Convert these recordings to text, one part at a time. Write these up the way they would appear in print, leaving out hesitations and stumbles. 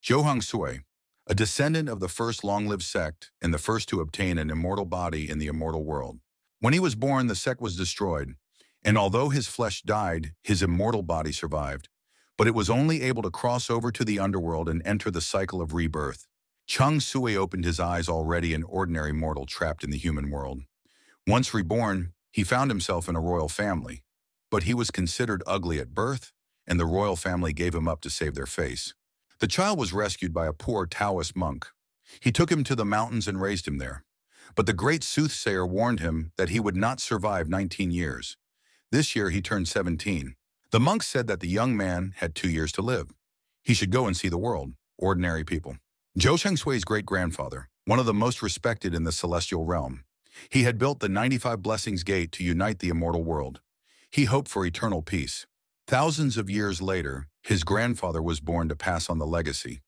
Johang Sui, a descendant of the first long-lived sect and the first to obtain an immortal body in the immortal world. When he was born, the sect was destroyed, and although his flesh died, his immortal body survived. But it was only able to cross over to the underworld and enter the cycle of rebirth. Chung Sui opened his eyes already an ordinary mortal trapped in the human world. Once reborn, he found himself in a royal family, but he was considered ugly at birth, and the royal family gave him up to save their face. The child was rescued by a poor Taoist monk. He took him to the mountains and raised him there. But the great soothsayer warned him that he would not survive 19 years. This year he turned 17. The monk said that the young man had 2 years to live. He should go and see the world, ordinary people. Zhou Shengsui's great-grandfather, one of the most respected in the celestial realm. He had built the 95 Blessings Gate to unite the immortal world. He hoped for eternal peace. Thousands of years later, his grandfather was born to pass on the legacy.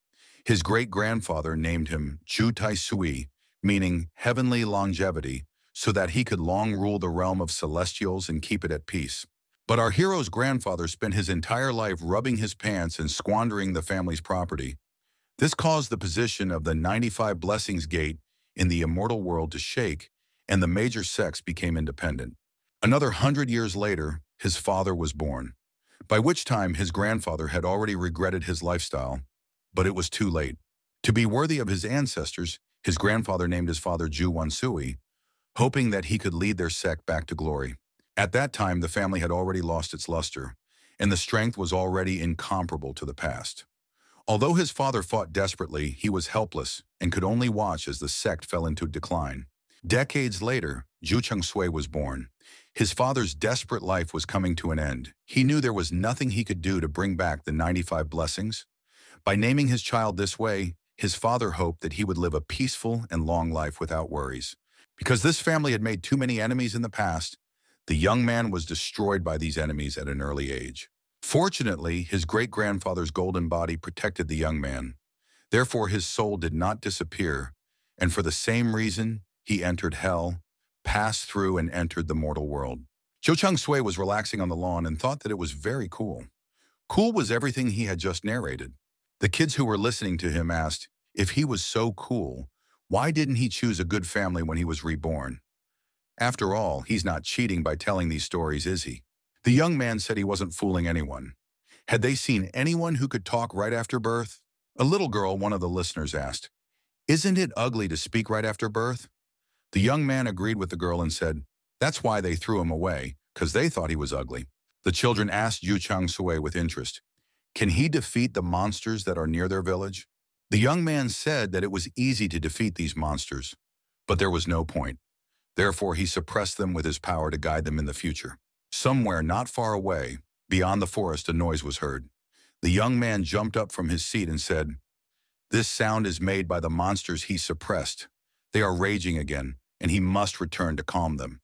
His great-grandfather named him Zhu Tai Sui, meaning heavenly longevity, so that he could long rule the realm of celestials and keep it at peace. But our hero's grandfather spent his entire life rubbing his pants and squandering the family's property. This caused the position of the 95 Blessings Gate in the immortal world to shake, and the major sects became independent. Another 100 years later, his father was born, by which time his grandfather had already regretted his lifestyle, but it was too late. To be worthy of his ancestors, his grandfather named his father Zhu Wansui, hoping that he could lead their sect back to glory. At that time, the family had already lost its luster, and the strength was already incomparable to the past. Although his father fought desperately, he was helpless and could only watch as the sect fell into decline. Decades later, Zhu Chengsui was born. His father's desperate life was coming to an end. He knew there was nothing he could do to bring back the 95 blessings. By naming his child this way, his father hoped that he would live a peaceful and long life without worries. Because this family had made too many enemies in the past, the young man was destroyed by these enemies at an early age. Fortunately, his great-grandfather's golden body protected the young man. Therefore, his soul did not disappear, and for the same reason, he entered hell, passed through, and entered the mortal world. Zhou Chengsui was relaxing on the lawn and thought that it was very cool. Cool was everything he had just narrated. The kids who were listening to him asked, if he was so cool, why didn't he choose a good family when he was reborn? After all, he's not cheating by telling these stories, is he? The young man said he wasn't fooling anyone. Had they seen anyone who could talk right after birth? A little girl, one of the listeners, asked, isn't it ugly to speak right after birth? The young man agreed with the girl and said, that's why they threw him away, because they thought he was ugly. The children asked Zhu Chengsui with interest, can he defeat the monsters that are near their village? The young man said that it was easy to defeat these monsters, but there was no point. Therefore, he suppressed them with his power to guide them in the future. Somewhere not far away, beyond the forest, a noise was heard. The young man jumped up from his seat and said, this sound is made by the monsters he suppressed. They are raging again, and he must return to calm them.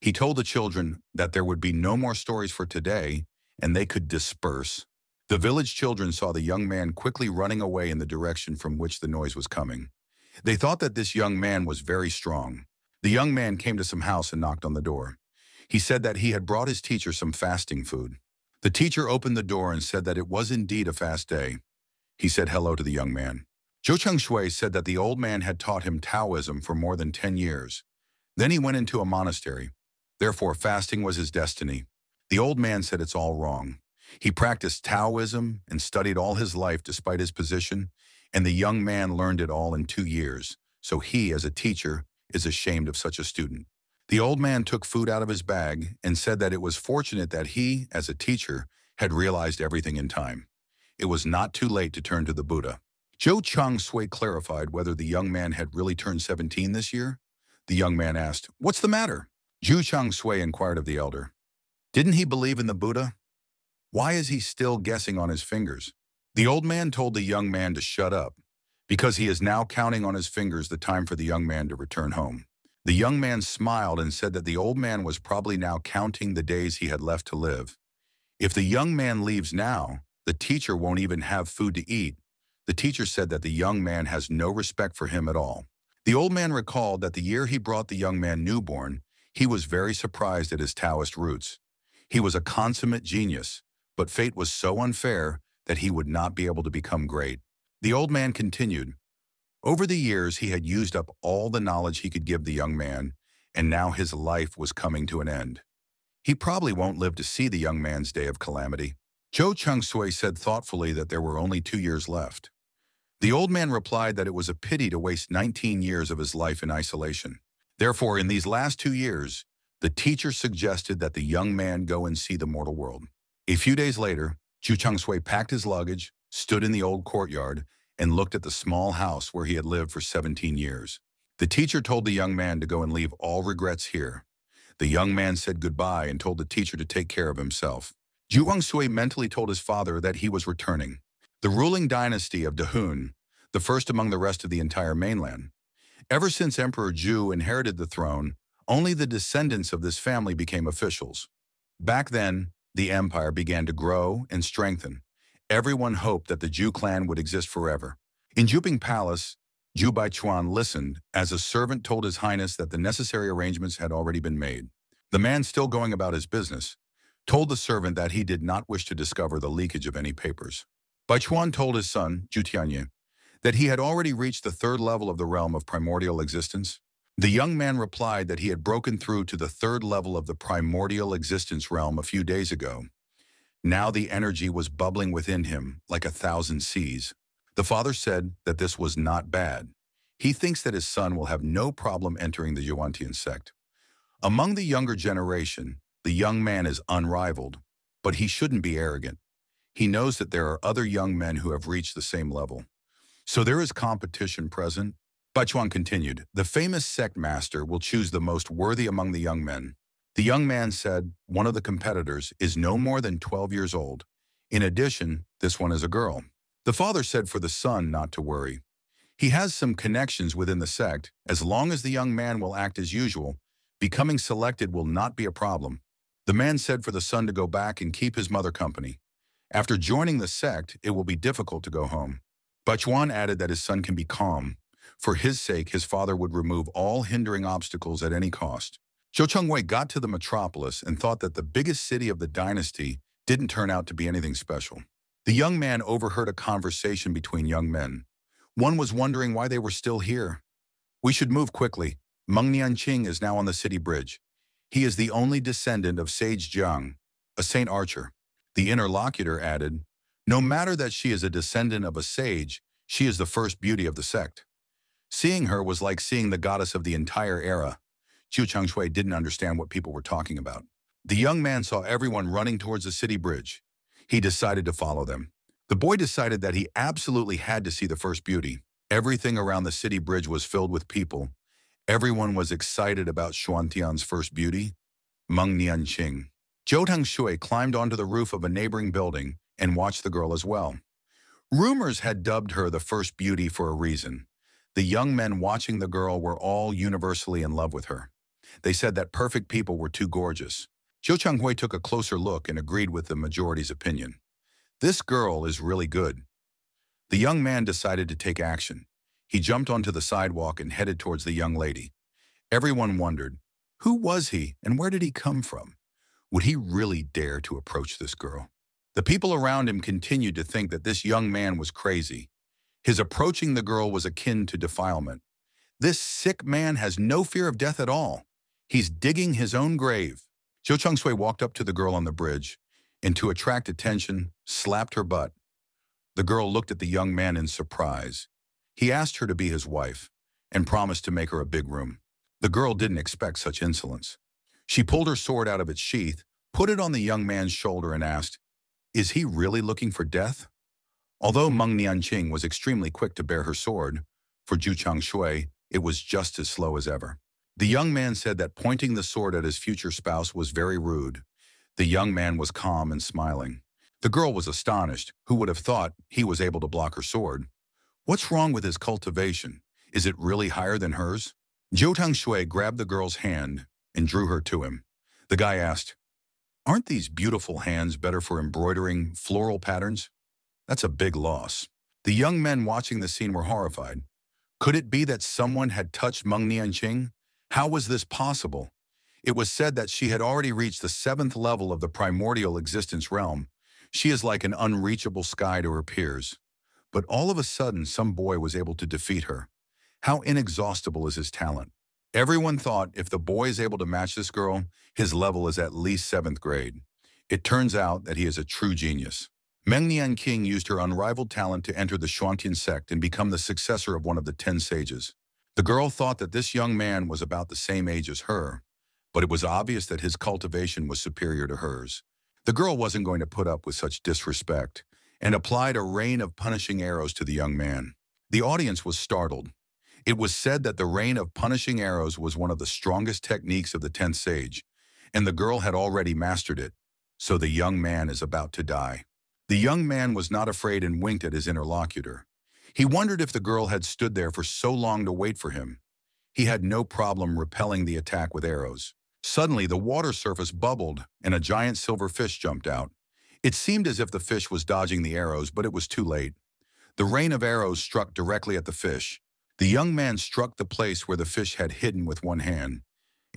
He told the children that there would be no more stories for today, and they could disperse. The village children saw the young man quickly running away in the direction from which the noise was coming. They thought that this young man was very strong. The young man came to some house and knocked on the door. He said that he had brought his teacher some fasting food. The teacher opened the door and said that it was indeed a fast day. He said hello to the young man. Zhou Chengsui said that the old man had taught him Taoism for more than 10 years. Then he went into a monastery. Therefore, fasting was his destiny. The old man said it's all wrong. He practiced Taoism and studied all his life despite his position, and the young man learned it all in 2 years. So he, as a teacher, is ashamed of such a student. The old man took food out of his bag and said that it was fortunate that he, as a teacher, had realized everything in time. It was not too late to turn to the Buddha. Zhou Chengsui clarified whether the young man had really turned 17 this year. The young man asked, what's the matter? Zhu Chengsui inquired of the elder. Didn't he believe in the Buddha? Why is he still guessing on his fingers? The old man told the young man to shut up, because he is now counting on his fingers the time for the young man to return home. The young man smiled and said that the old man was probably now counting the days he had left to live. If the young man leaves now, the teacher won't even have food to eat. The teacher said that the young man has no respect for him at all. The old man recalled that the year he brought the young man newborn, he was very surprised at his Taoist roots. He was a consummate genius, but fate was so unfair that he would not be able to become great. The old man continued. Over the years, he had used up all the knowledge he could give the young man, and now his life was coming to an end. He probably won't live to see the young man's day of calamity. Zhou Chengsui said thoughtfully that there were only 2 years left. The old man replied that it was a pity to waste 19 years of his life in isolation. Therefore, in these last 2 years, the teacher suggested that the young man go and see the mortal world. A few days later, Zhu Chengsui packed his luggage, stood in the old courtyard, and looked at the small house where he had lived for 17 years. The teacher told the young man to go and leave all regrets here. The young man said goodbye and told the teacher to take care of himself. Zhu Chengsui mentally told his father that he was returning. The ruling dynasty of Dahun, the first among the rest of the entire mainland. Ever since Emperor Zhu inherited the throne, only the descendants of this family became officials. Back then, the empire began to grow and strengthen. Everyone hoped that the Zhu clan would exist forever. In Juping Palace, Zhu Baichuan listened as a servant told His Highness that the necessary arrangements had already been made. The man, still going about his business, told the servant that he did not wish to discover the leakage of any papers. Baichuan told his son, Zhu Tianye, that he had already reached the 3rd level of the realm of primordial existence. The young man replied that he had broken through to the 3rd level of the primordial existence realm a few days ago. Now the energy was bubbling within him like 1,000 seas. The father said that this was not bad. He thinks that his son will have no problem entering the Yuantian sect. Among the younger generation, the young man is unrivaled, but he shouldn't be arrogant. He knows that there are other young men who have reached the same level. So there is competition present. Baichuan continued, the famous sect master will choose the most worthy among the young men. The young man said one of the competitors is no more than 12 years old. In addition, this one is a girl. The father said for the son not to worry. He has some connections within the sect. As long as the young man will act as usual, becoming selected will not be a problem. The man said for the son to go back and keep his mother company. After joining the sect, it will be difficult to go home. Baichuan added that his son can be calm. For his sake, his father would remove all hindering obstacles at any cost. Zhou Chengwei got to the metropolis and thought that the biggest city of the dynasty didn't turn out to be anything special. The young man overheard a conversation between young men. One was wondering why they were still here. We should move quickly. Meng Nianqing is now on the city bridge. He is the only descendant of Sage Jiang, a saint archer. The interlocutor added, no matter that she is a descendant of a sage, she is the first beauty of the sect. Seeing her was like seeing the goddess of the entire era. Zhu Chengshui didn't understand what people were talking about. The young man saw everyone running towards the city bridge. He decided to follow them. The boy decided that he absolutely had to see the first beauty. Everything around the city bridge was filled with people. Everyone was excited about Xuantian's first beauty, Meng Nianqing. Zhou Tangshui climbed onto the roof of a neighboring building and watched the girl as well. Rumors had dubbed her the first beauty for a reason. The young men watching the girl were all universally in love with her. They said that perfect people were too gorgeous. Zhou Chenghui took a closer look and agreed with the majority's opinion. This girl is really good. The young man decided to take action. He jumped onto the sidewalk and headed towards the young lady. Everyone wondered, who was he and where did he come from? Would he really dare to approach this girl? The people around him continued to think that this young man was crazy. His approaching the girl was akin to defilement. This sick man has no fear of death at all. He's digging his own grave. Zhou Chengshui walked up to the girl on the bridge and, to attract attention, slapped her butt. The girl looked at the young man in surprise. He asked her to be his wife and promised to make her a big room. The girl didn't expect such insolence. She pulled her sword out of its sheath, put it on the young man's shoulder and asked, is he really looking for death? Although Meng Nianqing was extremely quick to bear her sword, for Zhu Chengshui, it was just as slow as ever. The young man said that pointing the sword at his future spouse was very rude. The young man was calm and smiling. The girl was astonished. Who would have thought he was able to block her sword? What's wrong with his cultivation? Is it really higher than hers? Zhou Tangshui grabbed the girl's hand and drew her to him. The guy asked, aren't these beautiful hands better for embroidering floral patterns? That's a big loss. The young men watching the scene were horrified. Could it be that someone had touched Meng Nianqing? How was this possible? It was said that she had already reached the 7th level of the primordial existence realm. She is like an unreachable sky to her peers. But all of a sudden, some boy was able to defeat her. How inexhaustible is his talent? Everyone thought if the boy is able to match this girl, his level is at least 7th grade. It turns out that he is a true genius. Mengnian King used her unrivaled talent to enter the Xuantian sect and become the successor of one of the 10 sages. The girl thought that this young man was about the same age as her, but it was obvious that his cultivation was superior to hers. The girl wasn't going to put up with such disrespect and applied a rain of punishing arrows to the young man. The audience was startled. It was said that the rain of punishing arrows was one of the strongest techniques of the 10th sage, and the girl had already mastered it, so the young man is about to die. The young man was not afraid and winked at his interlocutor. He wondered if the girl had stood there for so long to wait for him. He had no problem repelling the attack with arrows. Suddenly, the water surface bubbled and a giant silver fish jumped out. It seemed as if the fish was dodging the arrows, but it was too late. The rain of arrows struck directly at the fish. The young man struck the place where the fish had hidden with one hand,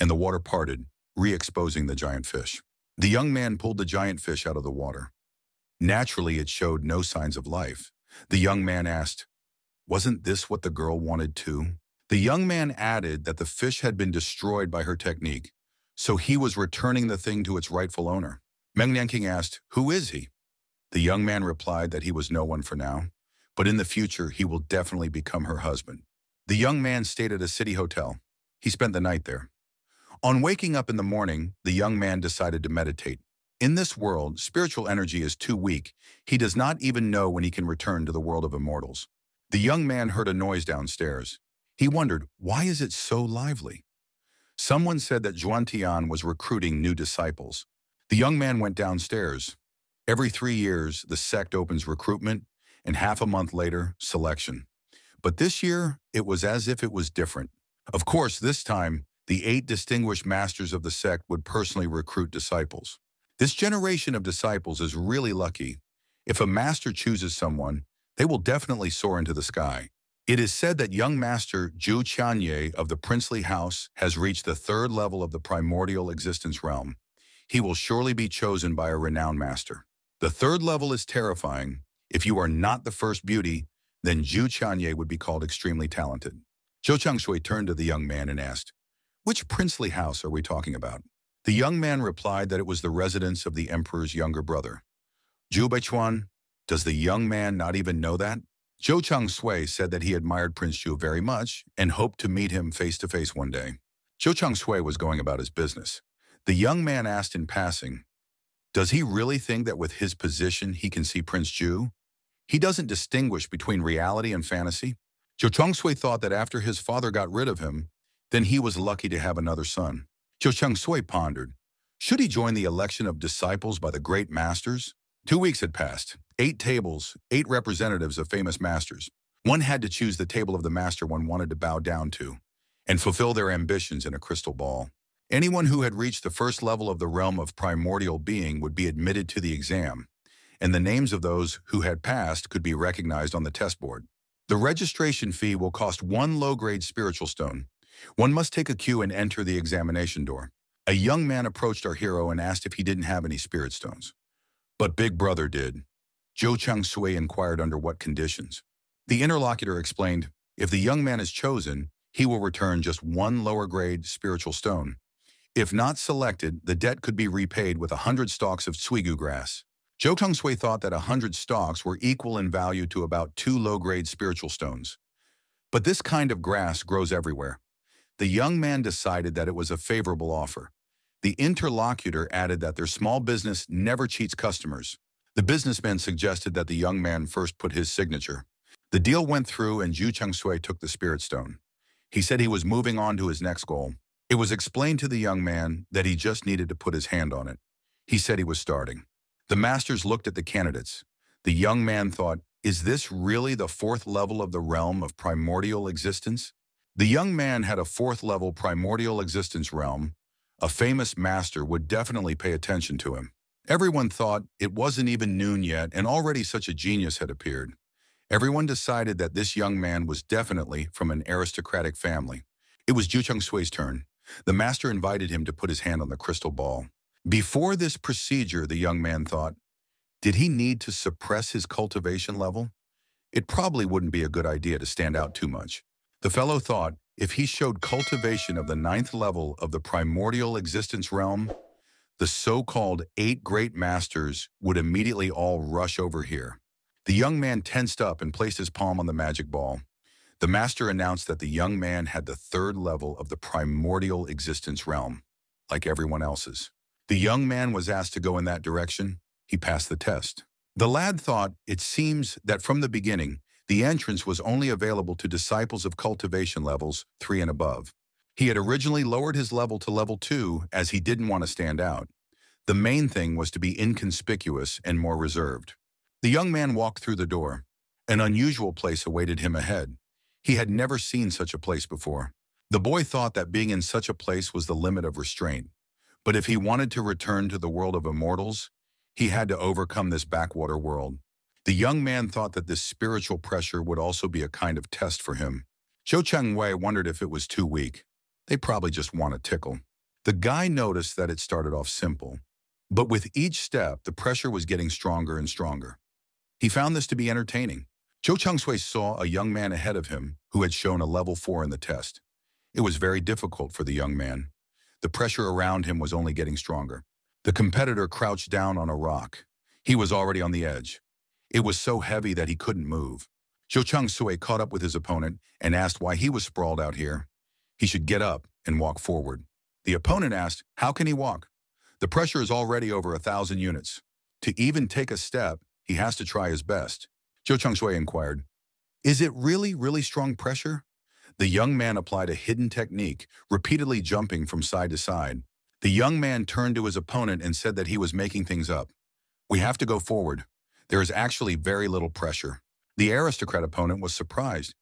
and the water parted, re-exposing the giant fish. The young man pulled the giant fish out of the water. Naturally, it showed no signs of life. The young man asked, "Wasn't this what the girl wanted too?" The young man added that the fish had been destroyed by her technique, so he was returning the thing to its rightful owner. Mengnian King asked, "Who is he?" The young man replied that he was no one for now, but in the future he will definitely become her husband. The young man stayed at a city hotel. He spent the night there. On waking up in the morning, the young man decided to meditate. In this world, spiritual energy is too weak. He does not even know when he can return to the world of immortals. The young man heard a noise downstairs. He wondered, why is it so lively? Someone said that Zhuantian was recruiting new disciples. The young man went downstairs. Every 3 years, the sect opens recruitment, and half a month later, selection. But this year, it was as if it was different. Of course, this time, the 8 distinguished masters of the sect would personally recruit disciples. This generation of disciples is really lucky. If a master chooses someone, they will definitely soar into the sky. It is said that young master Zhu Qianye of the princely house has reached the 3rd level of the primordial existence realm. He will surely be chosen by a renowned master. The 3rd level is terrifying. If you are not the first beauty, then Zhu Qianye would be called extremely talented. Zhou Changshui turned to the young man and asked, "Which princely house are we talking about?" The young man replied that it was the residence of the emperor's younger brother. Zhu Beichuan, does the young man not even know that? Zhou Changshui said that he admired Prince Zhu very much and hoped to meet him face to face one day. Zhou Changshui was going about his business. The young man asked in passing, does he really think that with his position he can see Prince Zhu? He doesn't distinguish between reality and fantasy. Zhou Changshui thought that after his father got rid of him, then he was lucky to have another son. Zhou Changshui pondered, should he join the election of disciples by the great masters? 2 weeks had passed. 8 tables, 8 representatives of famous masters. One had to choose the table of the master one wanted to bow down to and fulfill their ambitions in a crystal ball. Anyone who had reached the 1st level of the realm of primordial being would be admitted to the exam, and the names of those who had passed could be recognized on the test board. The registration fee will cost 1 low-grade spiritual stone. One must take a queue and enter the examination door. A young man approached our hero and asked if he didn't have any spirit stones. But Big Brother did. Zhou Changshui inquired under what conditions. The interlocutor explained, if the young man is chosen, he will return just 1 lower-grade spiritual stone. If not selected, the debt could be repaid with 100 stalks of tsuigu grass. Zhou Changshui thought that 100 stalks were equal in value to about 2 low-grade spiritual stones. But this kind of grass grows everywhere. The young man decided that it was a favorable offer. The interlocutor added that their small business never cheats customers. The businessman suggested that the young man first put his signature. The deal went through and Zhu Changshui took the spirit stone. He said he was moving on to his next goal. It was explained to the young man that he just needed to put his hand on it. He said he was starting. The masters looked at the candidates. The young man thought, is this really the 4th level of the realm of primordial existence? The young man had a 4th level primordial existence realm. A famous master would definitely pay attention to him. Everyone thought it wasn't even noon yet and already such a genius had appeared. Everyone decided that this young man was definitely from an aristocratic family. It was Zhu Changshui's turn. The master invited him to put his hand on the crystal ball. Before this procedure, the young man thought, did he need to suppress his cultivation level? it probably wouldn't be a good idea to stand out too much. The fellow thought if he showed cultivation of the ninth level of the primordial existence realm, the so-called 8 great masters would immediately all rush over here. The young man tensed up and placed his palm on the magic ball. The master announced that the young man had the 3rd level of the primordial existence realm, like everyone else's. The young man was asked to go in that direction. He passed the test. The lad thought it seems that from the beginning, the entrance was only available to disciples of cultivation levels 3 and above. He had originally lowered his level to level 2 as he didn't want to stand out. The main thing was to be inconspicuous and more reserved. The young man walked through the door. An unusual place awaited him ahead. He had never seen such a place before. The boy thought that being in such a place was the limit of restraint. But if he wanted to return to the world of immortals, he had to overcome this backwater world. The young man thought that this spiritual pressure would also be a kind of test for him. Zhou Chengwei wondered if it was too weak. They probably just want a tickle. The guy noticed that it started off simple. But with each step, the pressure was getting stronger and stronger. He found this to be entertaining. Zhou Chengshui saw a young man ahead of him who had shown a level 4 in the test. It was very difficult for the young man. The pressure around him was only getting stronger. The competitor crouched down on a rock. He was already on the edge. It was so heavy that he couldn't move. Zhou Chengshui caught up with his opponent and asked why he was sprawled out here. He should get up and walk forward. The opponent asked, how can he walk? The pressure is already over 1,000 units. To even take a step, he has to try his best. Zhou Chengshui inquired, is it really strong pressure? The young man applied a hidden technique, repeatedly jumping from side to side. The young man turned to his opponent and said that he was making things up. We have to go forward. There is actually very little pressure. The aristocrat opponent was surprised.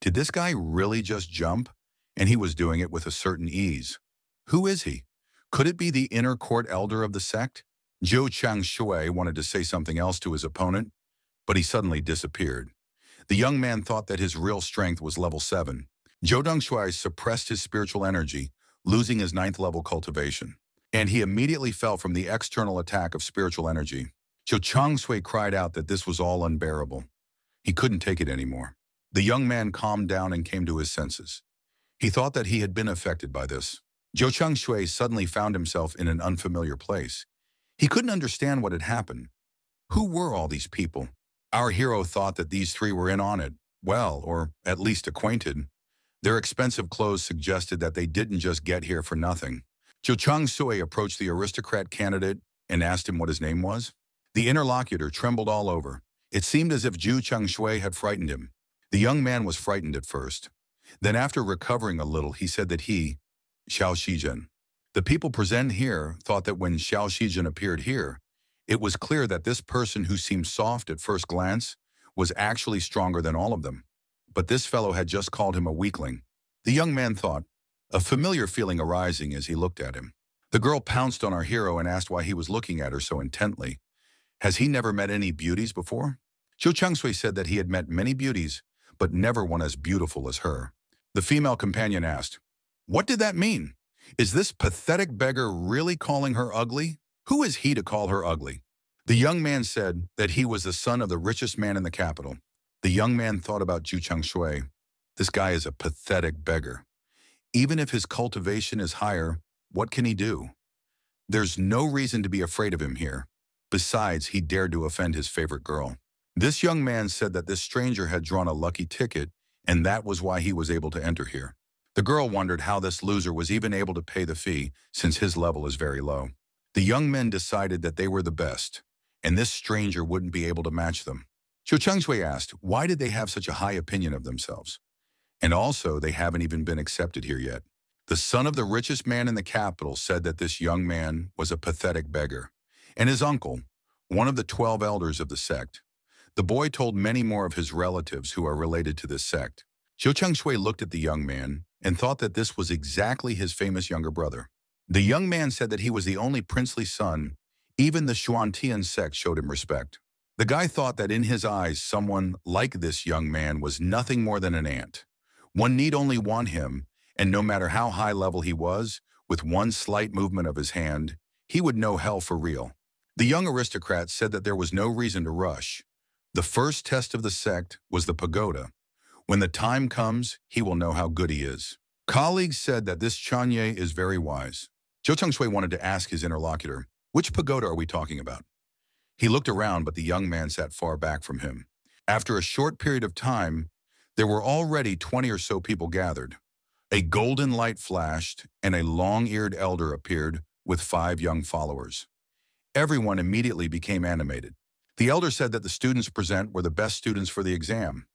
Did this guy really just jump? And he was doing it with a certain ease. Who is he? Could it be the inner court elder of the sect? Zhou Chengshui wanted to say something else to his opponent, but he suddenly disappeared. The young man thought that his real strength was level 7. Zhou Dongshui suppressed his spiritual energy, losing his 9th level cultivation, and he immediately fell from the external attack of spiritual energy. Zhou Chengshui cried out that this was all unbearable. He couldn't take it anymore. The young man calmed down and came to his senses. He thought that he had been affected by this. Zhou Chengshui suddenly found himself in an unfamiliar place. He couldn't understand what had happened. Who were all these people? Our hero thought that these 3 were in on it, well, or at least acquainted. Their expensive clothes suggested that they didn't just get here for nothing. Zhou Chengshui approached the aristocrat candidate and asked him what his name was. The interlocutor trembled all over. It seemed as if Zhou Chengshui had frightened him. The young man was frightened at first. Then after recovering a little, he said that he, Xiao Shizhen. The people present here thought that when Xiao Shizhen appeared here, it was clear that this person who seemed soft at first glance was actually stronger than all of them. But this fellow had just called him a weakling. The young man thought, a familiar feeling arising as he looked at him. The girl pounced on our hero and asked why he was looking at her so intently. Has he never met any beauties before? Zhou Chengshui said that he had met many beauties, but never one as beautiful as her. The female companion asked, what did that mean? Is this pathetic beggar really calling her ugly? Who is he to call her ugly? The young man said that he was the son of the richest man in the capital. The young man thought about Zhou Chengshui. This guy is a pathetic beggar. Even if his cultivation is higher, what can he do? There's no reason to be afraid of him here. Besides, he dared to offend his favorite girl. This young man said that this stranger had drawn a lucky ticket, and that was why he was able to enter here. The girl wondered how this loser was even able to pay the fee, since his level is very low. The young men decided that they were the best, and this stranger wouldn't be able to match them. Zhou Chengshui asked, why did they have such a high opinion of themselves? And also, they haven't even been accepted here yet. The son of the richest man in the capital said that this young man was a pathetic beggar, and his uncle, one of the 12 elders of the sect. The boy told many more of his relatives who are related to this sect. Zhou Chengshui looked at the young man and thought that this was exactly his famous younger brother. The young man said that he was the only princely son. Even the Xuantian sect showed him respect. The guy thought that in his eyes, someone like this young man was nothing more than an ant. One need only want him, and no matter how high level he was, with one slight movement of his hand, he would know hell for real. The young aristocrat said that there was no reason to rush. The first test of the sect was the pagoda. When the time comes, he will know how good he is. Colleagues said that this Chanye is very wise. Zhou Chengshui wanted to ask his interlocutor, which pagoda are we talking about? He looked around, but the young man sat far back from him. After a short period of time, there were already 20 or so people gathered. A golden light flashed, and a long-eared elder appeared with 5 young followers. Everyone immediately became animated. The elder said that the students present were the best students for the exam.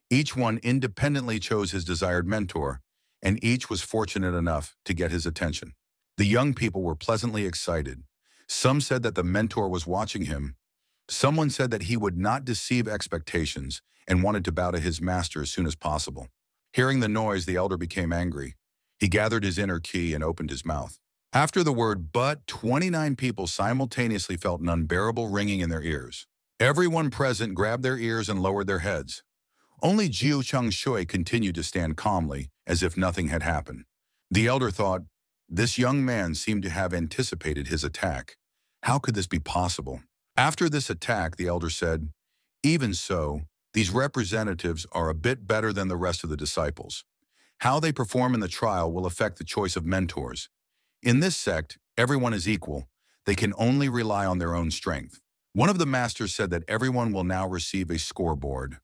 Each one independently chose his desired mentor, and each was fortunate enough to get his attention. The young people were pleasantly excited. Some said that the mentor was watching him. Someone said that he would not deceive expectations and wanted to bow to his master as soon as possible. Hearing the noise, the elder became angry. He gathered his inner ki and opened his mouth. After the word "but," 29 people simultaneously felt an unbearable ringing in their ears. Everyone present grabbed their ears and lowered their heads. Only Jiu Chengshui continued to stand calmly, as if nothing had happened. The elder thought, this young man seemed to have anticipated his attack. How could this be possible? After this attack, the elder said, even so, these representatives are a bit better than the rest of the disciples. How they perform in the trial will affect the choice of mentors. In this sect, everyone is equal. They can only rely on their own strength. One of the masters said that everyone will now receive a scoreboard.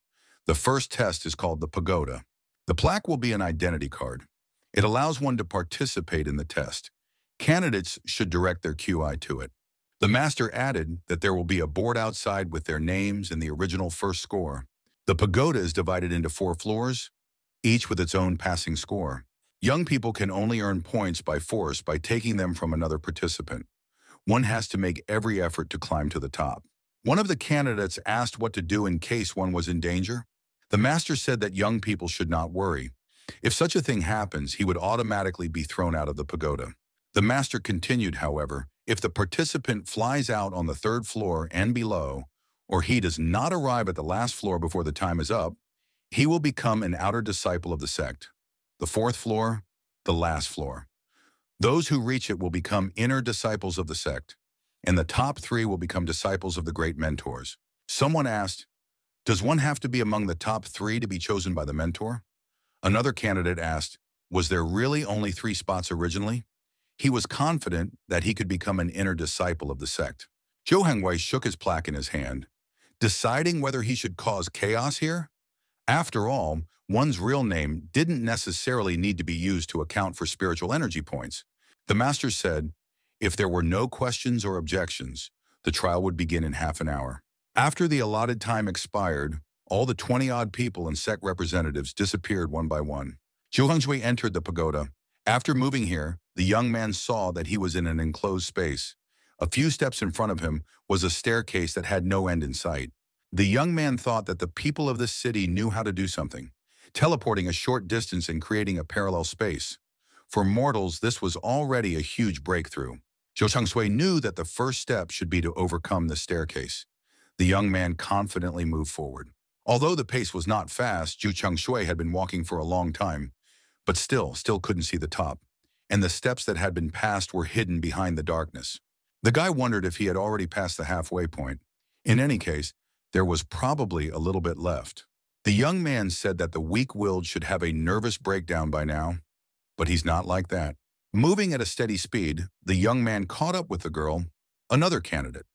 The first test is called the pagoda. The plaque will be an identity card. It allows one to participate in the test. Candidates should direct their QI to it. The master added that there will be a board outside with their names and the original first score. The pagoda is divided into 4 floors, each with its own passing score. Young people can only earn points by force by taking them from another participant. One has to make every effort to climb to the top. One of the candidates asked what to do in case one was in danger. The master said that young people should not worry. If such a thing happens, he would automatically be thrown out of the pagoda. The master continued, however, if the participant flies out on the 3rd floor and below, or he does not arrive at the last floor before the time is up, he will become an outer disciple of the sect. The 4th floor, the last floor. Those who reach it will become inner disciples of the sect, and the top 3 will become disciples of the great mentors. Someone asked, does one have to be among the top 3 to be chosen by the mentor? Another candidate asked, was there really only 3 spots originally? He was confident that he could become an inner disciple of the sect. Zhou Hengwei shook his plaque in his hand, deciding whether he should cause chaos here. After all, one's real name didn't necessarily need to be used to account for spiritual energy points. The master said, if there were no questions or objections, the trial would begin in half an hour. After the allotted time expired, all the 20-odd people and sect representatives disappeared one by one. Zhu Hengshui entered the pagoda. After moving here, the young man saw that he was in an enclosed space. A few steps in front of him was a staircase that had no end in sight. The young man thought that the people of this city knew how to do something, teleporting a short distance and creating a parallel space. For mortals, this was already a huge breakthrough. Zhou Chengshui knew that the first step should be to overcome the staircase. The young man confidently moved forward. Although the pace was not fast, Zhu Chengshui had been walking for a long time, but still couldn't see the top, and the steps that had been passed were hidden behind the darkness. The guy wondered if he had already passed the halfway point. In any case, there was probably a little bit left. The young man said that the weak-willed should have a nervous breakdown by now, but he's not like that. Moving at a steady speed, the young man caught up with the girl, another candidate.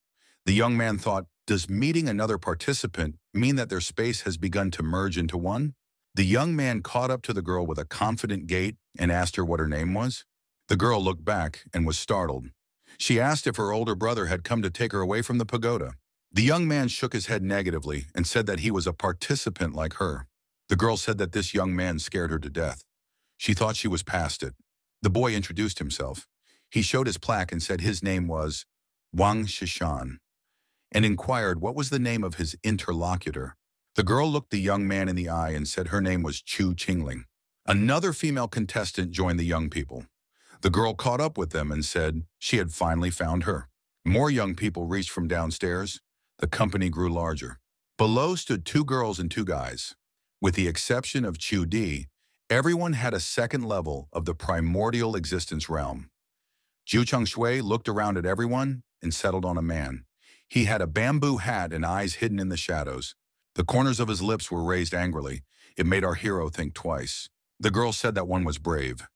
The young man thought, does meeting another participant mean that their space has begun to merge into one? The young man caught up to the girl with a confident gait and asked her what her name was. The girl looked back and was startled. She asked if her older brother had come to take her away from the pagoda. The young man shook his head negatively and said that he was a participant like her. The girl said that this young man scared her to death. She thought she was past it. The boy introduced himself. He showed his plaque and said his name was Wang Shishan, and inquired what was the name of his interlocutor. The girl looked the young man in the eye and said her name was Chu Qingling. Another female contestant joined the young people. The girl caught up with them and said she had finally found her. More young people reached from downstairs. The company grew larger. Below stood 2 girls and 2 guys. With the exception of Chu Di, everyone had a second level of the primordial existence realm. Zhu Chengshui looked around at everyone and settled on a man. He had a bamboo hat and eyes hidden in the shadows. The corners of his lips were raised angrily. It made our hero think twice. The girl said that one was brave.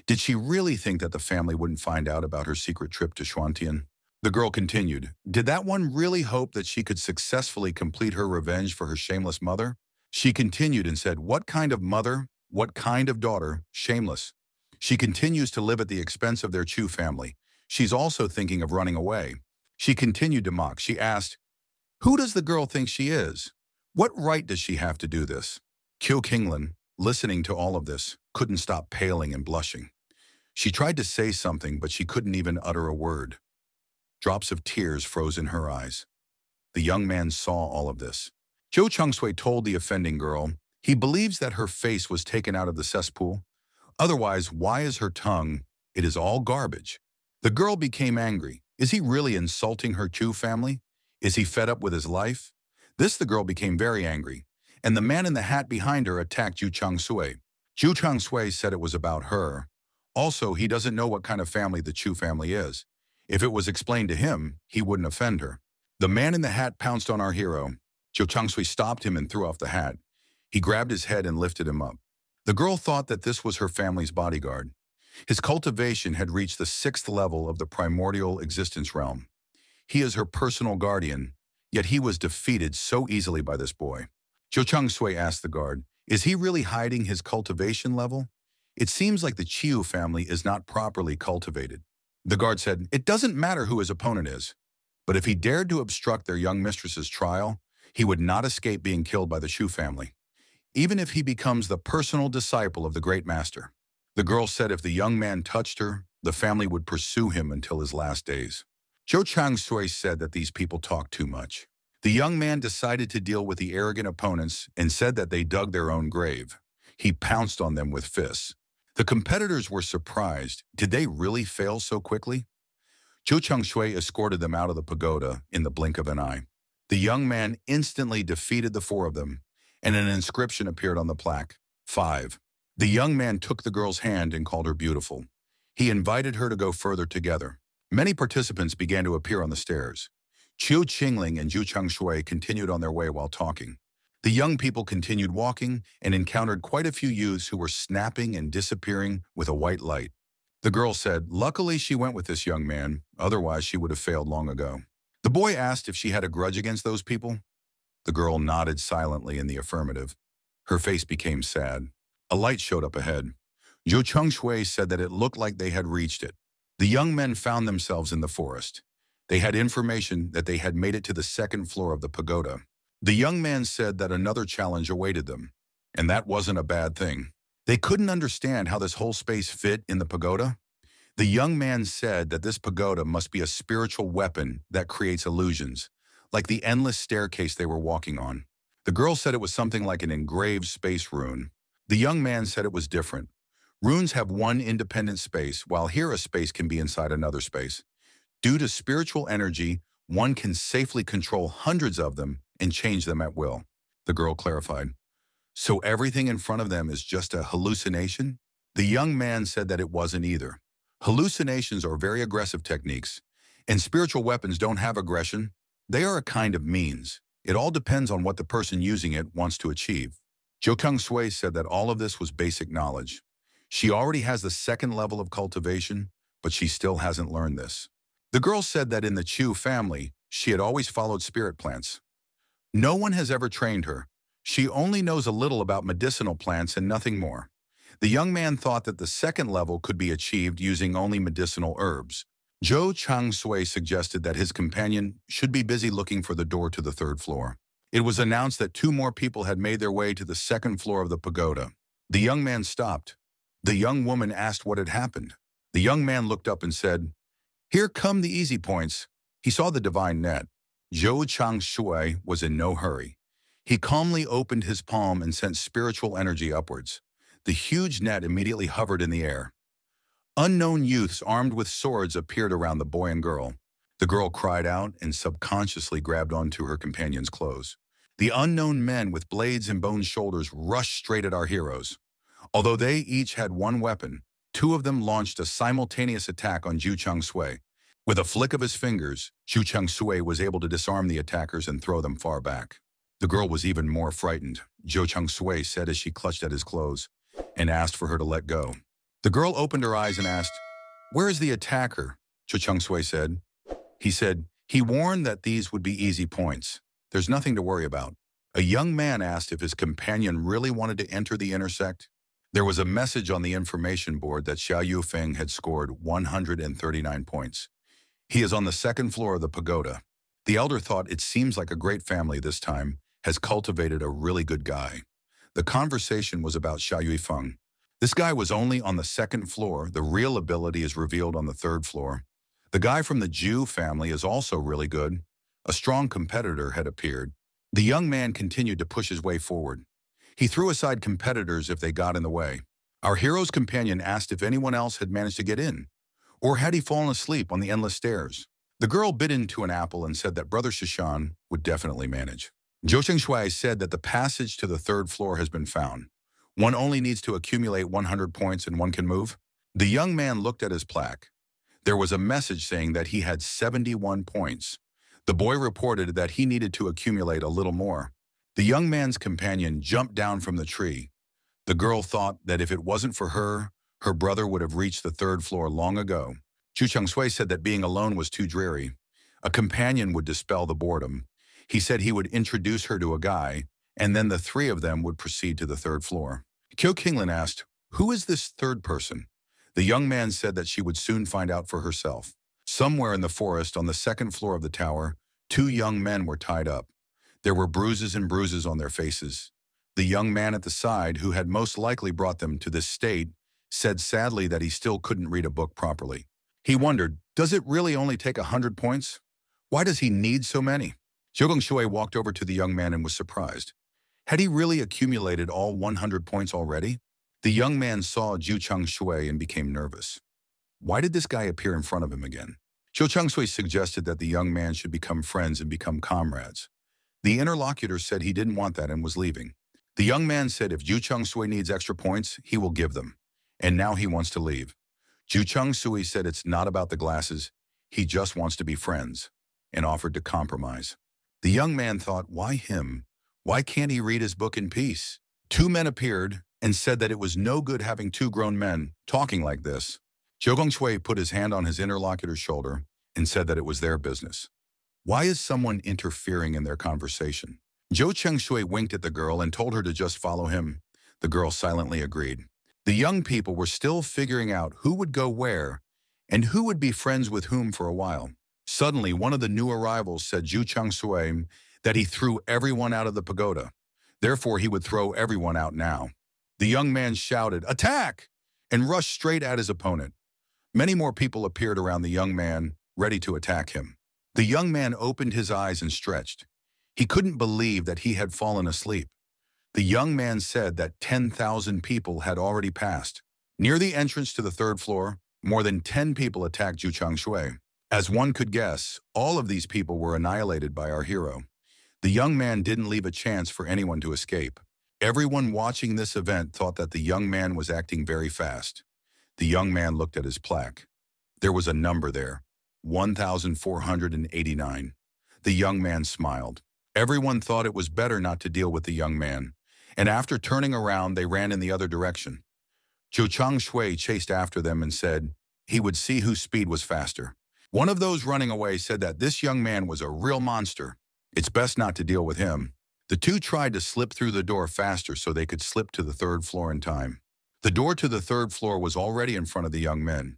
Did she really think that the family wouldn't find out about her secret trip to Xuantian? The girl continued, did that one really hope that she could successfully complete her revenge for her shameless mother? She continued and said, what kind of mother, what kind of daughter, shameless? She continues to live at the expense of their Chu family. She's also thinking of running away. She continued to mock. She asked, who does the girl think she is? What right does she have to do this? Kyo Kinglin, listening to all of this, couldn't stop paling and blushing. She tried to say something, but she couldn't even utter a word. Drops of tears froze in her eyes. The young man saw all of this. Zhou Chengsui told the offending girl, he believes that her face was taken out of the cesspool. Otherwise, why is her tongue? It is all garbage. The girl became angry. Is he really insulting her Chu family? Is he fed up with his life? The girl became very angry, and the man in the hat behind her attacked Zhu Chengsui. Zhu Chengsui said it was about her. Also, he doesn't know what kind of family the Chu family is. If it was explained to him, he wouldn't offend her. The man in the hat pounced on our hero. Zhu Chengsui stopped him and threw off the hat. He grabbed his head and lifted him up. The girl thought that this was her family's bodyguard. His cultivation had reached the 6th level of the primordial existence realm. He is her personal guardian, yet he was defeated so easily by this boy. Zhou Chengsui asked the guard, is he really hiding his cultivation level? It seems like the Chiu family is not properly cultivated. The guard said, it doesn't matter who his opponent is, but if he dared to obstruct their young mistress's trial, he would not escape being killed by the Shu family, even if he becomes the personal disciple of the great master. The girl said if the young man touched her, the family would pursue him until his last days. Zhou Chengsui said that these people talk too much. The young man decided to deal with the arrogant opponents and said that they dug their own grave. He pounced on them with fists. The competitors were surprised. Did they really fail so quickly? Zhou Chengsui escorted them out of the pagoda in the blink of an eye. The young man instantly defeated the 4 of them, and an inscription appeared on the plaque, 5. The young man took the girl's hand and called her beautiful. He invited her to go further together. Many participants began to appear on the stairs. Qiu Qingling and Zhu Chengshui continued on their way while talking. The young people continued walking and encountered quite a few youths who were snapping and disappearing with a white light. The girl said, luckily she went with this young man, otherwise she would have failed long ago. The boy asked if she had a grudge against those people. The girl nodded silently in the affirmative. Her face became sad. A light showed up ahead. Zhou Chengshui said that it looked like they had reached it. The young men found themselves in the forest. They had information that they had made it to the 2nd floor of the pagoda. The young man said that another challenge awaited them, and that wasn't a bad thing. They couldn't understand how this whole space fit in the pagoda. The young man said that this pagoda must be a spiritual weapon that creates illusions, like the endless staircase they were walking on. The girl said it was something like an engraved space rune. The young man said it was different. Runes have one independent space, while here a space can be inside another space. Due to spiritual energy, one can safely control hundreds of them and change them at will. The girl clarified. So everything in front of them is just a hallucination? The young man said that it wasn't either. Hallucinations are very aggressive techniques, and spiritual weapons don't have aggression. They are a kind of means. It all depends on what the person using it wants to achieve. Zhou Chengsui said that all of this was basic knowledge. She already has the 2nd level of cultivation, but she still hasn't learned this. The girl said that in the Chu family, she had always followed spirit plants. No one has ever trained her. She only knows a little about medicinal plants and nothing more. The young man thought that the 2nd level could be achieved using only medicinal herbs. Zhou Chengsui suggested that his companion should be busy looking for the door to the 3rd floor. It was announced that 2 more people had made their way to the 2nd floor of the pagoda. The young man stopped. The young woman asked what had happened. The young man looked up and said, here come the easy points. He saw the divine net. Zhou Chengsui was in no hurry. He calmly opened his palm and sent spiritual energy upwards. The huge net immediately hovered in the air. Unknown youths armed with swords appeared around the boy and girl. The girl cried out and subconsciously grabbed onto her companion's clothes. The unknown men with blades and bone shoulders rushed straight at our heroes. Although they each had one weapon, 2 of them launched a simultaneous attack on Zhu Chengsui. With a flick of his fingers, Zhu Chengsui was able to disarm the attackers and throw them far back. The girl was even more frightened, Jo Chung-sui said as she clutched at his clothes and asked for her to let go. The girl opened her eyes and asked, "Where is the attacker?" Jo Chung-sui said. He said, "He warned that these would be easy points. There's nothing to worry about." A young man asked if his companion really wanted to enter the intersect. There was a message on the information board that Xiao Yufeng had scored 139 points. He is on the second floor of the pagoda. The elder thought, "It seems like a great family this time has cultivated a really good guy." The conversation was about Xiao Yufeng. This guy was only on the second floor. The real ability is revealed on the third floor. The guy from the Jew family is also really good. A strong competitor had appeared. The young man continued to push his way forward. He threw aside competitors if they got in the way. Our hero's companion asked if anyone else had managed to get in, or had he fallen asleep on the endless stairs. The girl bit into an apple and said that Brother Shishan would definitely manage. Zhou Chengshui said that the passage to the third floor has been found. One only needs to accumulate 100 points and one can move. The young man looked at his plaque. There was a message saying that he had 71 points. The boy reported that he needed to accumulate a little more. The young man's companion jumped down from the tree. The girl thought that if it wasn't for her, her brother would have reached the third floor long ago. Chu Chengshui said that being alone was too dreary. A companion would dispel the boredom. He said he would introduce her to a guy, and then the three of them would proceed to the third floor. Kyo Kinglin asked, "Who is this third person?" The young man said that she would soon find out for herself. Somewhere in the forest on the second floor of the tower, two young men were tied up. There were bruises and bruises on their faces. The young man at the side, who had most likely brought them to this state, said sadly that he still couldn't read a book properly. He wondered, does it really only take 100 points? Why does he need so many? Zhou Gongshui walked over to the young man and was surprised. Had he really accumulated all 100 points already? The young man saw Zhu Chengshui and became nervous. Why did this guy appear in front of him again? Zhou Chengshui suggested that the young man should become friends and become comrades. The interlocutor said he didn't want that and was leaving. The young man said if Zhu Chengshui needs extra points, he will give them. And now he wants to leave. Zhu Chengshui said it's not about the glasses, he just wants to be friends, and offered to compromise. The young man thought, why him? Why can't he read his book in peace? Two men appeared and said that it was no good having two grown men talking like this. Zhou Gongshui put his hand on his interlocutor's shoulder and said that it was their business. Why is someone interfering in their conversation? Zhou Chengshui winked at the girl and told her to just follow him. The girl silently agreed. The young people were still figuring out who would go where and who would be friends with whom for a while. Suddenly, one of the new arrivals said Zhu Chengshui that he threw everyone out of the pagoda. Therefore, he would throw everyone out now. The young man shouted, "Attack!" and rushed straight at his opponent. Many more people appeared around the young man, ready to attack him. The young man opened his eyes and stretched. He couldn't believe that he had fallen asleep. The young man said that 10,000 people had already passed. Near the entrance to the third floor, more than 10 people attacked Zhu Chengshui. As one could guess, all of these people were annihilated by our hero. The young man didn't leave a chance for anyone to escape. Everyone watching this event thought that the young man was acting very fast. The young man looked at his plaque. There was a number there, 1,489. The young man smiled. Everyone thought it was better not to deal with the young man, and after turning around, they ran in the other direction. Zhu Chengshui chased after them and said he would see whose speed was faster. One of those running away said that this young man was a real monster. It's best not to deal with him. The two tried to slip through the door faster so they could slip to the third floor in time. The door to the third floor was already in front of the young men.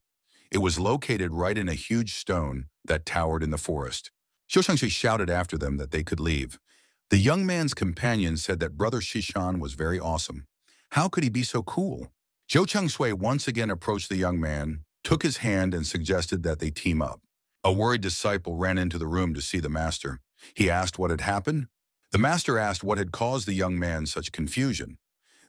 It was located right in a huge stone that towered in the forest. Zhou Chengshui shouted after them that they could leave. The young man's companion said that Brother Shishan was very awesome. How could he be so cool? Zhou Chengshui once again approached the young man, took his hand and suggested that they team up. A worried disciple ran into the room to see the master. He asked what had happened. The master asked what had caused the young man such confusion.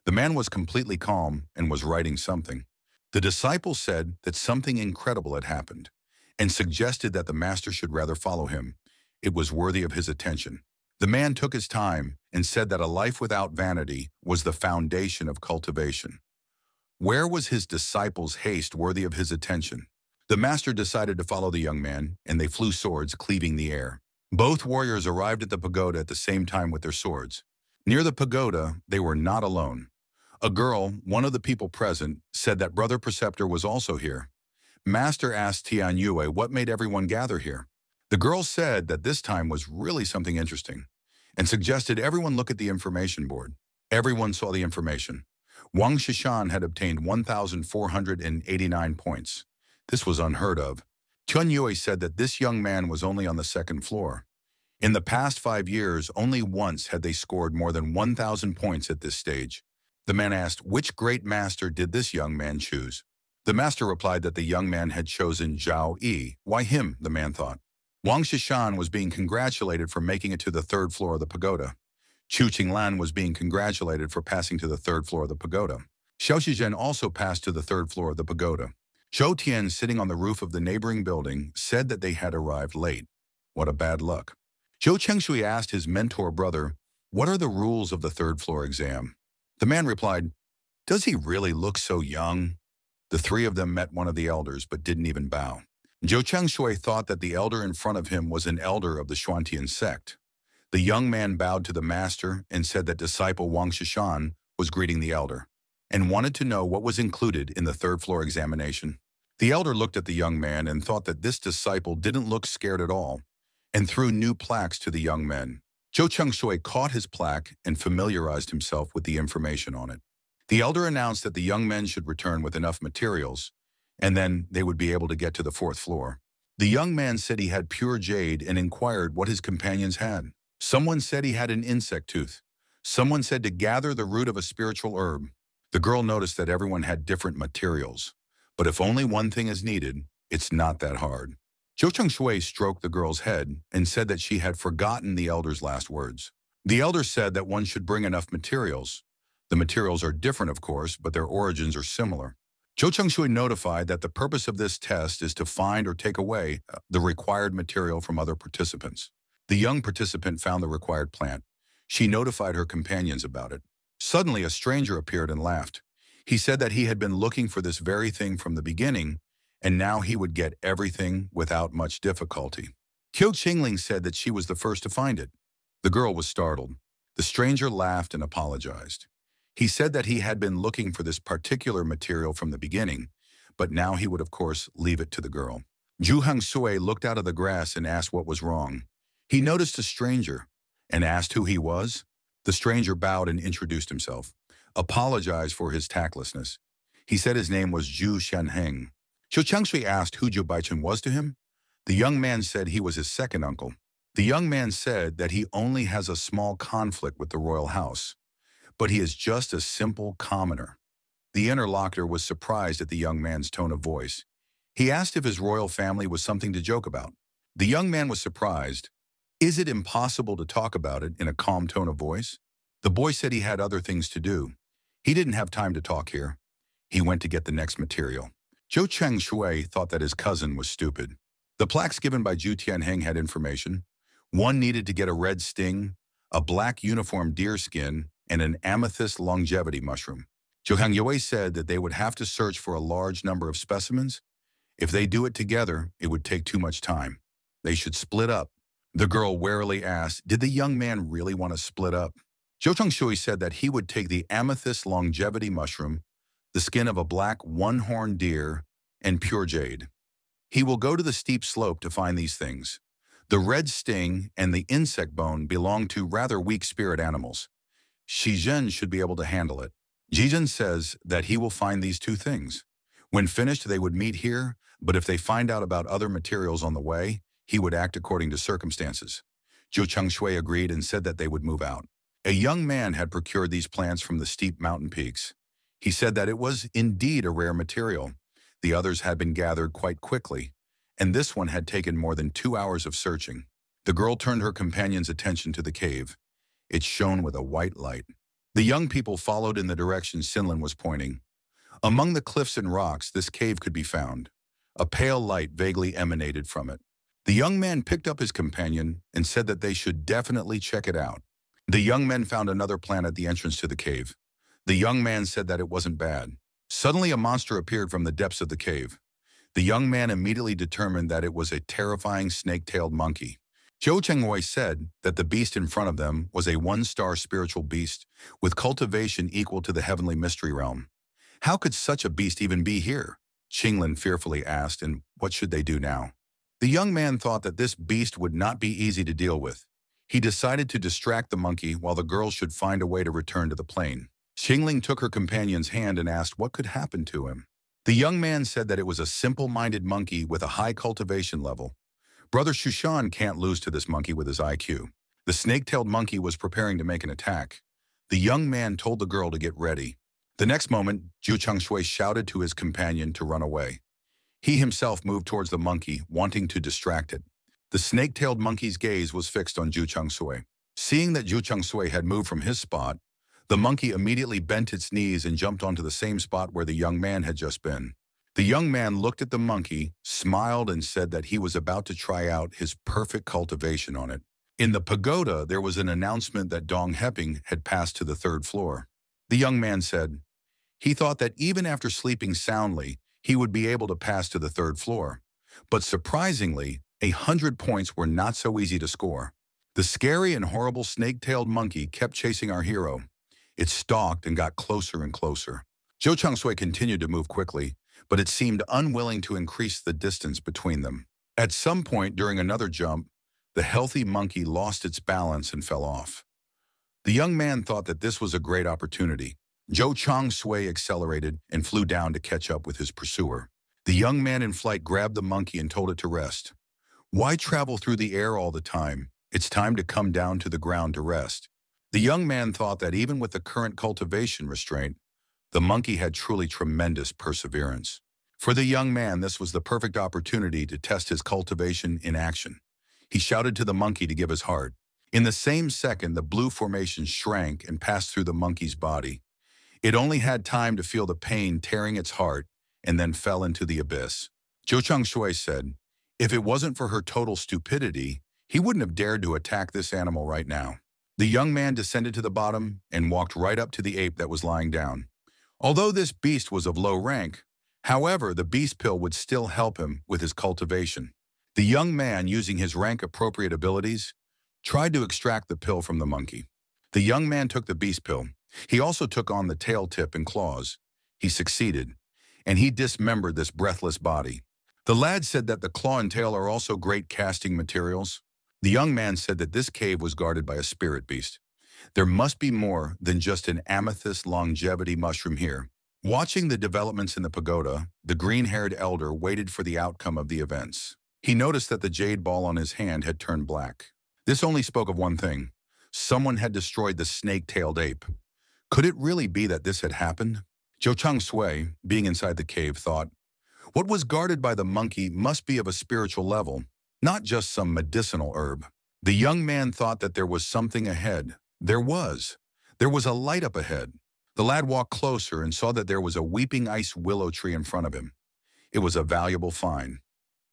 The man was completely calm and was writing something. The disciple said that something incredible had happened and suggested that the master should rather follow him. It was worthy of his attention. The man took his time and said that a life without vanity was the foundation of cultivation. Where was his disciple's haste worthy of his attention? The master decided to follow the young man, and they flew swords, cleaving the air. Both warriors arrived at the pagoda at the same time with their swords. Near the pagoda, they were not alone. A girl, one of the people present, said that Brother Preceptor was also here. Master asked Tian Yue what made everyone gather here. The girl said that this time was really something interesting and suggested everyone look at the information board. Everyone saw the information. Wang Shishan had obtained 1,489 points. This was unheard of. Tian Yue said that this young man was only on the second floor. In the past 5 years, only once had they scored more than 1,000 points at this stage. The man asked, which great master did this young man choose? The master replied that the young man had chosen Zhao Yi. Why him, the man thought. Wang Shishan was being congratulated for making it to the third floor of the pagoda. Chu Qinglan was being congratulated for passing to the third floor of the pagoda. Xiao Shizhen also passed to the third floor of the pagoda. Zhou Tian, sitting on the roof of the neighboring building, said that they had arrived late. What a bad luck. Zhou Chengshui asked his mentor brother, what are the rules of the third floor exam? The man replied, does he really look so young? The three of them met one of the elders but didn't even bow. Zhou Chengshui thought that the elder in front of him was an elder of the Xuantian sect. The young man bowed to the master and said that disciple Wang Shishan was greeting the elder and wanted to know what was included in the third floor examination. The elder looked at the young man and thought that this disciple didn't look scared at all and threw new plaques to the young men. Zhou Chengshui caught his plaque and familiarized himself with the information on it. The elder announced that the young men should return with enough materials, and then they would be able to get to the fourth floor. The young man said he had pure jade and inquired what his companions had. Someone said he had an insect tooth. Someone said to gather the root of a spiritual herb. The girl noticed that everyone had different materials. But if only one thing is needed, it's not that hard. Zhou Chengshui stroked the girl's head and said that she had forgotten the elder's last words. The elder said that one should bring enough materials. The materials are different, of course, but their origins are similar. Zhou Chengshui notified that the purpose of this test is to find or take away the required material from other participants. The young participant found the required plant. She notified her companions about it. Suddenly, a stranger appeared and laughed. He said that he had been looking for this very thing from the beginning, and now he would get everything without much difficulty. Qiu Qingling said that she was the first to find it. The girl was startled. The stranger laughed and apologized. He said that he had been looking for this particular material from the beginning, but now he would, of course, leave it to the girl. Zhu Hangsui looked out of the grass and asked what was wrong. He noticed a stranger and asked who he was. The stranger bowed and introduced himself, apologized for his tactlessness. He said his name was Zhu Shanheng. Zhou Chengshui asked who Zhu Baichen was to him. The young man said he was his second uncle. The young man said that he only has a small conflict with the royal house, but he is just a simple commoner. The interlocutor was surprised at the young man's tone of voice. He asked if his royal family was something to joke about. The young man was surprised. Is it impossible to talk about it in a calm tone of voice? The boy said he had other things to do. He didn't have time to talk here. He went to get the next material. Zhou Chengshui thought that his cousin was stupid. The plaques given by Zhu Tianheng had information. One needed to get a red sting, a black uniform deer skin, and an amethyst longevity mushroom. Zhou Hangyue said that they would have to search for a large number of specimens. If they do it together, it would take too much time. They should split up. The girl warily asked, did the young man really want to split up? Zhou Chengshui said that he would take the amethyst longevity mushroom, the skin of a black one-horned deer, and pure jade. He will go to the steep slope to find these things. The red sting and the insect bone belong to rather weak spirit animals. Shizhen should be able to handle it. Jizhen says that he will find these two things. When finished, they would meet here, but if they find out about other materials on the way, he would act according to circumstances. Zhou Chengshui agreed and said that they would move out. A young man had procured these plants from the steep mountain peaks. He said that it was indeed a rare material. The others had been gathered quite quickly, and this one had taken more than 2 hours of searching. The girl turned her companion's attention to the cave. It shone with a white light. The young people followed in the direction Sinlin was pointing. Among the cliffs and rocks, this cave could be found. A pale light vaguely emanated from it. The young man picked up his companion and said that they should definitely check it out. The young men found another plant at the entrance to the cave. The young man said that it wasn't bad. Suddenly, a monster appeared from the depths of the cave. The young man immediately determined that it was a terrifying snake-tailed monkey. Zhou Chenghui said that the beast in front of them was a one-star spiritual beast with cultivation equal to the heavenly mystery realm. How could such a beast even be here? Qinglin fearfully asked, and what should they do now? The young man thought that this beast would not be easy to deal with. He decided to distract the monkey while the girls should find a way to return to the plane. Qingling took her companion's hand and asked what could happen to him. The young man said that it was a simple-minded monkey with a high cultivation level. Brother Shushan can't lose to this monkey with his IQ. The snake-tailed monkey was preparing to make an attack. The young man told the girl to get ready. The next moment, Zhu Changshui shouted to his companion to run away. He himself moved towards the monkey, wanting to distract it. The snake-tailed monkey's gaze was fixed on Zhu Changshui. Seeing that Zhu Changshui had moved from his spot, the monkey immediately bent its knees and jumped onto the same spot where the young man had just been. The young man looked at the monkey, smiled, and said that he was about to try out his perfect cultivation on it. In the pagoda, there was an announcement that Dong Heping had passed to the 3rd floor. The young man said he thought that even after sleeping soundly, he would be able to pass to the 3rd floor. But surprisingly, 100 points were not so easy to score. The scary and horrible snake-tailed monkey kept chasing our hero. It stalked and got closer and closer. Zhou Changshui continued to move quickly, but it seemed unwilling to increase the distance between them. At some point during another jump, the healthy monkey lost its balance and fell off. The young man thought that this was a great opportunity. Zhou Changshui accelerated and flew down to catch up with his pursuer. The young man in flight grabbed the monkey and told it to rest. Why travel through the air all the time? It's time to come down to the ground to rest. The young man thought that even with the current cultivation restraint, the monkey had truly tremendous perseverance. For the young man, this was the perfect opportunity to test his cultivation in action. He shouted to the monkey to give his heart. In the same second, the blue formation shrank and passed through the monkey's body. It only had time to feel the pain tearing its heart and then fell into the abyss. Zhou Changshui said, if it wasn't for her total stupidity, he wouldn't have dared to attack this animal right now. The young man descended to the bottom and walked right up to the ape that was lying down. Although this beast was of low rank, however, the beast pill would still help him with his cultivation. The young man, using his rank-appropriate abilities, tried to extract the pill from the monkey. The young man took the beast pill. He also took on the tail tip and claws. He succeeded, and he dismembered this breathless body. The lad said that the claw and tail are also great casting materials. The young man said that this cave was guarded by a spirit beast. There must be more than just an amethyst longevity mushroom here. Watching the developments in the pagoda, the green-haired elder waited for the outcome of the events. He noticed that the jade ball on his hand had turned black. This only spoke of one thing. Someone had destroyed the snake-tailed ape. Could it really be that this had happened? Zhou Changshui, being inside the cave, thought, what was guarded by the monkey must be of a spiritual level, not just some medicinal herb. The young man thought that there was something ahead. There was. There was a light up ahead. The lad walked closer and saw that there was a weeping ice willow tree in front of him. It was a valuable find.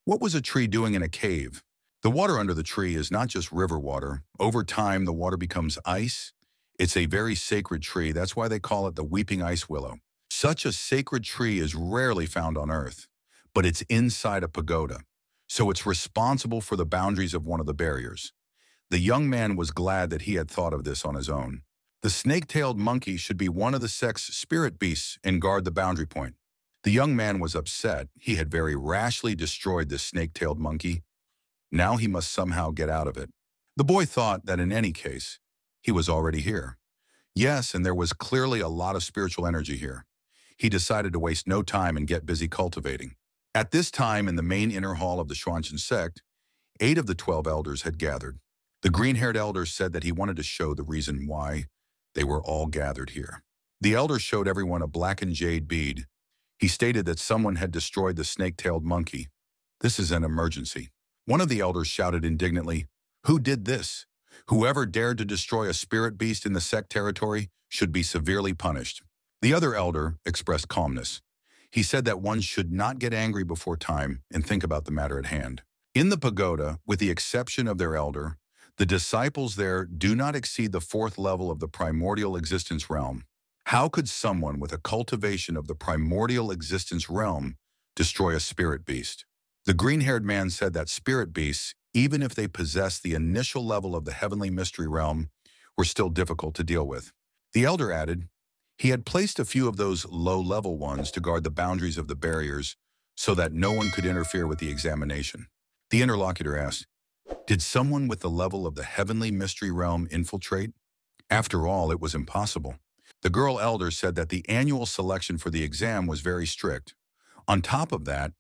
What was a tree doing in a cave? The water under the tree is not just river water. Over time, the water becomes ice. It's a very sacred tree. That's why they call it the weeping ice willow. Such a sacred tree is rarely found on Earth, but it's inside a pagoda, so it's responsible for the boundaries of one of the barriers. The young man was glad that he had thought of this on his own. The snake-tailed monkey should be one of the sect's spirit beasts and guard the boundary point. The young man was upset. He had very rashly destroyed this snake-tailed monkey. Now he must somehow get out of it. The boy thought that in any case, he was already here. Yes, and there was clearly a lot of spiritual energy here. He decided to waste no time and get busy cultivating. At this time, in the main inner hall of the Xuanzhen sect, 8 of the 12 elders had gathered. The green-haired elder said that he wanted to show the reason why they were all gathered here. The elder showed everyone a blackened jade bead. He stated that someone had destroyed the snake-tailed monkey. This is an emergency. One of the elders shouted indignantly, "Who did this? Whoever dared to destroy a spirit beast in the sect territory should be severely punished." The other elder expressed calmness. He said that one should not get angry before time and think about the matter at hand. In the pagoda, with the exception of their elder, the disciples there do not exceed the 4th level of the primordial existence realm. How could someone with a cultivation of the primordial existence realm destroy a spirit beast? The green-haired man said that spirit beasts, even if they possessed the initial level of the heavenly mystery realm, were still difficult to deal with. The elder added, he had placed a few of those low-level ones to guard the boundaries of the barriers so that no one could interfere with the examination. The interlocutor asked, did someone with the level of the heavenly mystery realm infiltrate? After all, it was impossible. The girl elder said that the annual selection for the exam was very strict. On top of that,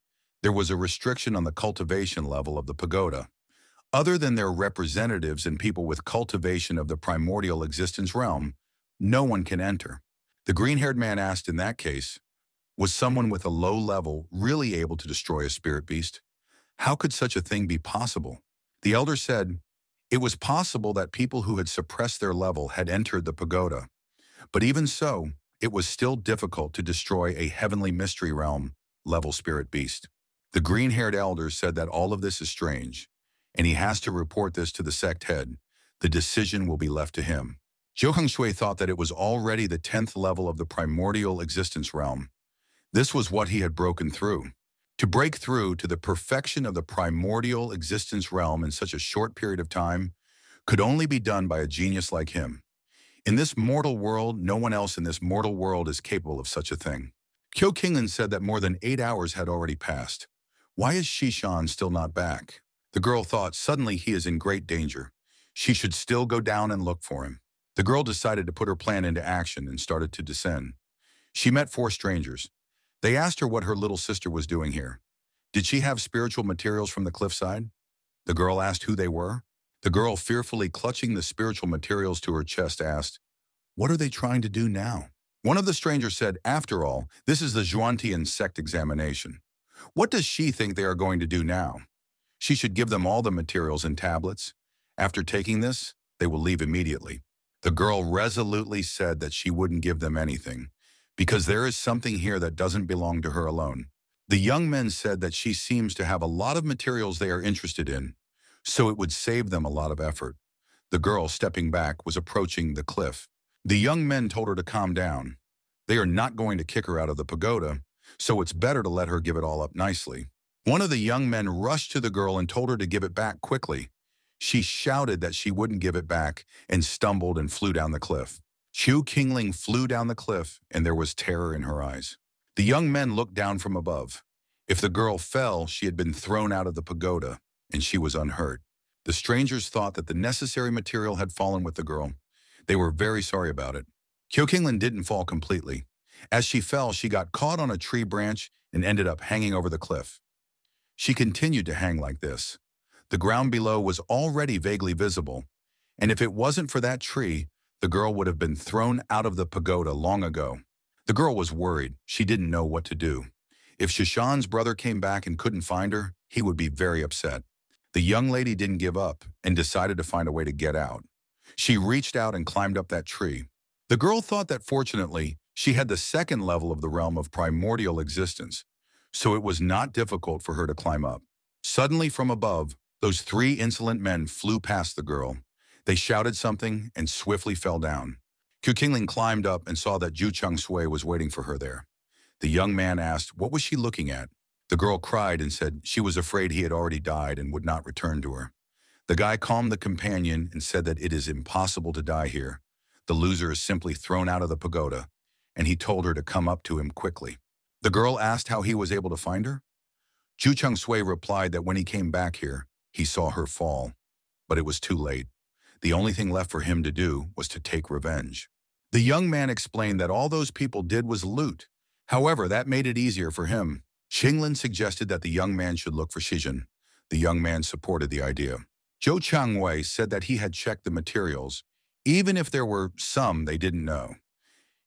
there was a restriction on the cultivation level of the pagoda. Other than their representatives and people with cultivation of the primordial existence realm, no one can enter. The green-haired man asked in that case, was someone with a low level really able to destroy a spirit beast? How could such a thing be possible? The elder said, it was possible that people who had suppressed their level had entered the pagoda. But even so, it was still difficult to destroy a heavenly mystery realm level spirit beast. The green-haired elder said that all of this is strange, and he has to report this to the sect head. The decision will be left to him. Zhou Hengshui thought that it was already the 10th level of the primordial existence realm. This was what he had broken through. To break through to the perfection of the primordial existence realm in such a short period of time could only be done by a genius like him. In this mortal world, no one else in this mortal world is capable of such a thing. Kyo Kinglin said that more than 8 hours had already passed. Why is Shishan still not back? The girl thought suddenly he is in great danger. She should still go down and look for him. The girl decided to put her plan into action and started to descend. She met 4 strangers. They asked her what her little sister was doing here. Did she have spiritual materials from the cliffside? The girl asked who they were. The girl, fearfully clutching the spiritual materials to her chest, asked, what are they trying to do now? One of the strangers said, after all, this is the Zhuantian sect examination. What does she think they are going to do now? She should give them all the materials and tablets. After taking this, they will leave immediately. The girl resolutely said that she wouldn't give them anything, because there is something here that doesn't belong to her alone. The young men said that she seems to have a lot of materials they are interested in, so it would save them a lot of effort. The girl, stepping back, was approaching the cliff. The young men told her to calm down. They are not going to kick her out of the pagoda, so it's better to let her give it all up nicely. One of the young men rushed to the girl and told her to give it back quickly. She shouted that she wouldn't give it back and stumbled and flew down the cliff. Qiu Qingling flew down the cliff, and there was terror in her eyes. The young men looked down from above. If the girl fell, she had been thrown out of the pagoda, and she was unhurt. The strangers thought that the necessary material had fallen with the girl. They were very sorry about it. Qiu Qingling didn't fall completely. As she fell, she got caught on a tree branch and ended up hanging over the cliff. She continued to hang like this. The ground below was already vaguely visible, and if it wasn't for that tree, the girl would have been thrown out of the pagoda long ago. The girl was worried. She didn't know what to do. If Shishan's brother came back and couldn't find her, he would be very upset. The young lady didn't give up and decided to find a way to get out. She reached out and climbed up that tree. The girl thought that fortunately, she had the 2nd level of the realm of primordial existence, so it was not difficult for her to climb up. Suddenly from above, those 3 insolent men flew past the girl. They shouted something and swiftly fell down. Qiu Qingling climbed up and saw that Zhu Chengshui was waiting for her there. The young man asked, what was she looking at? The girl cried and said she was afraid he had already died and would not return to her. The guy calmed the companion and said that it is impossible to die here. The loser is simply thrown out of the pagoda, and he told her to come up to him quickly. The girl asked how he was able to find her. Zhu Chengshui replied that when he came back here, he saw her fall, but it was too late. The only thing left for him to do was to take revenge. The young man explained that all those people did was loot. However, that made it easier for him. Qinglin suggested that the young man should look for Shizhen. The young man supported the idea. Zhou Changwei said that he had checked the materials, even if there were some they didn't know.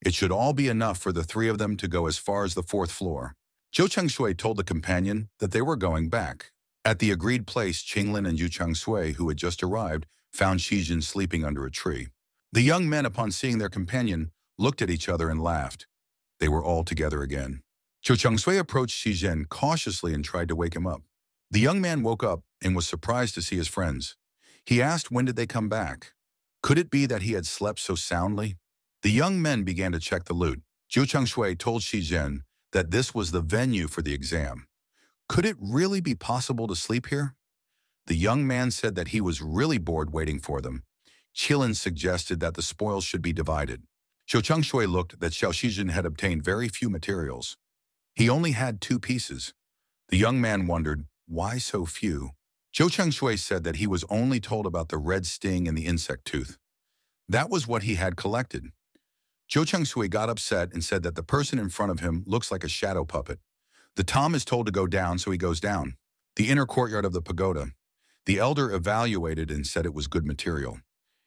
It should all be enough for the 3 of them to go as far as the 4th floor. Zhou Chengshui told the companion that they were going back. At the agreed place, Qinglin and Zhu Chengshui, who had just arrived, found Shizhen sleeping under a tree. The young men, upon seeing their companion, looked at each other and laughed. They were all together again. Zhu Chengshui approached Shizhen cautiously and tried to wake him up. The young man woke up and was surprised to see his friends. He asked when did they come back. Could it be that he had slept so soundly? The young men began to check the loot. Zhu Chengshui told Shizhen that this was the venue for the exam. Could it really be possible to sleep here? The young man said that he was really bored waiting for them. Qilin suggested that the spoils should be divided. Zhou Chengshui looked that Xiao Shijin had obtained very few materials. He only had 2 pieces. The young man wondered, why so few? Zhou Chengshui said that he was only told about the red sting and the insect tooth. That was what he had collected. Zhou Chengshui got upset and said that the person in front of him looks like a shadow puppet. The Tom is told to go down, so he goes down. The inner courtyard of the pagoda. The elder evaluated and said it was good material.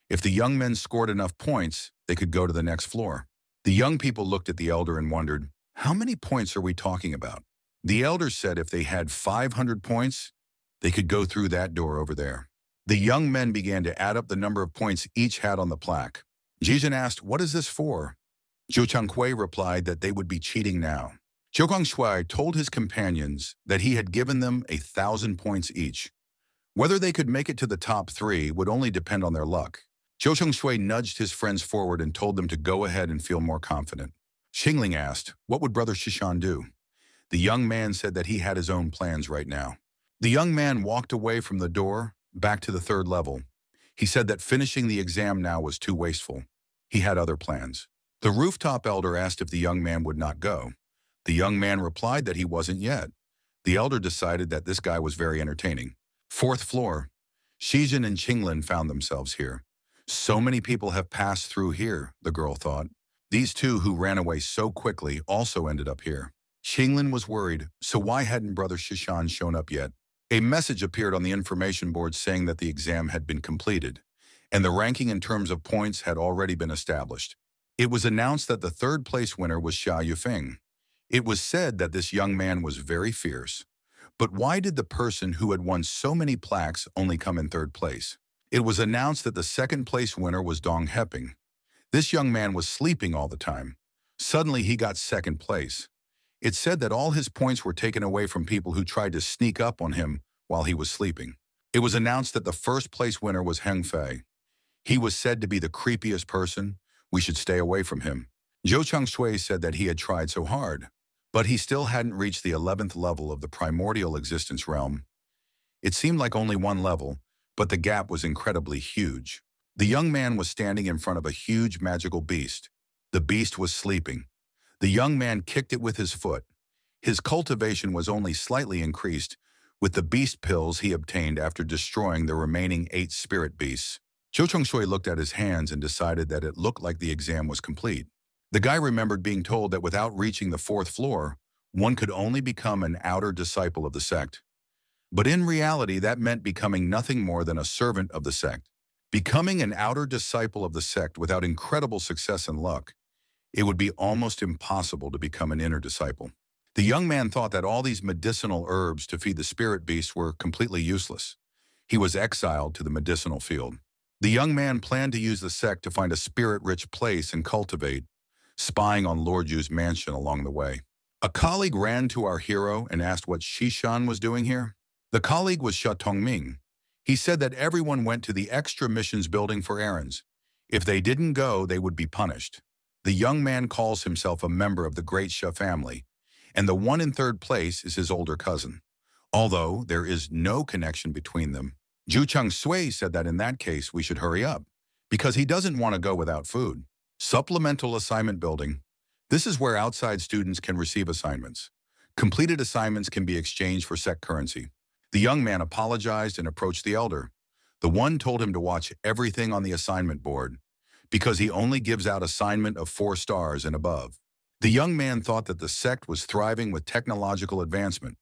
If the young men scored enough points, they could go to the next floor. The young people looked at the elder and wondered, how many points are we talking about? The elder said if they had 500 points, they could go through that door over there. The young men began to add up the number of points each had on the plaque. Jijin asked, what is this for? Zhou Changhui replied that they would be cheating now. Zhou Guangshui told his companions that he had given them 1,000 points each. Whether they could make it to the top 3 would only depend on their luck. Zhou Chengshui nudged his friends forward and told them to go ahead and feel more confident. Xingling asked, what would Brother Shishan do? The young man said that he had his own plans right now. The young man walked away from the door, back to the 3rd level. He said that finishing the exam now was too wasteful. He had other plans. The rooftop elder asked if the young man would not go. The young man replied that he wasn't yet. The elder decided that this guy was very entertaining. 4th floor. Shijin and Qinglin found themselves here. So many people have passed through here, the girl thought. These 2 who ran away so quickly also ended up here. Qinglin was worried, so why hadn't Brother Shishan shown up yet? A message appeared on the information board saying that the exam had been completed, and the ranking in terms of points had already been established. It was announced that the 3rd place winner was Xia Yufeng. It was said that this young man was very fierce. But why did the person who had won so many plaques only come in 3rd place? It was announced that the 2nd place winner was Dong Heping. This young man was sleeping all the time. Suddenly he got 2nd place. It said that all his points were taken away from people who tried to sneak up on him while he was sleeping. It was announced that the 1st place winner was Heng Fei. He was said to be the creepiest person. We should stay away from him. Zhou Chengshui said that he had tried so hard, but he still hadn't reached the 11th level of the primordial existence realm. It seemed like only 1 level, but the gap was incredibly huge. The young man was standing in front of a huge magical beast. The beast was sleeping. The young man kicked it with his foot. His cultivation was only slightly increased with the beast pills he obtained after destroying the remaining 8 spirit beasts. Zhou Chengshui looked at his hands and decided that it looked like the exam was complete. The guy remembered being told that without reaching the 4th floor, one could only become an outer disciple of the sect. But in reality, that meant becoming nothing more than a servant of the sect. Becoming an outer disciple of the sect without incredible success and luck, it would be almost impossible to become an inner disciple. The young man thought that all these medicinal herbs to feed the spirit beasts were completely useless. He was exiled to the medicinal field. The young man planned to use the sect to find a spirit-rich place and cultivate, spying on Lord Yu's mansion along the way. A colleague ran to our hero and asked what Shishan was doing here. The colleague was Xia Tongming. He said that everyone went to the extra missions building for errands. If they didn't go, they would be punished. The young man calls himself a member of the great Xia family, and the one in 3rd place is his older cousin. Although there is no connection between them, Zhu Chengshui said that in that case we should hurry up, because he doesn't want to go without food. Supplemental assignment building. This is where outside students can receive assignments. Completed assignments can be exchanged for sect currency. The young man apologized and approached the elder. The one told him to watch everything on the assignment board, because he only gives out assignment of 4 stars and above. The young man thought that the sect was thriving with technological advancement.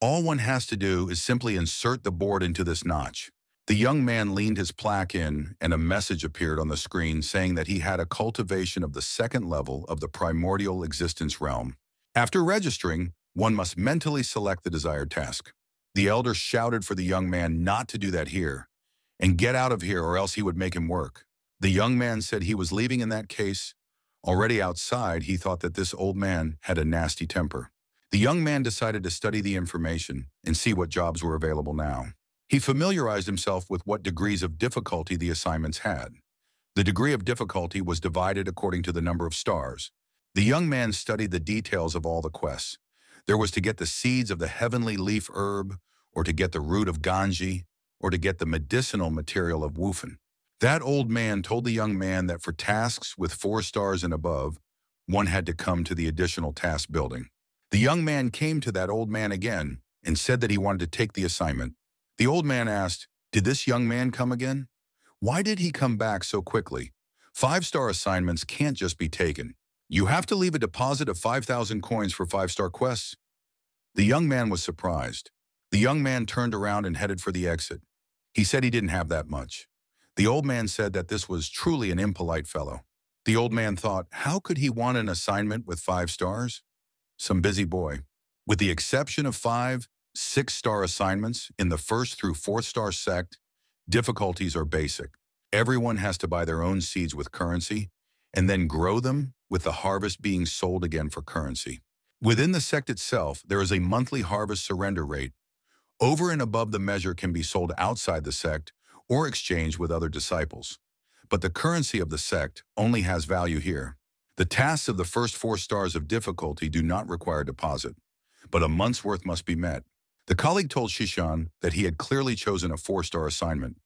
All one has to do is simply insert the board into this notch. The young man leaned his plaque in, and a message appeared on the screen saying that he had a cultivation of the 2nd level of the primordial existence realm. After registering, one must mentally select the desired task. The elder shouted for the young man not to do that here, and get out of here or else he would make him work. The young man said he was leaving in that case. Already outside, he thought that this old man had a nasty temper. The young man decided to study the information and see what jobs were available now. He familiarized himself with what degrees of difficulty the assignments had. The degree of difficulty was divided according to the number of stars. The young man studied the details of all the quests. There was to get the seeds of the heavenly leaf herb, or to get the root of ganji, or to get the medicinal material of Wufen. That old man told the young man that for tasks with 4 stars and above, one had to come to the additional task building. The young man came to that old man again and said that he wanted to take the assignment. The old man asked, "Did this young man come again? Why did he come back so quickly? 5-star assignments can't just be taken. You have to leave a deposit of 5,000 coins for 5-star quests." The young man was surprised. The young man turned around and headed for the exit. He said he didn't have that much. The old man said that this was truly an impolite fellow. The old man thought, how could he want an assignment with 5 stars? Some busy boy. With the exception of 5, 6-star assignments in the 1st through 4th star sect, difficulties are basic. Everyone has to buy their own seeds with currency and then grow them, with the harvest being sold again for currency. Within the sect itself, there is a monthly harvest surrender rate. Over and above the measure can be sold outside the sect or exchanged with other disciples. But the currency of the sect only has value here. The tasks of the first 4 stars of difficulty do not require deposit, but a month's worth must be met. The colleague told Shishan that he had clearly chosen a 4-star assignment,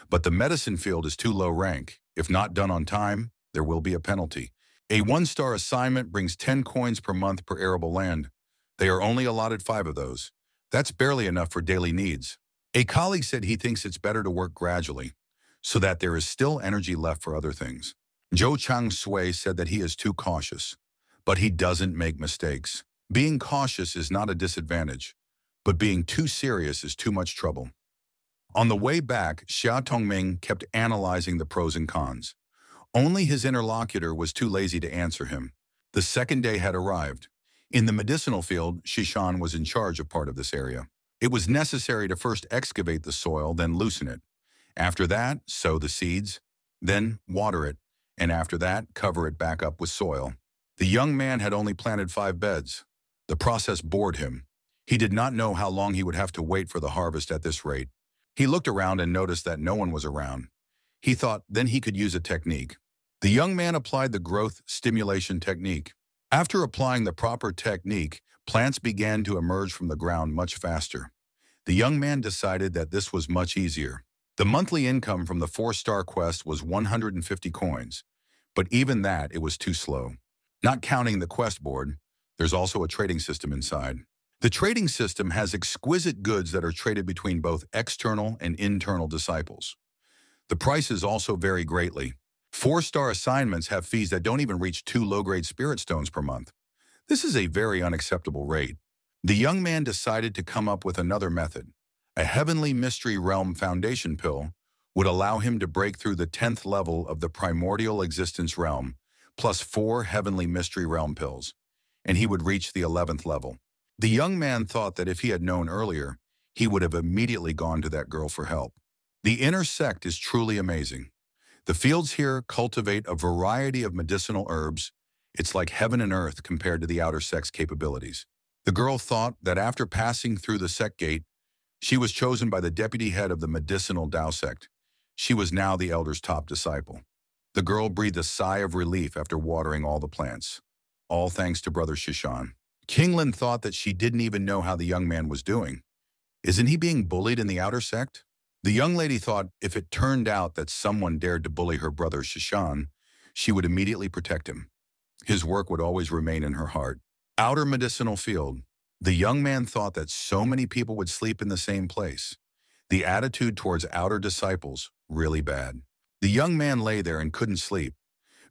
but the medicine field is too low rank. If not done on time, there will be a penalty. A 1-star assignment brings 10 coins per month per arable land. They are only allotted 5 of those. That's barely enough for daily needs. A colleague said he thinks it's better to work gradually, so that there is still energy left for other things. Zhou Changshui said that he is too cautious, but he doesn't make mistakes. Being cautious is not a disadvantage, but being too serious is too much trouble. On the way back, Xia Tongming kept analyzing the pros and cons. Only his interlocutor was too lazy to answer him. The second day had arrived. In the medicinal field, Shishan was in charge of part of this area. It was necessary to first excavate the soil, then loosen it. After that, sow the seeds, then water it, and after that, cover it back up with soil. The young man had only planted 5 beds. The process bored him. He did not know how long he would have to wait for the harvest at this rate. He looked around and noticed that no one was around. He thought then he could use a technique. The young man applied the growth stimulation technique. After applying the proper technique, plants began to emerge from the ground much faster. The young man decided that this was much easier. The monthly income from the 4-star quest was 150 coins, but even that, it was too slow. Not counting the quest board, there's also a trading system inside. The trading system has exquisite goods that are traded between both external and internal disciples. The prices also vary greatly. 4-star assignments have fees that don't even reach 2 low-grade spirit stones per month. This is a very unacceptable rate. The young man decided to come up with another method. A heavenly mystery realm foundation pill would allow him to break through the 10th level of the primordial existence realm, plus 4 heavenly mystery realm pills, and he would reach the 11th level. The young man thought that if he had known earlier, he would have immediately gone to that girl for help. The inner sect is truly amazing. The fields here cultivate a variety of medicinal herbs. It's like heaven and earth compared to the outer sect's capabilities. The girl thought that after passing through the sect gate, she was chosen by the deputy head of the medicinal Tao sect. She was now the elder's top disciple. The girl breathed a sigh of relief after watering all the plants, all thanks to Brother Shishan. Kinglin thought that she didn't even know how the young man was doing. Isn't he being bullied in the outer sect? The young lady thought if it turned out that someone dared to bully her brother Shishan, she would immediately protect him. His work would always remain in her heart. Outer medicinal field. The young man thought that so many people would sleep in the same place. The attitude towards outer disciples, really bad. The young man lay there and couldn't sleep.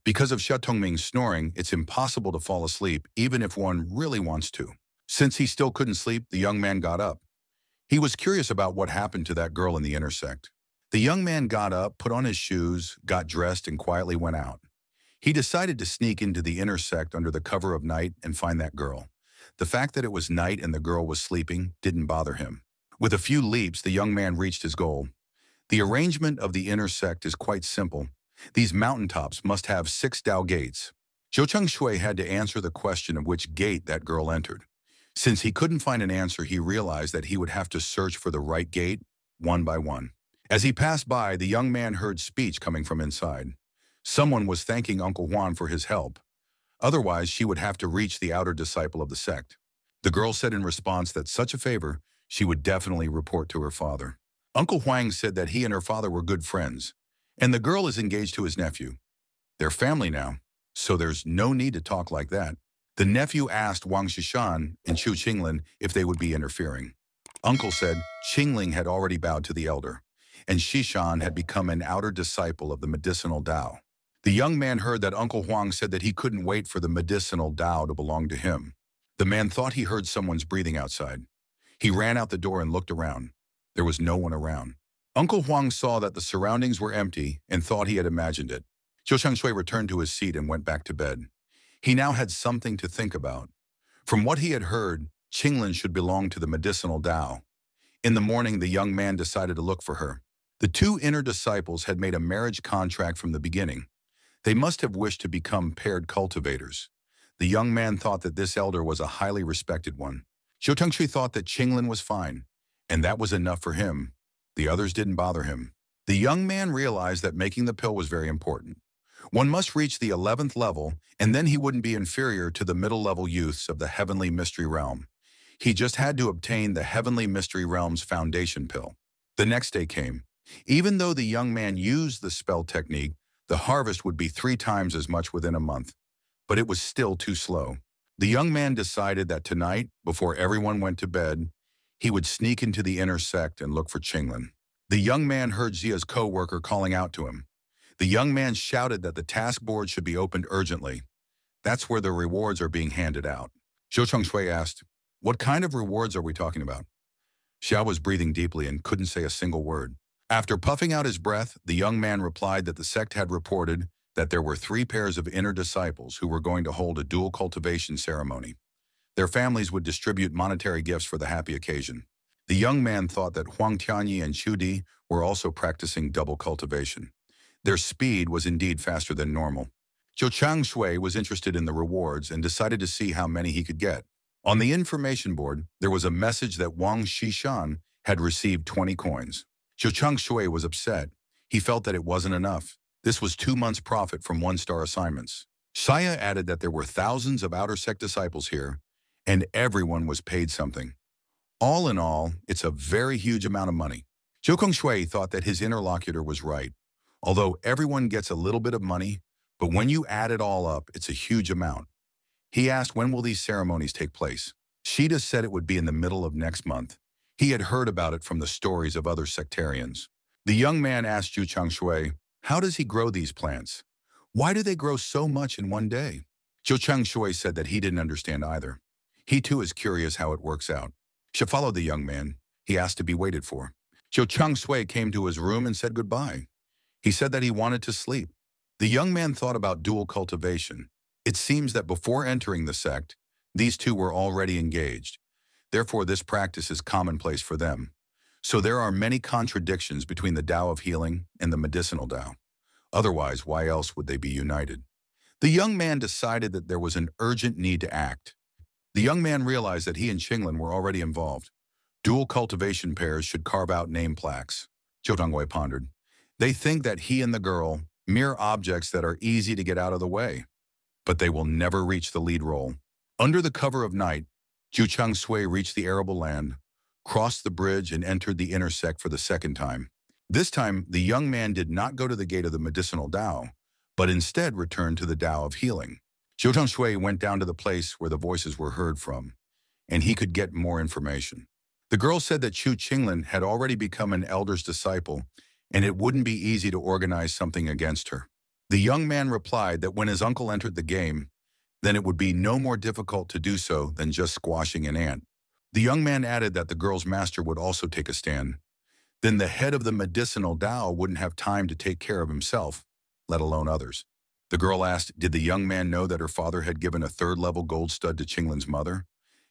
Because of Xia Tongming's snoring, it's impossible to fall asleep even if one really wants to. Since he still couldn't sleep, the young man got up. He was curious about what happened to that girl in the inner sect. The young man got up, put on his shoes, got dressed, and quietly went out. He decided to sneak into the inner sect under the cover of night and find that girl. The fact that it was night and the girl was sleeping didn't bother him. With a few leaps, the young man reached his goal. The arrangement of the inner sect is quite simple. These mountaintops must have 6 Tao gates. Zhou Changshui had to answer the question of which gate that girl entered. Since he couldn't find an answer, he realized that he would have to search for the right gate, one by one. As he passed by, the young man heard speech coming from inside. Someone was thanking Uncle Juan for his help. Otherwise, she would have to reach the outer disciple of the sect. The girl said in response that such a favor, she would definitely report to her father. Uncle Huang said that he and her father were good friends, and the girl is engaged to his nephew. They're family now, so there's no need to talk like that. The nephew asked Wang Shishan and Chu Qinglin if they would be interfering. Uncle said Qingling had already bowed to the elder, and Shishan had become an outer disciple of the medicinal Tao. The young man heard that Uncle Huang said that he couldn't wait for the medicinal Tao to belong to him. The man thought he heard someone's breathing outside. He ran out the door and looked around. There was no one around. Uncle Huang saw that the surroundings were empty and thought he had imagined it. Zhou Changshui returned to his seat and went back to bed. He now had something to think about. From what he had heard, Qinglin should belong to the medicinal Tao. In the morning, the young man decided to look for her. The two inner disciples had made a marriage contract from the beginning. They must have wished to become paired cultivators. The young man thought that this elder was a highly respected one. Zhou Changshui thought that Qinglin was fine, and that was enough for him. The others didn't bother him. The young man realized that making the pill was very important. One must reach the 11th level, and then he wouldn't be inferior to the middle-level youths of the Heavenly Mystery Realm. He just had to obtain the Heavenly Mystery Realm's foundation pill. The next day came. Even though the young man used the spell technique, the harvest would be 3 times as much within a month. But it was still too slow. The young man decided that tonight, before everyone went to bed, he would sneak into the inner sect and look for Qinglin. The young man heard Zia's co-worker calling out to him. The young man shouted that the task board should be opened urgently. That's where the rewards are being handed out. Zhou Changshui asked, "What kind of rewards are we talking about?" Xiao was breathing deeply and couldn't say a single word. After puffing out his breath, the young man replied that the sect had reported that there were 3 pairs of inner disciples who were going to hold a dual cultivation ceremony. Their families would distribute monetary gifts for the happy occasion. The young man thought that Huang Tianyi and Chu Di were also practicing double cultivation. Their speed was indeed faster than normal. Zhou Changshui was interested in the rewards and decided to see how many he could get. On the information board, there was a message that Wang Shishan had received 20 coins. Zhou Changshui was upset. He felt that it wasn't enough. This was 2 months' profit from 1-star assignments. Shaya added that there were thousands of outer sect disciples here, and everyone was paid something. All in all, it's a very huge amount of money. Zhou Kongshui thought that his interlocutor was right. Although everyone gets a little bit of money, but when you add it all up, it's a huge amount. He asked when will these ceremonies take place. Shida said it would be in the middle of next month. He had heard about it from the stories of other sectarians. The young man asked Zhu Changshui, how does he grow these plants? Why do they grow so much in one day? Zhou Changshui said that he didn't understand either. He too is curious how it works out. She followed the young man. He asked to be waited for. Zhou Changshui came to his room and said goodbye. He said that he wanted to sleep. The young man thought about dual cultivation. It seems that before entering the sect, these two were already engaged. Therefore, this practice is commonplace for them. So there are many contradictions between the Tao of healing and the medicinal Tao. Otherwise, why else would they be united? The young man decided that there was an urgent need to act. The young man realized that he and Qinglin were already involved. Dual cultivation pairs should carve out name plaques. Zhou Tongwei pondered. They think that he and the girl, mere objects that are easy to get out of the way. But they will never reach the lead role. Under the cover of night, Zhu Changshui reached the arable land, crossed the bridge, and entered the inner sect for the second time. This time, the young man did not go to the gate of the medicinal Tao, but instead returned to the Tao of healing. Zhou Changshui went down to the place where the voices were heard from, and he could get more information. The girl said that Chu Qinglin had already become an elder's disciple, and it wouldn't be easy to organize something against her. The young man replied that when his uncle entered the game, then it would be no more difficult to do so than just squashing an ant. The young man added that the girl's master would also take a stand. Then the head of the medicinal Tao wouldn't have time to take care of himself, let alone others. The girl asked, did the young man know that her father had given a 3rd-level gold stud to Qinglin's mother?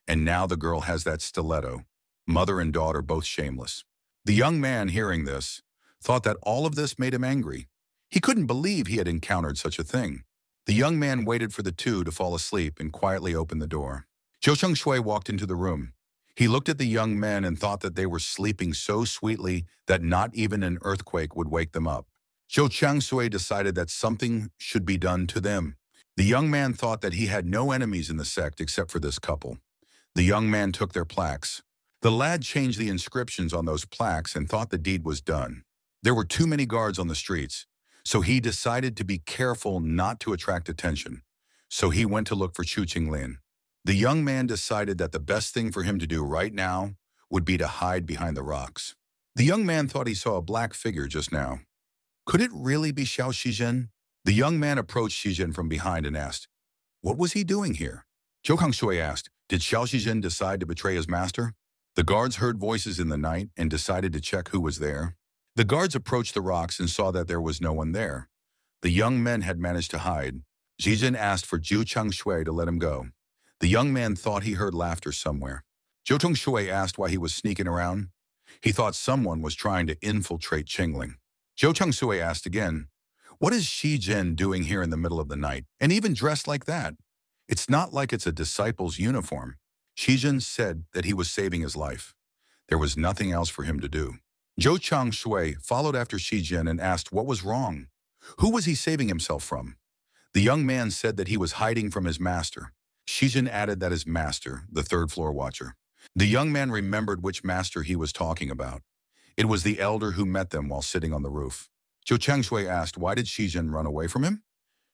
And now the girl has that stiletto. Mother and daughter both shameless. The young man, hearing this, thought that all of this made him angry. He couldn't believe he had encountered such a thing. The young man waited for the two to fall asleep and quietly opened the door. Zhou Changshui walked into the room. He looked at the young men and thought that they were sleeping so sweetly that not even an earthquake would wake them up. Zhou Changshui decided that something should be done to them. The young man thought that he had no enemies in the sect except for this couple. The young man took their plaques. The lad changed the inscriptions on those plaques and thought the deed was done. There were too many guards on the streets, so he decided to be careful not to attract attention. So he went to look for Chu Qinglin. The young man decided that the best thing for him to do right now would be to hide behind the rocks. The young man thought he saw a black figure just now. Could it really be Xiao Shizhen? The young man approached Shizhen from behind and asked, "What was he doing here?" Zhou Kangshui asked, "Did Xiao Shizhen decide to betray his master?" The guards heard voices in the night and decided to check who was there. The guards approached the rocks and saw that there was no one there. The young men had managed to hide. Shizhen asked for Zhu Changshui to let him go. The young man thought he heard laughter somewhere. Zhou Changshui asked why he was sneaking around. He thought someone was trying to infiltrate Qingling. Zhou Changshui asked again, "What is Shizhen doing here in the middle of the night, and even dressed like that? It's not like it's a disciple's uniform." Shizhen said that he was saving his life. There was nothing else for him to do. Zhou Changshui followed after Shizhen and asked what was wrong. Who was he saving himself from? The young man said that he was hiding from his master. Shizhen added that his master, the third floor watcher. The young man remembered which master he was talking about. It was the elder who met them while sitting on the roof. Zhou Changshui asked, why did Shizhen run away from him?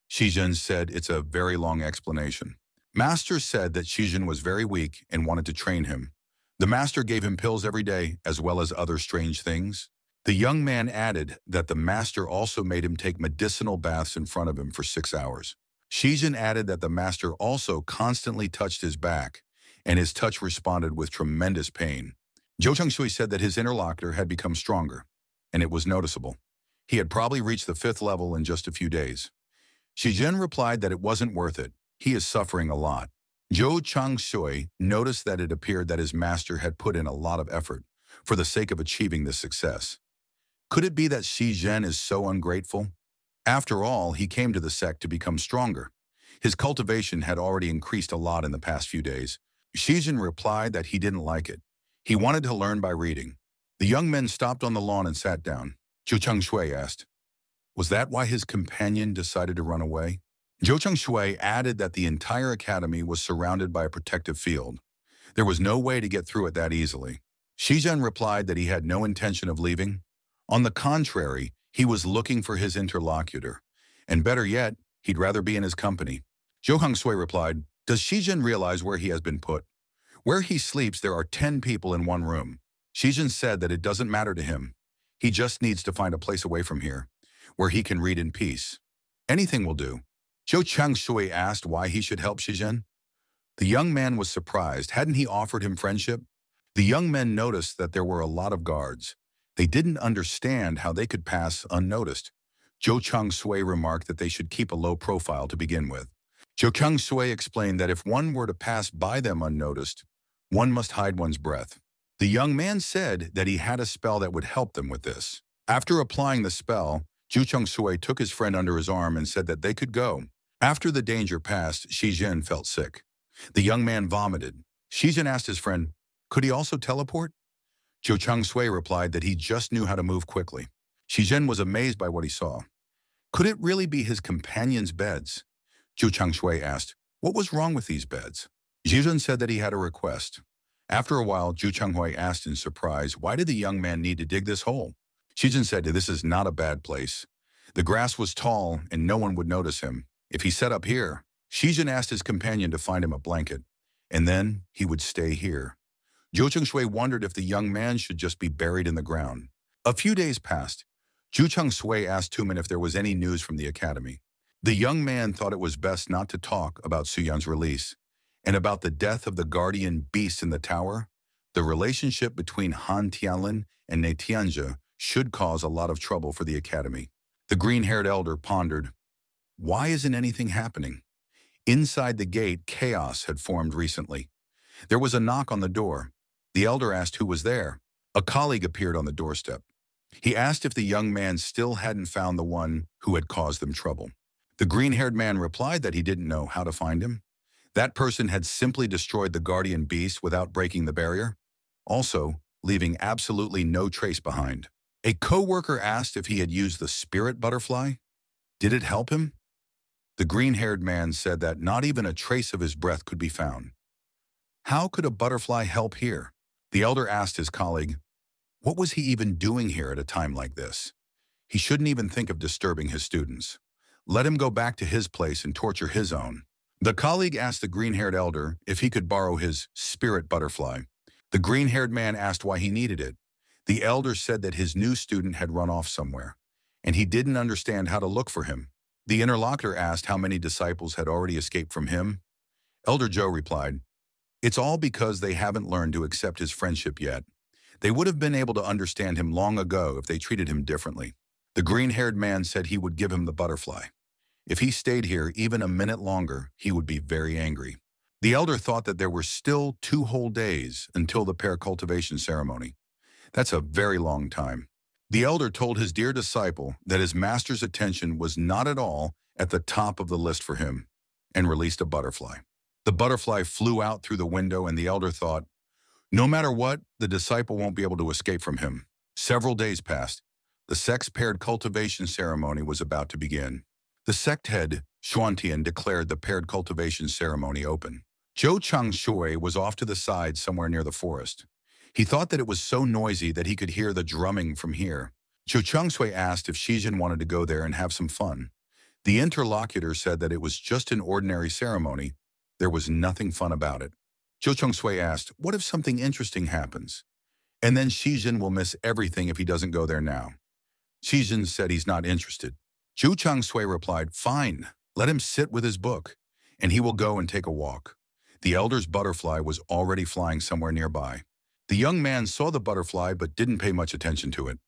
Shizhen said it's a very long explanation. Master said that Shizhen was very weak and wanted to train him. The master gave him pills every day, as well as other strange things. The young man added that the master also made him take medicinal baths in front of him for 6 hours. Shizhen added that the master also constantly touched his back, and his touch responded with tremendous pain. Zhou Changshui said that his interlocutor had become stronger, and it was noticeable. He had probably reached the 5th level in just a few days. Shizhen replied that it wasn't worth it. He is suffering a lot. Zhou Changshui noticed that it appeared that his master had put in a lot of effort for the sake of achieving this success. Could it be that Shizhen is so ungrateful? After all, he came to the sect to become stronger. His cultivation had already increased a lot in the past few days. Shizhen replied that he didn't like it. He wanted to learn by reading. The young men stopped on the lawn and sat down. Zhou Changshui asked, was that why his companion decided to run away? Zhou Changshui added that the entire academy was surrounded by a protective field. There was no way to get through it that easily. Shizhen replied that he had no intention of leaving. On the contrary, he was looking for his interlocutor. And better yet, he'd rather be in his company. Zhou Kangshui replied, does Shizhen realize where he has been put? Where he sleeps, there are 10 people in one room. Shizhen said that it doesn't matter to him. He just needs to find a place away from here, where he can read in peace. Anything will do. Zhou Changshui asked why he should help Shizhen. The young man was surprised. Hadn't he offered him friendship? The young men noticed that there were a lot of guards. They didn't understand how they could pass unnoticed. Zhou Changshui remarked that they should keep a low profile to begin with. Zhou Changshui explained that if one were to pass by them unnoticed, one must hide one's breath. The young man said that he had a spell that would help them with this. After applying the spell, Zhou Changshui took his friend under his arm and said that they could go. After the danger passed, Shizhen felt sick. The young man vomited. Shizhen asked his friend, could he also teleport? Zhou Changshui replied that he just knew how to move quickly. Shizhen was amazed by what he saw. Could it really be his companion's beds? Zhou Changshui asked, what was wrong with these beds? Shizhen said that he had a request. After a while, Zhou Changshui asked in surprise, why did the young man need to dig this hole? Shizhen said, this is not a bad place. The grass was tall and no one would notice him. If he set up here, Shizhen asked his companion to find him a blanket, and then he would stay here. Zhou Changshui wondered if the young man should just be buried in the ground. A few days passed. Zhou Changshui asked Tumen if there was any news from the academy. The young man thought it was best not to talk about Suyan's release, and about the death of the guardian beast in the tower. The relationship between Han Tianlin and Ne Tianjia should cause a lot of trouble for the academy. The green-haired elder pondered, why isn't anything happening? Inside the gate, chaos had formed recently. There was a knock on the door. The elder asked who was there. A colleague appeared on the doorstep. He asked if the young man still hadn't found the one who had caused them trouble. The green-haired man replied that he didn't know how to find him. That person had simply destroyed the guardian beast without breaking the barrier, also leaving absolutely no trace behind. A co-worker asked if he had used the spirit butterfly. Did it help him? The green-haired man said that not even a trace of his breath could be found. How could a butterfly help here? The elder asked his colleague, what was he even doing here at a time like this? He shouldn't even think of disturbing his students. Let him go back to his place and torture his own. The colleague asked the green-haired elder if he could borrow his spirit butterfly. The green-haired man asked why he needed it. The elder said that his new student had run off somewhere, and he didn't understand how to look for him. The interlocutor asked how many disciples had already escaped from him. Elder Joe replied, it's all because they haven't learned to accept his friendship yet. They would have been able to understand him long ago if they treated him differently. The green-haired man said he would give him the butterfly. If he stayed here even a minute longer, he would be very angry. The elder thought that there were still 2 whole days until the pear cultivation ceremony. That's a very long time. The elder told his dear disciple that his master's attention was not at all at the top of the list for him, and released a butterfly. The butterfly flew out through the window, and the elder thought, no matter what, the disciple won't be able to escape from him. Several days passed. The sex-paired cultivation ceremony was about to begin. The sect head, Xuantian, declared the paired cultivation ceremony open. Zhou Changshui was off to the side somewhere near the forest. He thought that it was so noisy that he could hear the drumming from here. Zhou Changshui asked if Shijin wanted to go there and have some fun. The interlocutor said that it was just an ordinary ceremony. There was nothing fun about it. Zhou Changshui asked, what if something interesting happens? And then Shijin will miss everything if he doesn't go there now. Shijin said he's not interested. Zhu Changshui replied, fine, let him sit with his book, and he will go and take a walk. The elder's butterfly was already flying somewhere nearby. The young man saw the butterfly but didn't pay much attention to it.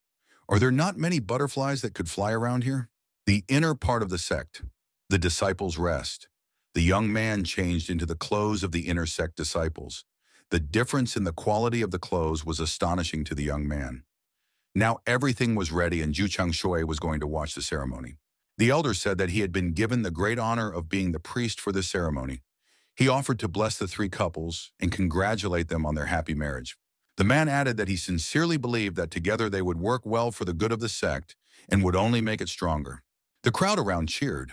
Are there not many butterflies that could fly around here? The inner part of the sect, the disciples' rest. The young man changed into the clothes of the inner sect disciples. The difference in the quality of the clothes was astonishing to the young man. Now everything was ready, and Zhu Changshui was going to watch the ceremony. The elder said that he had been given the great honor of being the priest for this ceremony. He offered to bless the 3 couples and congratulate them on their happy marriage. The man added that he sincerely believed that together they would work well for the good of the sect and would only make it stronger. The crowd around cheered.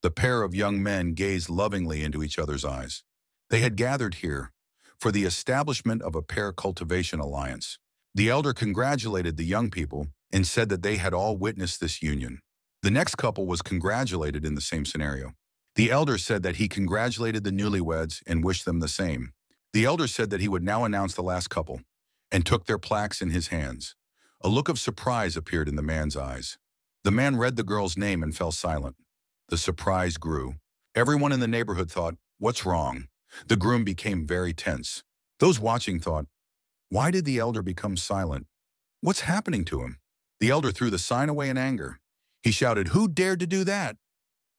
The pair of young men gazed lovingly into each other's eyes. They had gathered here for the establishment of a pear cultivation alliance. The elder congratulated the young people and said that they had all witnessed this union. The next couple was congratulated in the same scenario. The elder said that he congratulated the newlyweds and wished them the same. The elder said that he would now announce the last couple and took their plaques in his hands. A look of surprise appeared in the man's eyes. The man read the girl's name and fell silent. The surprise grew. Everyone in the neighborhood thought, what's wrong? The groom became very tense. Those watching thought, why did the elder become silent? What's happening to him? The elder threw the sign away in anger. He shouted, who dared to do that?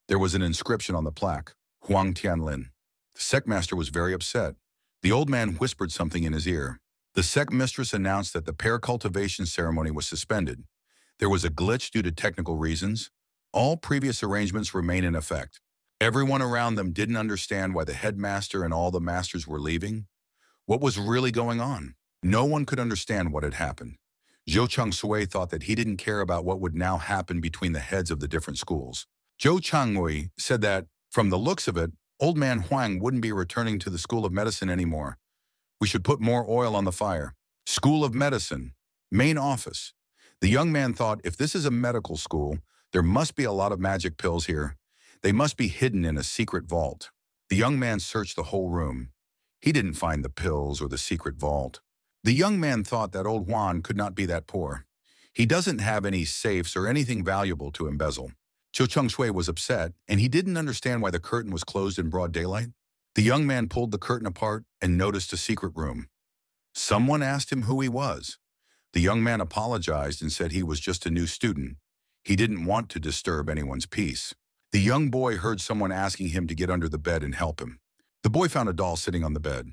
There was an inscription on the plaque, Huang Tianlin. The sect master was very upset. The old man whispered something in his ear. The sect mistress announced that the pear cultivation ceremony was suspended. There was a glitch due to technical reasons. All previous arrangements remain in effect. Everyone around them didn't understand why the headmaster and all the masters were leaving. What was really going on? No one could understand what had happened. Zhou Changshui thought that he didn't care about what would now happen between the heads of the different schools. Zhou Changwei said that, from the looks of it, old man Huang wouldn't be returning to the School of Medicine anymore. We should put more oil on the fire. School of Medicine. Main office. The young man thought, if this is a medical school, there must be a lot of magic pills here. They must be hidden in a secret vault. The young man searched the whole room. He didn't find the pills or the secret vault. The young man thought that old Juan could not be that poor. He doesn't have any safes or anything valuable to embezzle. Zhou Changshui was upset, and he didn't understand why the curtain was closed in broad daylight. The young man pulled the curtain apart and noticed a secret room. Someone asked him who he was. The young man apologized and said he was just a new student. He didn't want to disturb anyone's peace. The young boy heard someone asking him to get under the bed and help him. The boy found a doll sitting on the bed.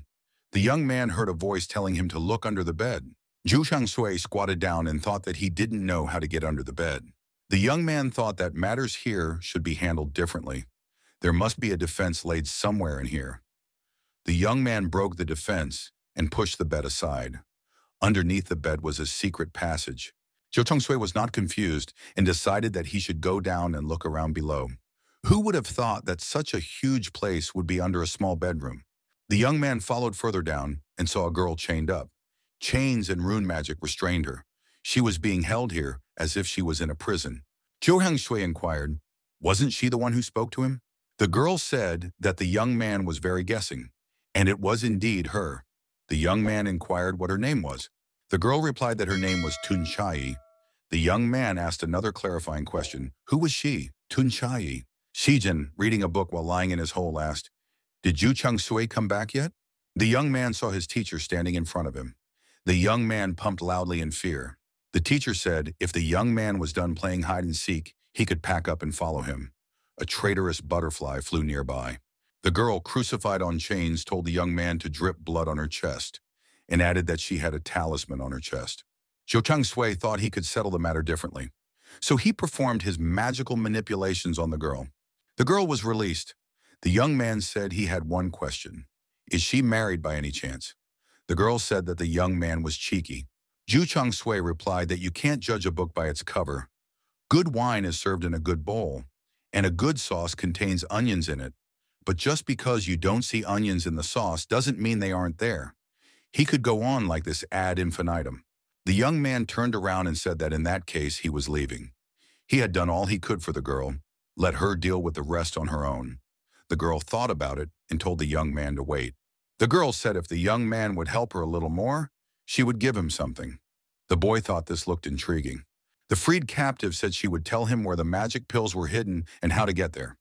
The young man heard a voice telling him to look under the bed. Zhu Changshui squatted down and thought that he didn't know how to get under the bed. The young man thought that matters here should be handled differently. There must be a defense laid somewhere in here. The young man broke the defense and pushed the bed aside. Underneath the bed was a secret passage. Zhou Changshui was not confused and decided that he should go down and look around below. Who would have thought that such a huge place would be under a small bedroom? The young man followed further down and saw a girl chained up. Chains and rune magic restrained her. She was being held here as if she was in a prison. Zhou Hangshui inquired, wasn't she the one who spoke to him? The girl said that the young man was very guessing, and it was indeed her. The young man inquired what her name was. The girl replied that her name was Tun Chai. The young man asked another clarifying question. Who was she? Tun Chai. Shijin, reading a book while lying in his hole, asked, did Zhu Changshui come back yet? The young man saw his teacher standing in front of him. The young man pumped loudly in fear. The teacher said if the young man was done playing hide and seek, he could pack up and follow him. A traitorous butterfly flew nearby. The girl, crucified on chains, told the young man to drip blood on her chest and added that she had a talisman on her chest. Zhou Changshui thought he could settle the matter differently, so he performed his magical manipulations on the girl. The girl was released. The young man said he had one question. Is she married by any chance? The girl said that the young man was cheeky. Zhu Changshui replied that you can't judge a book by its cover. Good wine is served in a good bowl, and a good sauce contains onions in it. But just because you don't see onions in the sauce doesn't mean they aren't there. He could go on like this ad infinitum. The young man turned around and said that in that case he was leaving. He had done all he could for the girl. Let her deal with the rest on her own. The girl thought about it and told the young man to wait. The girl said if the young man would help her a little more, she would give him something. The boy thought this looked intriguing. The freed captive said she would tell him where the magic pills were hidden and how to get there.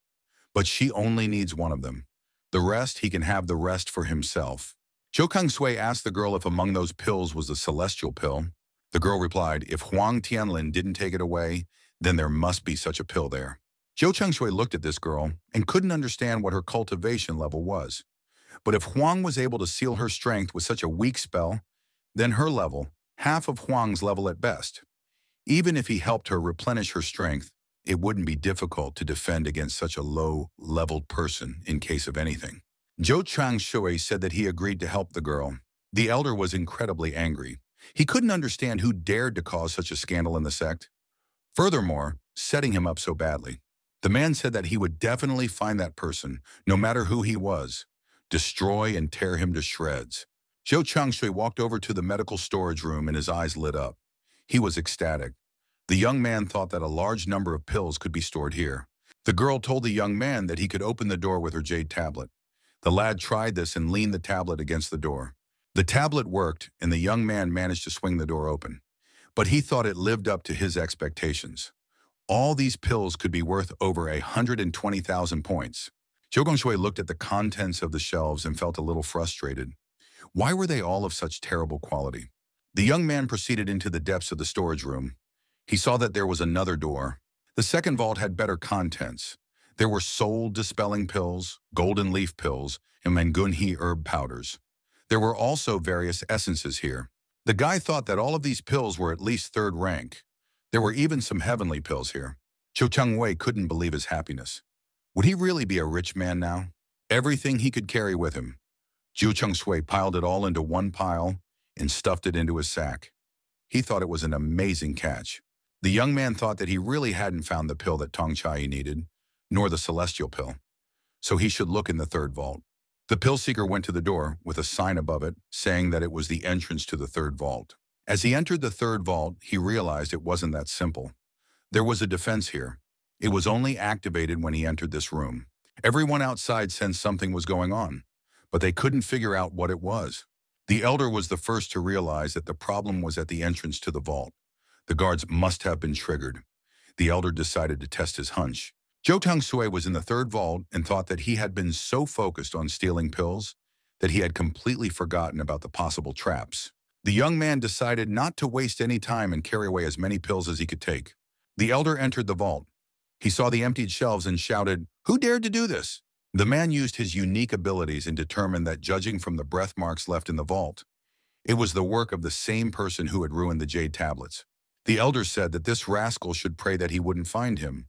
But she only needs one of them. The rest, he can have the rest for himself. Zhou Kangsui asked the girl if among those pills was the celestial pill. The girl replied, if Huang Tianlin didn't take it away, then there must be such a pill there. Zhou Changshui looked at this girl and couldn't understand what her cultivation level was. But if Huang was able to seal her strength with such a weak spell, then her level, half of Huang's level at best. Even if he helped her replenish her strength, it wouldn't be difficult to defend against such a low-leveled person in case of anything. Zhou Changshui said that he agreed to help the girl. The elder was incredibly angry. He couldn't understand who dared to cause such a scandal in the sect. Furthermore, setting him up so badly. The man said that he would definitely find that person, no matter who he was, destroy and tear him to shreds. Zhou Changshui walked over to the medical storage room and his eyes lit up. He was ecstatic. The young man thought that a large number of pills could be stored here. The girl told the young man that he could open the door with her jade tablet. The lad tried this and leaned the tablet against the door. The tablet worked, and the young man managed to swing the door open. But he thought it lived up to his expectations. All these pills could be worth over 120,000 points. Zhou Gongshui looked at the contents of the shelves and felt a little frustrated. Why were they all of such terrible quality? The young man proceeded into the depths of the storage room. He saw that there was another door. The second vault had better contents. There were soul-dispelling pills, golden leaf pills, and mangunhi herb powders. There were also various essences here. The guy thought that all of these pills were at least third rank. There were even some heavenly pills here. Zhou Changwei couldn't believe his happiness. Would he really be a rich man now? Everything he could carry with him. Zhu Changshui piled it all into one pile and stuffed it into his sack. He thought it was an amazing catch. The young man thought that he really hadn't found the pill that Tong Chai needed, nor the celestial pill. So he should look in the third vault. The pill seeker went to the door with a sign above it saying that it was the entrance to the third vault. As he entered the third vault, he realized it wasn't that simple. There was a defense here. It was only activated when he entered this room. Everyone outside sensed something was going on, but they couldn't figure out what it was. The elder was the first to realize that the problem was at the entrance to the vault. The guards must have been triggered. The elder decided to test his hunch. Zhou Tangsui was in the third vault and thought that he had been so focused on stealing pills that he had completely forgotten about the possible traps. The young man decided not to waste any time and carry away as many pills as he could take. The elder entered the vault. He saw the emptied shelves and shouted, "Who dared to do this?" The man used his unique abilities and determined that, judging from the breath marks left in the vault, it was the work of the same person who had ruined the jade tablets. The elder said that this rascal should pray that he wouldn't find him.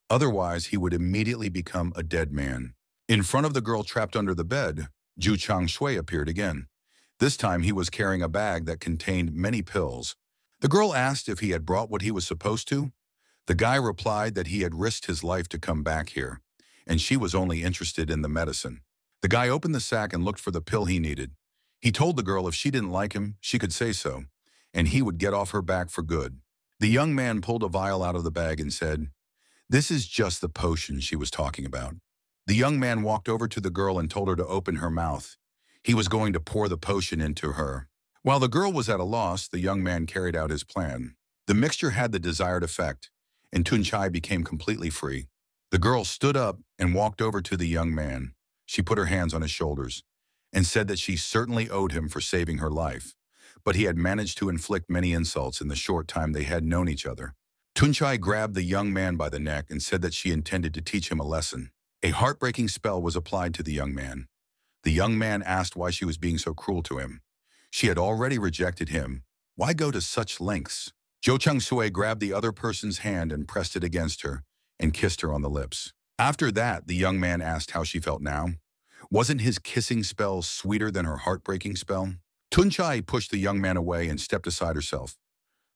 Otherwise, he would immediately become a dead man. In front of the girl trapped under the bed, Zhu Changshui appeared again. This time he was carrying a bag that contained many pills. The girl asked if he had brought what he was supposed to. The guy replied that he had risked his life to come back here, and she was only interested in the medicine. The guy opened the sack and looked for the pill he needed. He told the girl if she didn't like him, she could say so, and he would get off her back for good. The young man pulled a vial out of the bag and said, "This is just the potion she was talking about." The young man walked over to the girl and told her to open her mouth. He was going to pour the potion into her. While the girl was at a loss, the young man carried out his plan. The mixture had the desired effect, and Tunchai became completely free. The girl stood up and walked over to the young man. She put her hands on his shoulders and said that she certainly owed him for saving her life, but he had managed to inflict many insults in the short time they had known each other. Tunchai grabbed the young man by the neck and said that she intended to teach him a lesson. A heartbreaking spell was applied to the young man. The young man asked why she was being so cruel to him. She had already rejected him. Why go to such lengths? Jo Chung-sui grabbed the other person's hand and pressed it against her and kissed her on the lips. After that, the young man asked how she felt now. Wasn't his kissing spell sweeter than her heartbreaking spell? Tunchai pushed the young man away and stepped aside herself.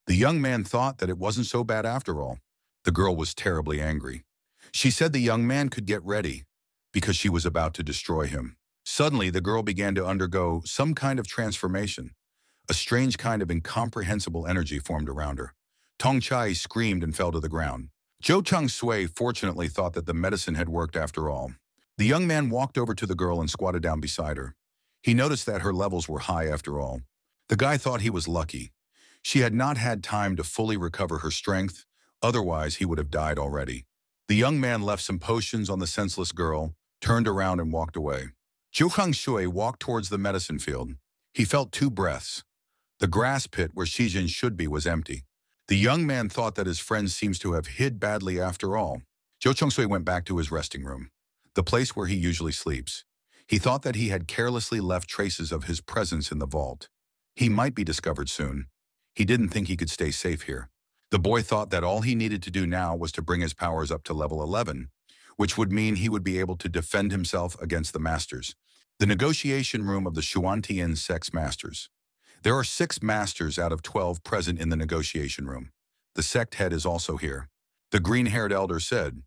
The young man thought that it wasn't so bad after all. The girl was terribly angry. She said the young man could get ready because she was about to destroy him. Suddenly, the girl began to undergo some kind of transformation. A strange kind of incomprehensible energy formed around her. Tong Chai screamed and fell to the ground. Jo Chung-sui fortunately thought that the medicine had worked after all. The young man walked over to the girl and squatted down beside her. He noticed that her levels were high after all. The guy thought he was lucky. She had not had time to fully recover her strength, otherwise he would have died already. The young man left some potions on the senseless girl, turned around and walked away. Jo Chung-sui walked towards the medicine field. He felt 2 breaths. The grass pit where Shijin should be was empty. The young man thought that his friend seems to have hid badly after all. Jo Chung-sui went back to his resting room, the place where he usually sleeps. He thought that he had carelessly left traces of his presence in the vault. He might be discovered soon. He didn't think he could stay safe here. The boy thought that all he needed to do now was to bring his powers up to level 11, which would mean he would be able to defend himself against the masters. The negotiation room of the Xuantian Sex Masters. There are 6 masters out of 12 present in the negotiation room. The sect head is also here. The green-haired elder said,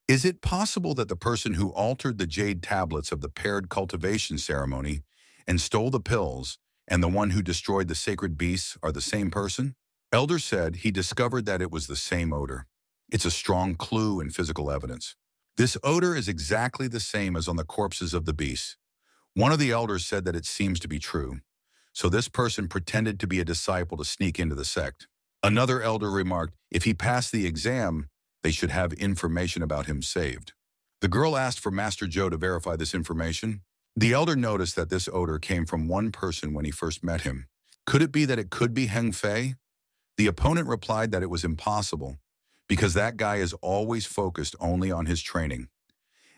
"Is it possible that the person who altered the jade tablets of the paired cultivation ceremony and stole the pills and the one who destroyed the sacred beasts are the same person?" Elder said he discovered that it was the same odor. It's a strong clue in physical evidence. This odor is exactly the same as on the corpses of the beasts. One of the elders said that it seems to be true. So this person pretended to be a disciple to sneak into the sect. Another elder remarked, if he passed the exam, they should have information about him saved. The girl asked for Master Zhou to verify this information. The elder noticed that this odor came from one person when he first met him. Could it be that it could be Heng Fei? The opponent replied that it was impossible, because that guy is always focused only on his training.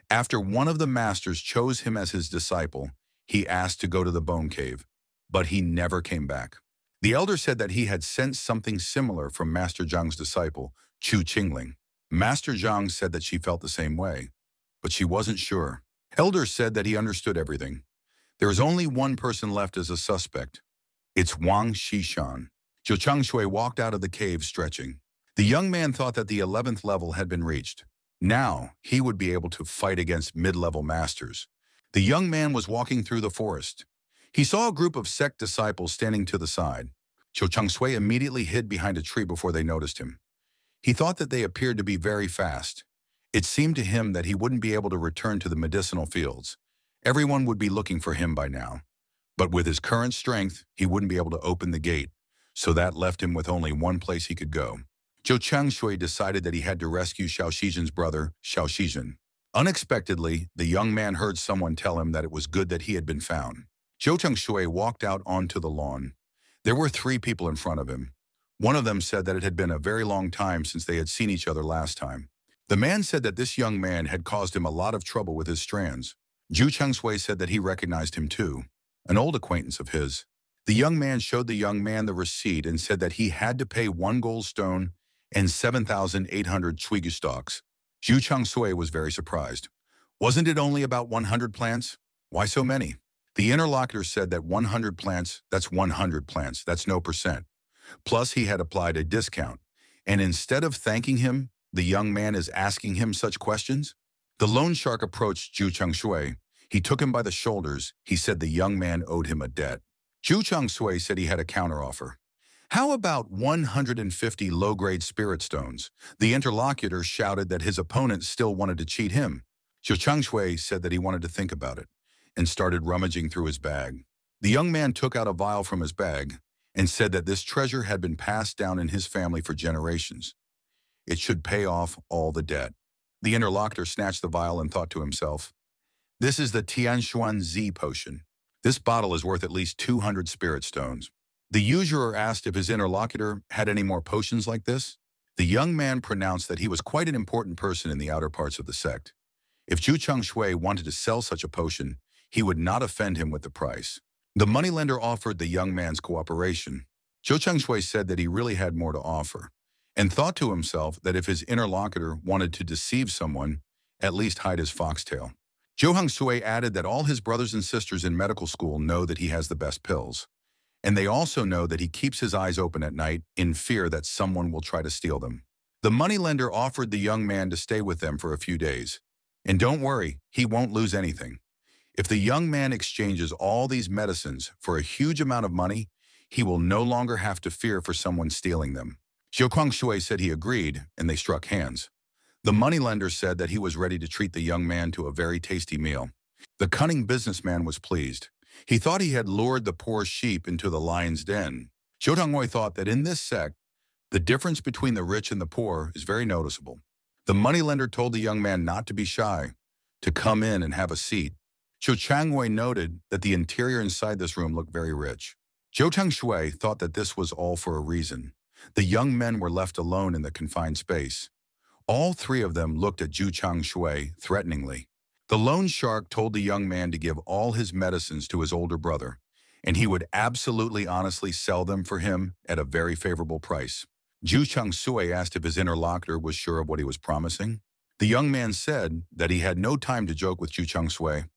After one of the masters chose him as his disciple, he asked to go to the bone cave, but he never came back. The elder said that he had sensed something similar from Master Zhang's disciple, Chu Qingling. Master Zhang said that she felt the same way, but she wasn't sure. Elder said that he understood everything. There is only one person left as a suspect. It's Wang Xishan. Jo Chung-sui walked out of the cave stretching. The young man thought that the 11th level had been reached. Now, he would be able to fight against mid-level masters. The young man was walking through the forest. He saw a group of sect disciples standing to the side. Jo Chung-sui immediately hid behind a tree before they noticed him. He thought that they appeared to be very fast. It seemed to him that he wouldn't be able to return to the medicinal fields. Everyone would be looking for him by now. But with his current strength, he wouldn't be able to open the gate, so that left him with only one place he could go. Jo Chung-sui decided that he had to rescue Xiao Shijin's brother, Xiao Shijin. Unexpectedly, the young man heard someone tell him that it was good that he had been found. Jo Chung-sui walked out onto the lawn. There were 3 people in front of him. One of them said that it had been a very long time since they had seen each other last time. The man said that this young man had caused him a lot of trouble with his strands. Jo Chung-sui said that he recognized him too, an old acquaintance of his. The young man showed the young man the receipt and said that he had to pay 1 gold stone and 7,800 Chuigi stocks. Jo Chung-sui was very surprised. Wasn't it only about 100 plants? Why so many? The interlocutor said that 100 plants, that's 100 plants, that's no percent. Plus, he had applied a discount. And instead of thanking him, the young man is asking him such questions? The loan shark approached Jo Chung-sui. He took him by the shoulders. He said the young man owed him a debt. Zhu Changshui said he had a counteroffer. How about 150 low-grade spirit stones? The interlocutor shouted that his opponent still wanted to cheat him. Zhu Changshui said that he wanted to think about it and started rummaging through his bag. The young man took out a vial from his bag and said that this treasure had been passed down in his family for generations. It should pay off all the debt. The interlocutor snatched the vial and thought to himself, "This is the Tianshuan Z potion. This bottle is worth at least 200 spirit stones." The usurer asked if his interlocutor had any more potions like this. The young man pronounced that he was quite an important person in the outer parts of the sect. If Zhu Changshui wanted to sell such a potion, he would not offend him with the price. The moneylender offered the young man's cooperation. Zhu Changshui said that he really had more to offer, and thought to himself that if his interlocutor wanted to deceive someone, at least hide his foxtail. Zhou Hangsui added that all his brothers and sisters in medical school know that he has the best pills. And they also know that he keeps his eyes open at night in fear that someone will try to steal them. The moneylender offered the young man to stay with them for a few days. And don't worry, he won't lose anything. If the young man exchanges all these medicines for a huge amount of money, he will no longer have to fear for someone stealing them. Zhou Kwangshui said he agreed, and they struck hands. The moneylender said that he was ready to treat the young man to a very tasty meal. The cunning businessman was pleased. He thought he had lured the poor sheep into the lion's den. Zhou Tonghui thought that in this sect, the difference between the rich and the poor is very noticeable. The moneylender told the young man not to be shy, to come in and have a seat. Zhou Changwei noted that the interior inside this room looked very rich. Zhou Changshui thought that this was all for a reason. The young men were left alone in the confined space. All three of them looked at Zhu Changshui threateningly. The loan shark told the young man to give all his medicines to his older brother, and he would absolutely honestly sell them for him at a very favorable price. Zhu Changshui asked if his interlocutor was sure of what he was promising. The young man said that he had no time to joke with Zhu Changshui.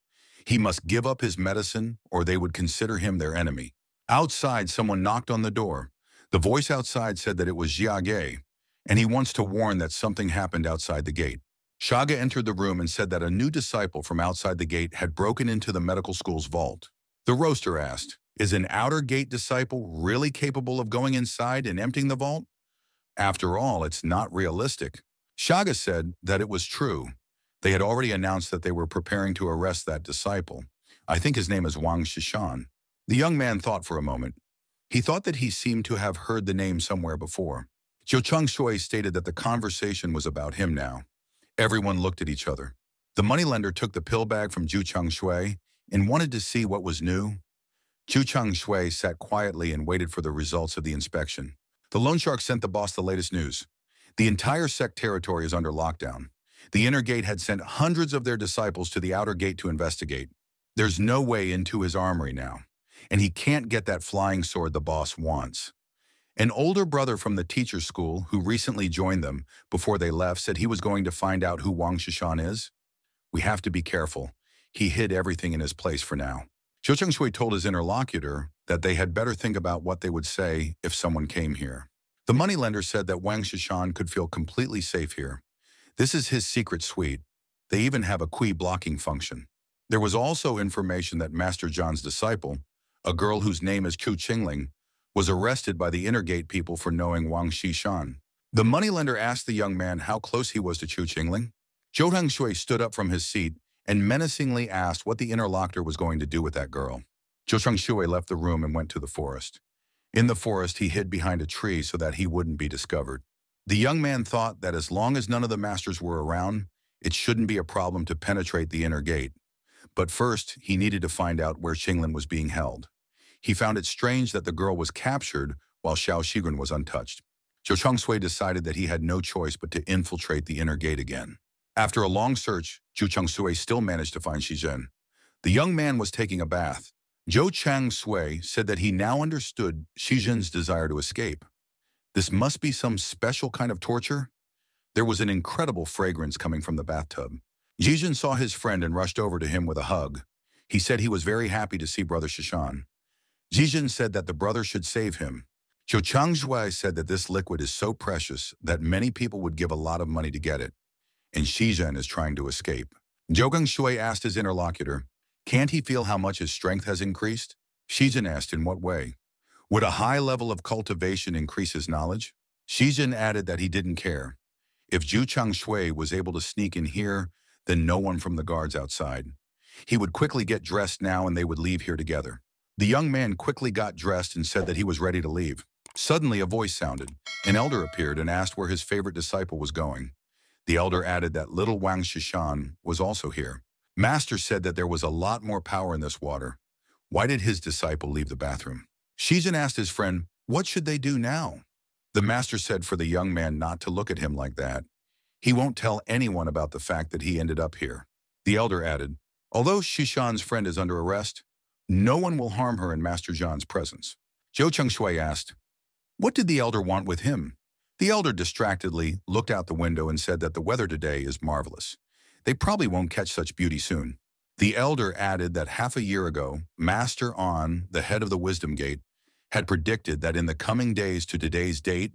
He must give up his medicine or they would consider him their enemy. Outside, someone knocked on the door. The voice outside said that it was Jiage, and he wants to warn that something happened outside the gate. Shaga entered the room and said that a new disciple from outside the gate had broken into the medical school's vault. The roaster asked, "Is an outer gate disciple really capable of going inside and emptying the vault? After all, it's not realistic." Shaga said that it was true. They had already announced that they were preparing to arrest that disciple. I think his name is Wang Shishan. The young man thought for a moment. He thought that he seemed to have heard the name somewhere before. Zhou Changshui stated that the conversation was about him now. Everyone looked at each other. The moneylender took the pill bag from Zhu Changshui and wanted to see what was new. Zhu Changshui sat quietly and waited for the results of the inspection. The loan shark sent the boss the latest news. The entire sect territory is under lockdown. The inner gate had sent hundreds of their disciples to the outer gate to investigate. There's no way into his armory now, and he can't get that flying sword the boss wants. An older brother from the teacher's school who recently joined them before they left said he was going to find out who Wang Shishan is. We have to be careful. He hid everything in his place for now. Zhou Changshui told his interlocutor that they had better think about what they would say if someone came here. The moneylender said that Wang Shishan could feel completely safe here. This is his secret suite. They even have a Qi blocking function. There was also information that Master Zhan's disciple, a girl whose name is Chu Qingling, was arrested by the inner gate people for knowing Wang Shishan. The moneylender asked the young man how close he was to Chu Qingling. Zhou Hangshui stood up from his seat and menacingly asked what the interlocutor was going to do with that girl. Zhou Changshui left the room and went to the forest. In the forest, he hid behind a tree so that he wouldn't be discovered. The young man thought that as long as none of the masters were around, it shouldn't be a problem to penetrate the inner gate. But first, he needed to find out where Qingling was being held. He found it strange that the girl was captured while Xiao Shigren was untouched. Zhou Changshui decided that he had no choice but to infiltrate the inner gate again. After a long search, Zhu Changshui still managed to find Shizhen. The young man was taking a bath. Zhou Changshui said that he now understood Shizhen's desire to escape. This must be some special kind of torture. There was an incredible fragrance coming from the bathtub. Shizhen saw his friend and rushed over to him with a hug. He said he was very happy to see Brother Shishan. Shizhen said that the brother should save him. Zhou Changshui said that this liquid is so precious that many people would give a lot of money to get it, and Shizhen is trying to escape. Zhou Gangshui asked his interlocutor, Can't he feel how much his strength has increased? Shijin asked in what way. Would a high level of cultivation increase his knowledge? Shijin added that he didn't care. If Zhu Changshui was able to sneak in here, then no one from the guards outside. He would quickly get dressed now and they would leave here together. The young man quickly got dressed and said that he was ready to leave. Suddenly a voice sounded. An elder appeared and asked where his favorite disciple was going. The elder added that little Wang Shishan was also here. Master said that there was a lot more power in this water. Why did his disciple leave the bathroom? Shizhen asked his friend, what should they do now? The master said for the young man not to look at him like that. He won't tell anyone about the fact that he ended up here. The elder added, although Shishan's friend is under arrest, no one will harm her in Master Zhan's presence. Zhou Chengshui asked, what did the elder want with him? The elder distractedly looked out the window and said that the weather today is marvelous. They probably won't catch such beauty soon. The elder added that half a year ago, Master On, the head of the Wisdom Gate, had predicted that in the coming days to today's date,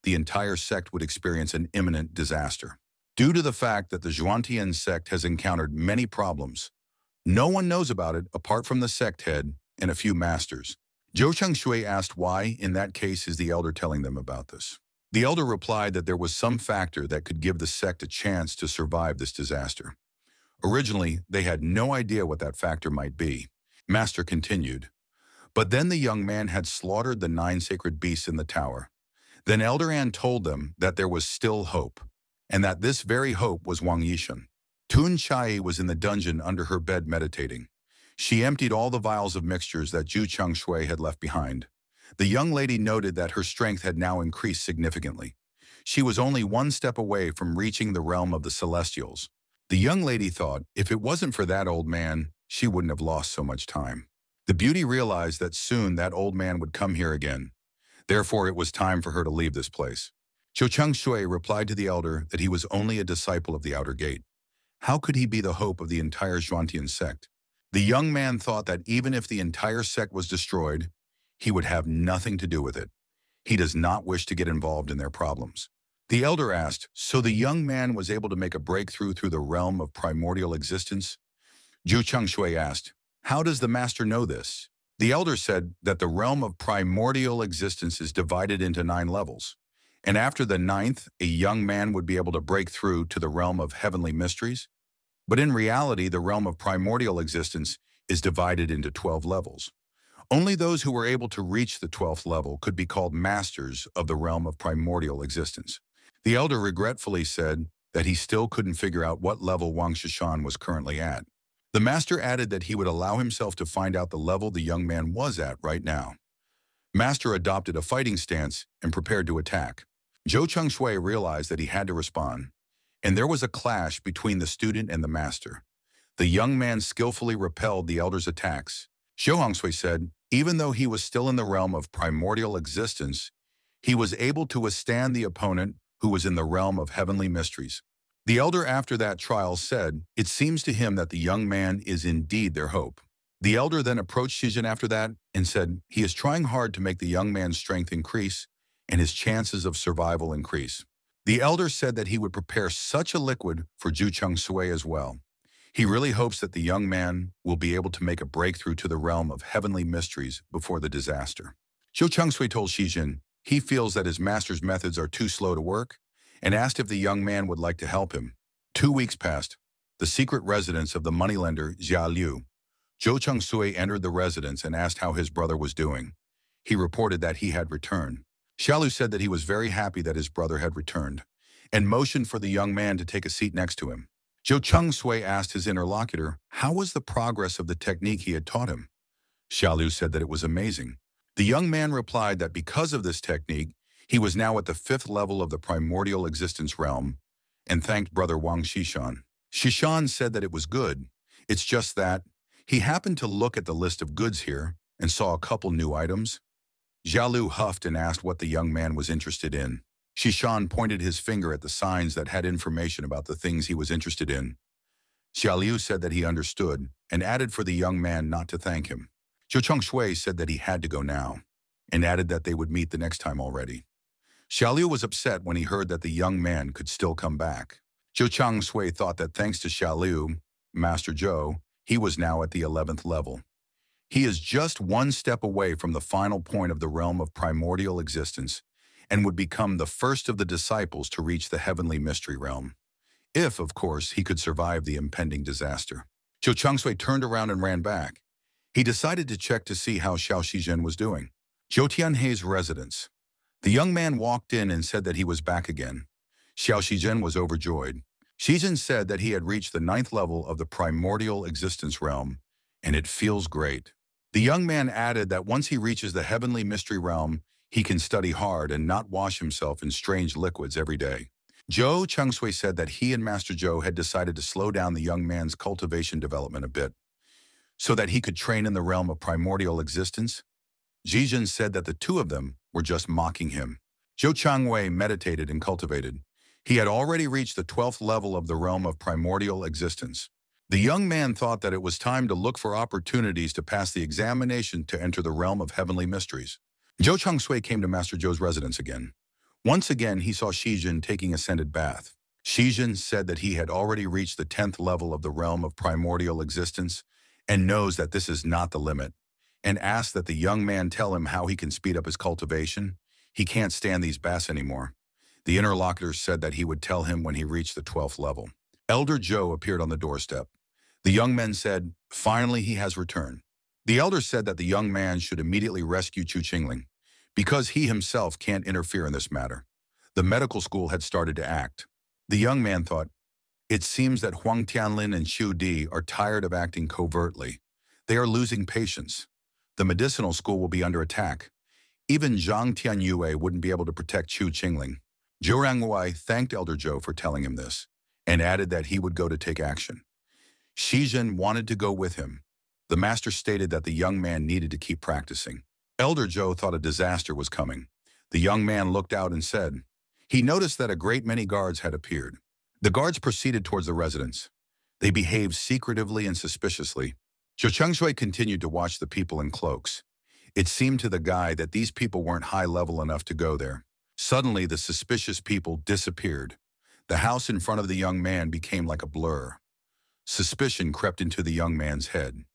the entire sect would experience an imminent disaster. Due to the fact that the Zhuantian sect has encountered many problems, no one knows about it apart from the sect head and a few masters. Zhou Chengshui asked why, in that case, is the elder telling them about this. The elder replied that there was some factor that could give the sect a chance to survive this disaster. Originally, they had no idea what that factor might be. Master continued. But then the young man had slaughtered the 9 sacred beasts in the tower. Then Elder An told them that there was still hope, and that this very hope was Wang Yishan. Tun Chai was in the dungeon under her bed meditating. She emptied all the vials of mixtures that Zhu Changshui had left behind. The young lady noted that her strength had now increased significantly. She was only 1 step away from reaching the realm of the Celestials. The young lady thought, if it wasn't for that old man, she wouldn't have lost so much time. The beauty realized that soon that old man would come here again. Therefore, it was time for her to leave this place. Zhou Chengshui replied to the elder that he was only a disciple of the outer gate. How could he be the hope of the entire Zhuantian sect? The young man thought that even if the entire sect was destroyed, he would have nothing to do with it. He does not wish to get involved in their problems. The elder asked, so the young man was able to make a breakthrough through the realm of primordial existence? Zhu Chengshui asked, how does the master know this? The elder said that the realm of primordial existence is divided into 9 levels, and after the 9th, a young man would be able to break through to the realm of heavenly mysteries. But in reality, the realm of primordial existence is divided into 12 levels. Only those who were able to reach the 12th level could be called masters of the realm of primordial existence. The elder regretfully said that he still couldn't figure out what level Wang Shishan was currently at. The master added that he would allow himself to find out the level the young man was at right now. Master adopted a fighting stance and prepared to attack. Zhou Chengshui realized that he had to respond, and there was a clash between the student and the master. The young man skillfully repelled the elder's attacks. Zhou Hongshui said, even though he was still in the realm of primordial existence, he was able to withstand the opponent who was in the realm of heavenly mysteries. The elder after that trial said, it seems to him that the young man is indeed their hope. The elder then approached Shizhen after that and said, he is trying hard to make the young man's strength increase and his chances of survival increase. The elder said that he would prepare such a liquid for Zhu Chengshui as well. He really hopes that the young man will be able to make a breakthrough to the realm of heavenly mysteries before the disaster. Zhu Chengshui told Shizhen he feels that his master's methods are too slow to work and asked if the young man would like to help him. 2 weeks passed. The secret residence of the moneylender Jia Liu. Zhou Chengshui entered the residence and asked how his brother was doing. He reported that he had returned. Xia Liu said that he was very happy that his brother had returned and motioned for the young man to take a seat next to him. Zhou Chengshui asked his interlocutor how was the progress of the technique he had taught him. Xia Liu said that it was amazing. The young man replied that because of this technique, he was now at the 5th level of the primordial existence realm and thanked brother Wang Shishan. Shishan said that it was good. It's just that he happened to look at the list of goods here and saw a couple new items. Xia Liu huffed and asked what the young man was interested in. Shishan pointed his finger at the signs that had information about the things he was interested in. Xia Liu said that he understood and added for the young man not to thank him. Zhou Chengshui said that he had to go now and added that they would meet the next time already. Xia Liu was upset when he heard that the young man could still come back. Zhou Chengshui thought that thanks to Xia Liu, Master Zhou, He was now at the 11th level. He is just one step away from the final point of the realm of primordial existence and would become the first of the disciples to reach the heavenly mystery realm. If, of course, he could survive the impending disaster. Zhou Changshui turned around and ran back. He decided to check to see how Xiao Shizhen was doing. Zhou Tianhei's residence. The young man walked in and said that he was back again. Xiao Shizhen was overjoyed. Shizhen said that he had reached the 9th level of the primordial existence realm, and it feels great. The young man added that once he reaches the heavenly mystery realm, he can study hard and not wash himself in strange liquids every day. Zhou Changshui said that he and Master Zhou had decided to slow down the young man's cultivation development a bit, so that he could train in the realm of primordial existence. Shizhen said that the two of them were just mocking him. Zhou Changwei meditated and cultivated. He had already reached the 12th level of the realm of primordial existence. The young man thought that it was time to look for opportunities to pass the examination to enter the realm of heavenly mysteries. Zhou Changshui came to Master Zhou's residence again. Once again, he saw Shizhen taking a scented bath. Shizhen said that he had already reached the 10th level of the realm of primordial existence and knows that this is not the limit, and asked that the young man tell him how he can speed up his cultivation. He can't stand these baths anymore. The interlocutor said that he would tell him when he reached the 12th level. Elder Zhou appeared on the doorstep. The young men said, "Finally he has returned." The elder said that the young man should immediately rescue Chu Qingling, because he himself can't interfere in this matter. The medical school had started to act. The young man thought, "It seems that Huang Tianlin and Xu Di are tired of acting covertly. They are losing patience. The medicinal school will be under attack. Even Zhang Tianyue wouldn't be able to protect Chu Qingling." Zhou Rangwei thanked Elder Zhou for telling him this, and added that he would go to take action. Shizhen wanted to go with him. The master stated that the young man needed to keep practicing. Elder Zhou thought a disaster was coming. The young man looked out and said, he noticed that a great many guards had appeared. The guards proceeded towards the residence. They behaved secretively and suspiciously. Zhou Changshui continued to watch the people in cloaks. It seemed to the guy that these people weren't high level enough to go there. Suddenly, the suspicious people disappeared. The house in front of the young man became like a blur. Suspicion crept into the young man's head.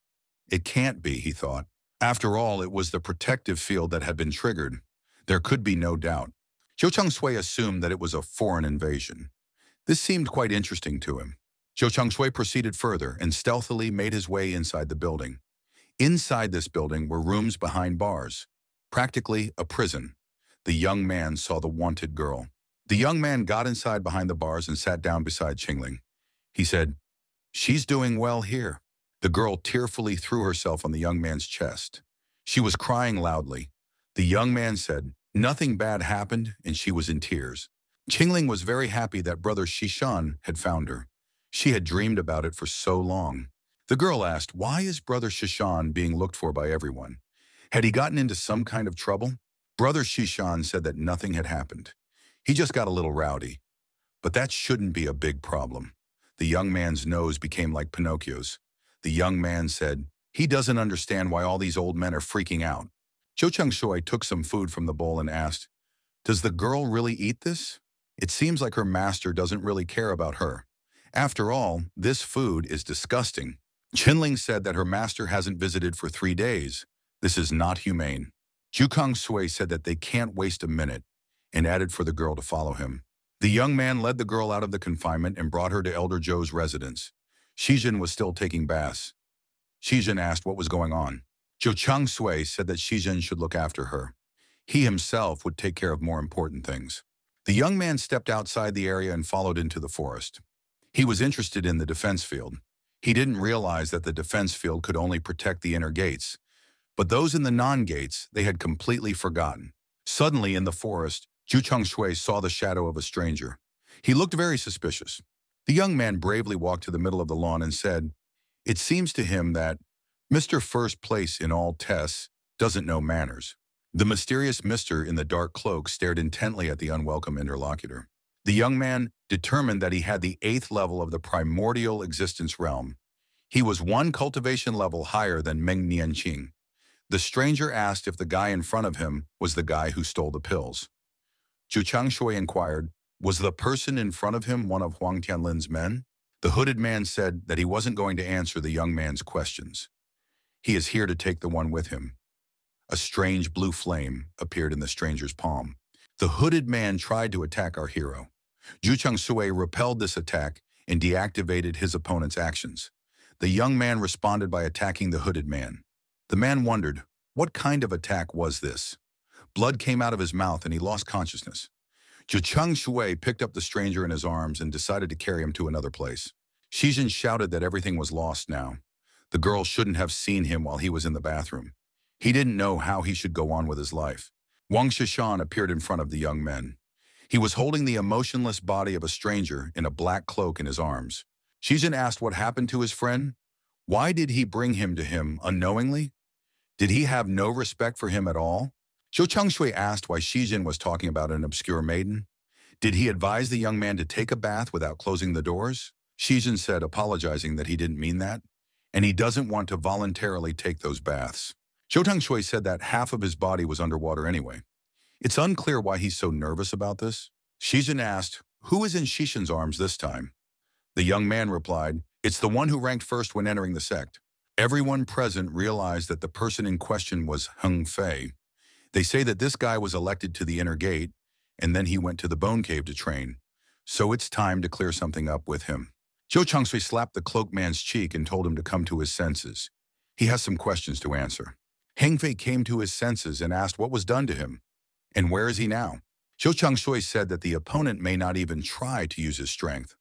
It can't be, he thought. After all, it was the protective field that had been triggered. There could be no doubt. Zhou Changshui assumed that it was a foreign invasion. This seemed quite interesting to him. Zhou Changshui proceeded further and stealthily made his way inside the building. Inside this building were rooms behind bars, practically a prison. The young man saw the wanted girl. The young man got inside behind the bars and sat down beside Qingling. He said, "She's doing well here." The girl tearfully threw herself on the young man's chest. She was crying loudly. The young man said, nothing bad happened, and she was in tears. Qingling was very happy that brother Shishan had found her. She had dreamed about it for so long. The girl asked, why is brother Shishan being looked for by everyone? Had he gotten into some kind of trouble? Brother Shishan said that nothing had happened. He just got a little rowdy. But that shouldn't be a big problem. The young man's nose became like Pinocchio's. The young man said, he doesn't understand why all these old men are freaking out. Zhou Changshui took some food from the bowl and asked, does the girl really eat this? It seems like her master doesn't really care about her. After all, this food is disgusting. Qingling said that her master hasn't visited for 3 days. This is not humane. Zhu Kangsui said that they can't waste a minute, and added for the girl to follow him. The young man led the girl out of the confinement and brought her to Elder Zhou's residence. Shizhen was still taking baths. Shizhen asked what was going on. Zhou Changsui said that Shizhen should look after her. He himself would take care of more important things. The young man stepped outside the area and followed into the forest. He was interested in the defense field. He didn't realize that the defense field could only protect the inner gates, but those in the non-gates they had completely forgotten. Suddenly in the forest, Zhu Changshui saw the shadow of a stranger. He looked very suspicious. The young man bravely walked to the middle of the lawn and said, it seems to him that Mr. First Place in all tests doesn't know manners. The mysterious Mr. in the dark cloak stared intently at the unwelcome interlocutor. The young man determined that he had the 8th level of the primordial existence realm. He was 1 cultivation level higher than Meng Nianqing. The stranger asked if the guy in front of him was the guy who stole the pills. Zhu Changshui inquired, was the person in front of him one of Huang Tianlin's men? The hooded man said that he wasn't going to answer the young man's questions. He is here to take the one with him. A strange blue flame appeared in the stranger's palm. The hooded man tried to attack our hero. Ju Chang-sui repelled this attack and deactivated his opponent's actions. The young man responded by attacking the hooded man. The man wondered, what kind of attack was this? Blood came out of his mouth and he lost consciousness. Ju Chang-sui picked up the stranger in his arms and decided to carry him to another place. Shijin shouted that everything was lost now. The girl shouldn't have seen him while he was in the bathroom. He didn't know how he should go on with his life. Wang Shishan appeared in front of the young men. He was holding the emotionless body of a stranger in a black cloak in his arms. Shijin asked what happened to his friend. Why did he bring him to him unknowingly? Did he have no respect for him at all? Zhou Changshui asked why Shijin was talking about an obscure maiden. Did he advise the young man to take a bath without closing the doors? Shijin said, apologizing that he didn't mean that, and he doesn't want to voluntarily take those baths. Zhou Tangshui said that half of his body was underwater anyway. It's unclear why he's so nervous about this. Shijin asked, who is in Shishin's arms this time? The young man replied, it's the one who ranked first when entering the sect. Everyone present realized that the person in question was Heng Fei. They say that this guy was elected to the inner gate, and then he went to the bone cave to train. So it's time to clear something up with him. Zhou Changshui slapped the cloaked man's cheek and told him to come to his senses. He has some questions to answer. Heng Fei came to his senses and asked what was done to him. And where is he now? Zhou Changshui said that the opponent may not even try to use his strength.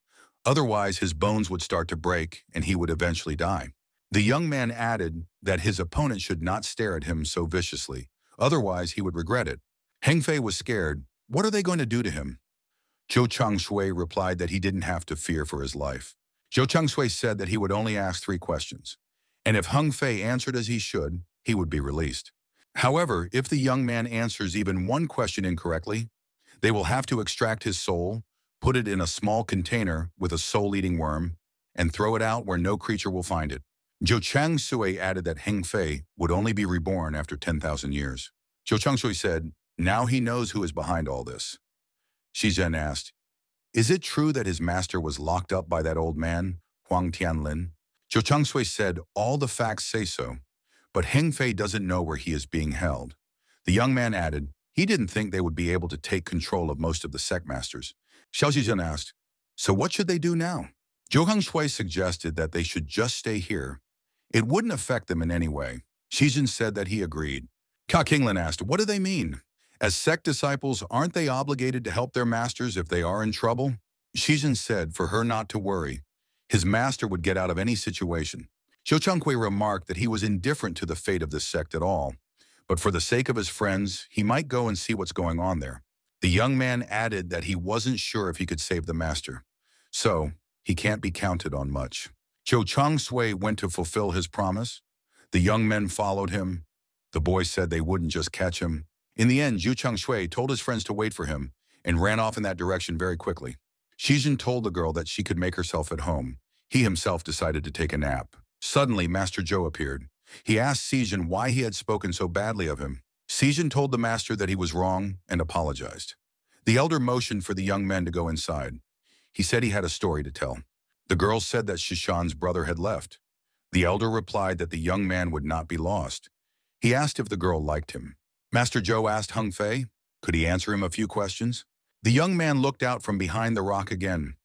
Otherwise, his bones would start to break and he would eventually die. The young man added that his opponent should not stare at him so viciously. Otherwise, he would regret it. Heng Fei was scared. What are they going to do to him? Zhou Changshui replied that he didn't have to fear for his life. Zhou Changshui said that he would only ask 3 questions. And if Heng Fei answered as he should, he would be released. However, if the young man answers even 1 question incorrectly, they will have to extract his soul, put it in a small container with a soul-eating worm, and throw it out where no creature will find it. Zhou Changshui added that Heng Fei would only be reborn after 10,000 years. Zhou Changshui said, now he knows who is behind all this. Shizhen asked, is it true that his master was locked up by that old man, Huang Tianlin? Zhou Changshui said, all the facts say so, but Heng Fei doesn't know where he is being held. The young man added, he didn't think they would be able to take control of most of the sect masters. Xiao Shizhen asked, so what should they do now? Zhou Hangshui suggested that they should just stay here. It wouldn't affect them in any way. Shizhen said that he agreed. Ka Qinglin asked, what do they mean? As sect disciples, aren't they obligated to help their masters if they are in trouble? Shizhen said for her not to worry. His master would get out of any situation. Zhou Changhui remarked that he was indifferent to the fate of this sect at all, but for the sake of his friends, he might go and see what's going on there. The young man added that he wasn't sure if he could save the master, so he can't be counted on much. Zhou Changshui went to fulfill his promise. The young men followed him. The boys said they wouldn't just catch him. In the end, Zhu Changshui told his friends to wait for him and ran off in that direction very quickly. Shizhen told the girl that she could make herself at home. He himself decided to take a nap. Suddenly, Master Zhou appeared. He asked Shizhen why he had spoken so badly of him. Shizhen told the master that he was wrong and apologized. The elder motioned for the young men to go inside. He said he had a story to tell. The girl said that Shishan's brother had left. The elder replied that the young man would not be lost. He asked if the girl liked him. Master Zhou asked Heng Fei, could he answer him a few questions? The young man looked out from behind the rock again.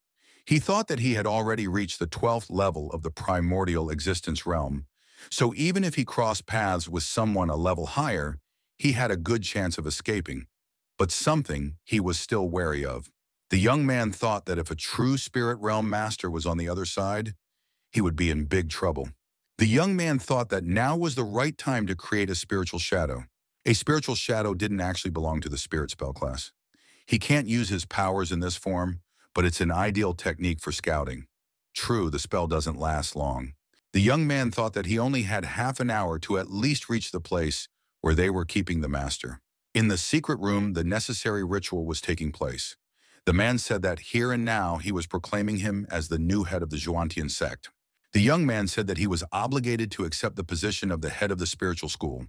He thought that he had already reached the 12th level of the primordial existence realm, so even if he crossed paths with someone a level higher, he had a good chance of escaping. But something he was still wary of. The young man thought that if a true spirit realm master was on the other side, he would be in big trouble. The young man thought that now was the right time to create a spiritual shadow. A spiritual shadow didn't actually belong to the spirit spell class. He can't use his powers in this form, but it's an ideal technique for scouting. True, the spell doesn't last long. The young man thought that he only had half an hour to at least reach the place where they were keeping the master. In the secret room, the necessary ritual was taking place. The man said that here and now he was proclaiming him as the new head of the Zhuantian sect. The young man said that he was obligated to accept the position of the head of the spiritual school.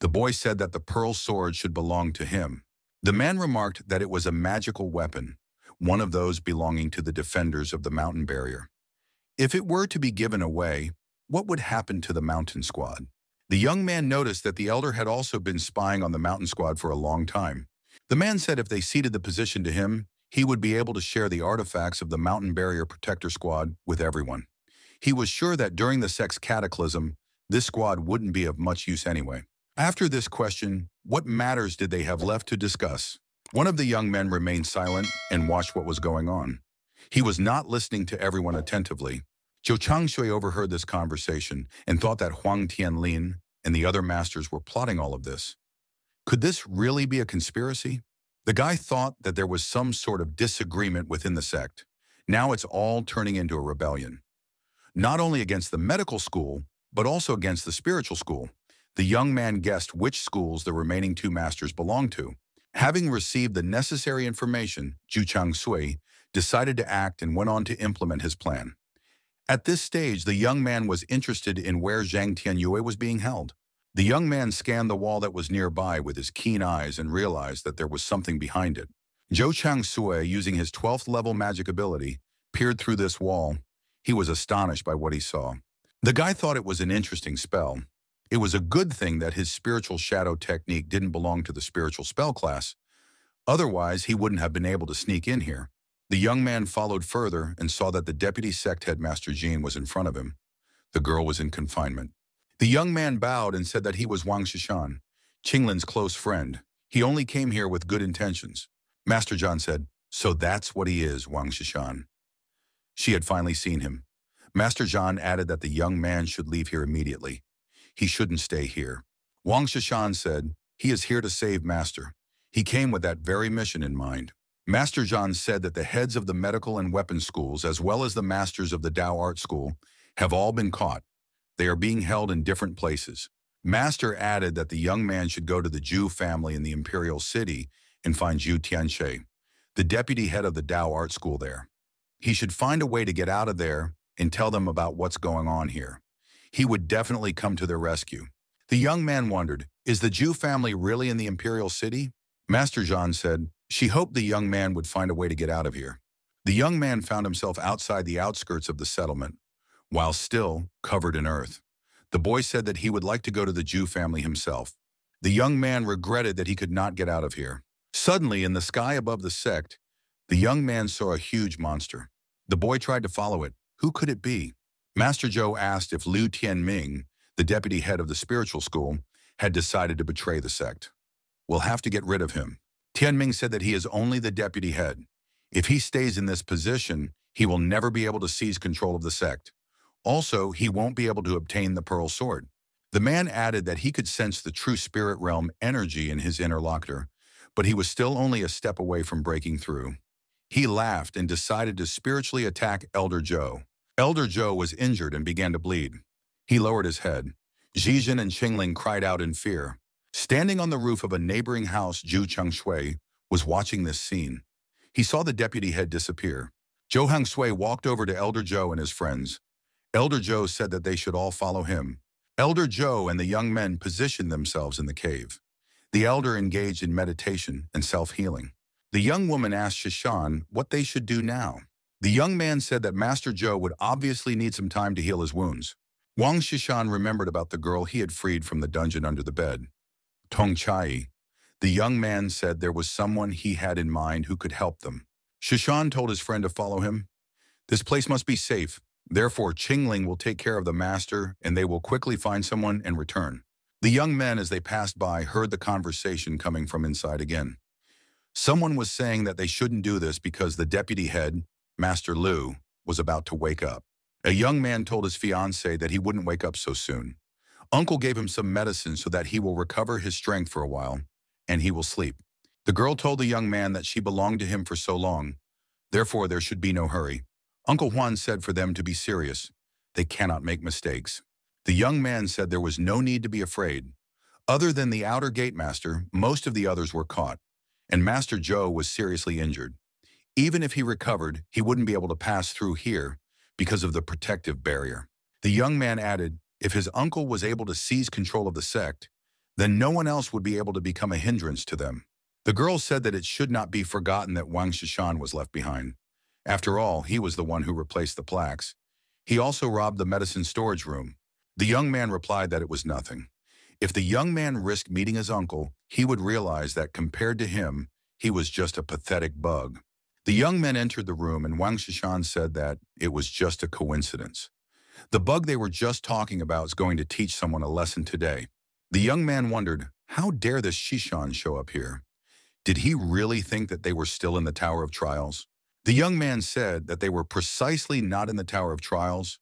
The boy said that the pearl sword should belong to him. The man remarked that it was a magical weapon, one of those belonging to the defenders of the mountain barrier. If it were to be given away, what would happen to the mountain squad? The young man noticed that the elder had also been spying on the mountain squad for a long time. The man said if they ceded the position to him, he would be able to share the artifacts of the mountain barrier protector squad with everyone. He was sure that during the sex cataclysm, this squad wouldn't be of much use anyway. After this question, what matters did they have left to discuss? One of the young men remained silent and watched what was going on. He was not listening to everyone attentively. Zhou Changshui overheard this conversation and thought that Huang Tianlin and the other masters were plotting all of this. Could this really be a conspiracy? The guy thought that there was some sort of disagreement within the sect. Now it's all turning into a rebellion. Not only against the medical school, but also against the spiritual school. The young man guessed which schools the remaining two masters belonged to. Having received the necessary information, Zhu Changshui decided to act and went on to implement his plan. At this stage, the young man was interested in where Zhang Tianyue was being held. The young man scanned the wall that was nearby with his keen eyes and realized that there was something behind it. Zhou Changshui, using his 12th level magic ability, peered through this wall. He was astonished by what he saw. The guy thought it was an interesting spell. It was a good thing that his spiritual shadow technique didn't belong to the spiritual spell class. Otherwise, he wouldn't have been able to sneak in here. The young man followed further and saw that the deputy sect headmaster Jean was in front of him. The girl was in confinement. The young man bowed and said that he was Wang Shishan, Qinglin's close friend. He only came here with good intentions. Master John said, "So that's what he is, Wang Shishan." She had finally seen him. Master John added that the young man should leave here immediately. He shouldn't stay here. Wang Shishan said, "He is here to save Master. He came with that very mission in mind." Master John said that the heads of the medical and weapons schools, as well as the masters of the Tao Art School, have all been caught. They are being held in different places. Master added that the young man should go to the Zhu family in the Imperial City and find Zhu Tianxie, the deputy head of the Tao Art School there. He should find a way to get out of there and tell them about what's going on here. He would definitely come to their rescue. The young man wondered, is the Zhu family really in the Imperial City? Master John said, she hoped the young man would find a way to get out of here. The young man found himself outside the outskirts of the settlement, while still covered in earth. The boy said that he would like to go to the Zhu family himself. The young man regretted that he could not get out of here. Suddenly, in the sky above the sect, the young man saw a huge monster. The boy tried to follow it. Who could it be? Master Zhou asked if Liu Tianming, the deputy head of the spiritual school, had decided to betray the sect. We'll have to get rid of him. Tianming said that he is only the deputy head. If he stays in this position, he will never be able to seize control of the sect. Also, he won't be able to obtain the Pearl Sword. The man added that he could sense the true spirit realm energy in his interlocutor, but he was still only a step away from breaking through. He laughed and decided to spiritually attack Elder Zhou. Elder Zhou was injured and began to bleed. He lowered his head. Zhizhen and Qingling cried out in fear. Standing on the roof of a neighboring house, Zhu Changshui was watching this scene. He saw the deputy head disappear. Zhou Hangshui walked over to Elder Zhou and his friends. Elder Zhou said that they should all follow him. Elder Zhou and the young men positioned themselves in the cave. The elder engaged in meditation and self-healing. The young woman asked Shishan what they should do now. The young man said that Master Zhou would obviously need some time to heal his wounds. Wang Shishan remembered about the girl he had freed from the dungeon under the bed. Tong Chai. The young man said there was someone he had in mind who could help them. Shishan told his friend to follow him. This place must be safe. Therefore, Qingling will take care of the master and they will quickly find someone and return. The young men, as they passed by, heard the conversation coming from inside again. Someone was saying that they shouldn't do this because the deputy head, Master Liu, was about to wake up. A young man told his fiancée that he wouldn't wake up so soon. Uncle gave him some medicine so that he will recover his strength for a while, and he will sleep. The girl told the young man that she belonged to him for so long, therefore there should be no hurry. Uncle Juan said for them to be serious. They cannot make mistakes. The young man said there was no need to be afraid. Other than the outer gate master, most of the others were caught, and Master Zhou was seriously injured. Even if he recovered, he wouldn't be able to pass through here because of the protective barrier. The young man added, if his uncle was able to seize control of the sect, then no one else would be able to become a hindrance to them. The girl said that it should not be forgotten that Wang Shishan was left behind. After all, he was the one who replaced the plaques. He also robbed the medicine storage room. The young man replied that it was nothing. If the young man risked meeting his uncle, he would realize that compared to him, he was just a pathetic bug. The young men entered the room and Wang Shishan said that it was just a coincidence. The bug they were just talking about is going to teach someone a lesson today. The young man wondered, how dare this Shishan show up here? Did he really think that they were still in the Tower of Trials? The young man said that they were precisely not in the Tower of Trials.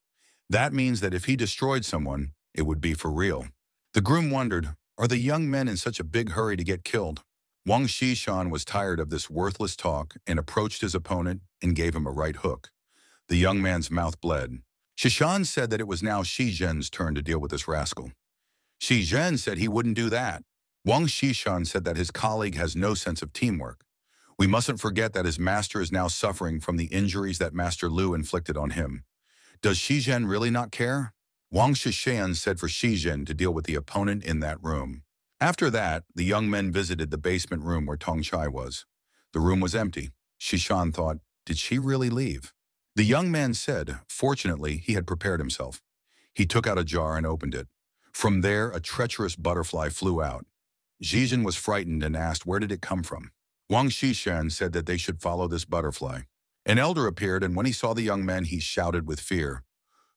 That means that if he destroyed someone, it would be for real. The groom wondered, are the young men in such a big hurry to get killed? Wang Shishan was tired of this worthless talk and approached his opponent and gave him a right hook. The young man's mouth bled. Shishan said that it was now Shi Zhen's turn to deal with this rascal. Shi Zhen said he wouldn't do that. Wang Shishan said that his colleague has no sense of teamwork. We mustn't forget that his master is now suffering from the injuries that Master Lu inflicted on him. Does Shi Zhen really not care? Wang Shishan said for Shi Zhen to deal with the opponent in that room. After that, the young men visited the basement room where Tong Chai was. The room was empty. Shishan thought, did she really leave? The young man said, fortunately, he had prepared himself. He took out a jar and opened it. From there, a treacherous butterfly flew out. Zhizhen was frightened and asked where did it come from. Wang Shishan said that they should follow this butterfly. An elder appeared, and when he saw the young men, he shouted with fear,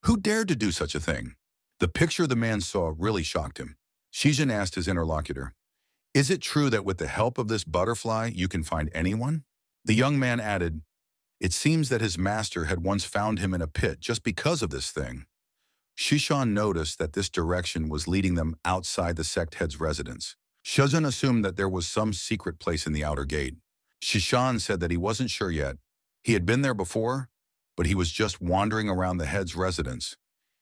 who dared to do such a thing? The picture the man saw really shocked him. Zhizhen asked his interlocutor, is it true that with the help of this butterfly, you can find anyone? The young man added, it seems that his master had once found him in a pit just because of this thing. Shishan noticed that this direction was leading them outside the sect head's residence. Shizhen assumed that there was some secret place in the outer gate. Shishan said that he wasn't sure yet. He had been there before, but he was just wandering around the head's residence.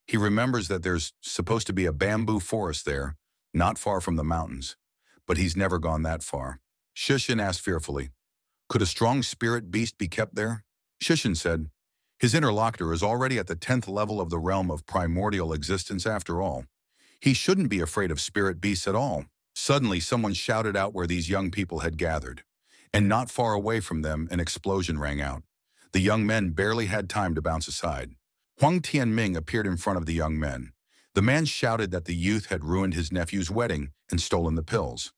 He remembers that there's supposed to be a bamboo forest there, not far from the mountains, but he's never gone that far. Shishin asked fearfully, could a strong spirit beast be kept there? Shishin said, his interlocutor is already at the 10th level of the realm of primordial existence after all. He shouldn't be afraid of spirit beasts at all. Suddenly, someone shouted out where these young people had gathered, and not far away from them, an explosion rang out. The young men barely had time to bounce aside. Huang Tianming appeared in front of the young men. The man shouted that the youth had ruined his nephew's wedding and stolen the pills.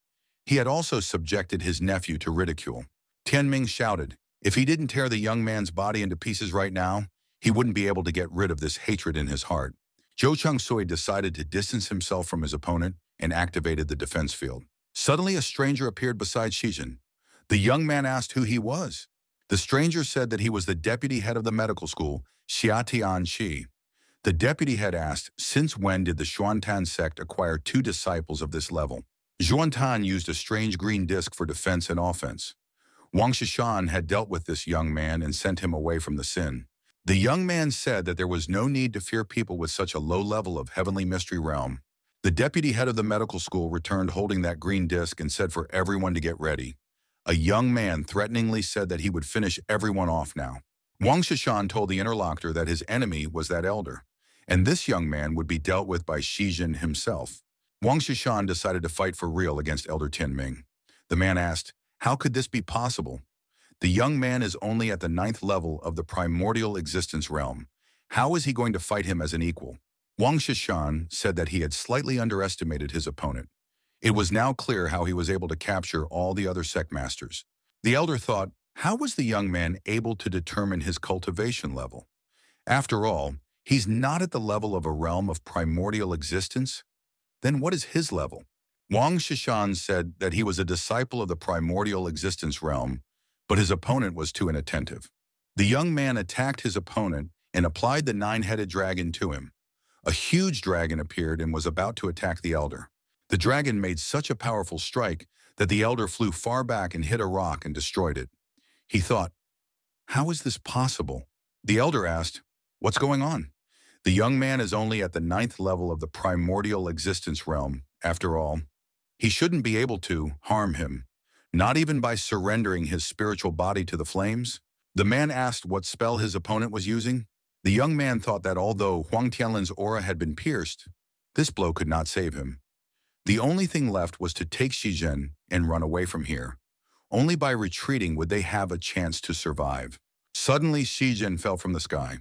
He had also subjected his nephew to ridicule. Tianming shouted, if he didn't tear the young man's body into pieces right now, he wouldn't be able to get rid of this hatred in his heart. Zhou Changsui decided to distance himself from his opponent and activated the defense field. Suddenly, a stranger appeared beside Shizhen. The young man asked who he was. The stranger said that he was the deputy head of the medical school, Xiatian Shi. The deputy head asked, since when did the Xuantan sect acquire 2 disciples of this level? Xuantan used a strange green disc for defense and offense. Wang Shishan had dealt with this young man and sent him away from the sin. The young man said that there was no need to fear people with such a low level of heavenly mystery realm. The deputy head of the medical school returned holding that green disc and said for everyone to get ready. A young man threateningly said that he would finish everyone off now. Wang Shishan told the interlocutor that his enemy was that elder, and this young man would be dealt with by Shizhen himself. Wang Shishan decided to fight for real against Elder Tianming. The man asked, how could this be possible? The young man is only at the 9th level of the primordial existence realm. How is he going to fight him as an equal? Wang Shishan said that he had slightly underestimated his opponent. It was now clear how he was able to capture all the other sect masters. The elder thought, how was the young man able to determine his cultivation level? After all, he's not at the level of a realm of primordial existence. Then what is his level? Wang Shishan said that he was a disciple of the primordial existence realm, but his opponent was too inattentive. The young man attacked his opponent and applied the 9-headed dragon to him. A huge dragon appeared and was about to attack the elder. The dragon made such a powerful strike that the elder flew far back and hit a rock and destroyed it. He thought, how is this possible? The elder asked, what's going on? The young man is only at the 9th level of the primordial existence realm. After all, he shouldn't be able to harm him, not even by surrendering his spiritual body to the flames. The man asked what spell his opponent was using. The young man thought that although Huang Tianlin's aura had been pierced, this blow could not save him. The only thing left was to take Shizhen and run away from here. Only by retreating would they have a chance to survive. Suddenly, Shizhen fell from the sky.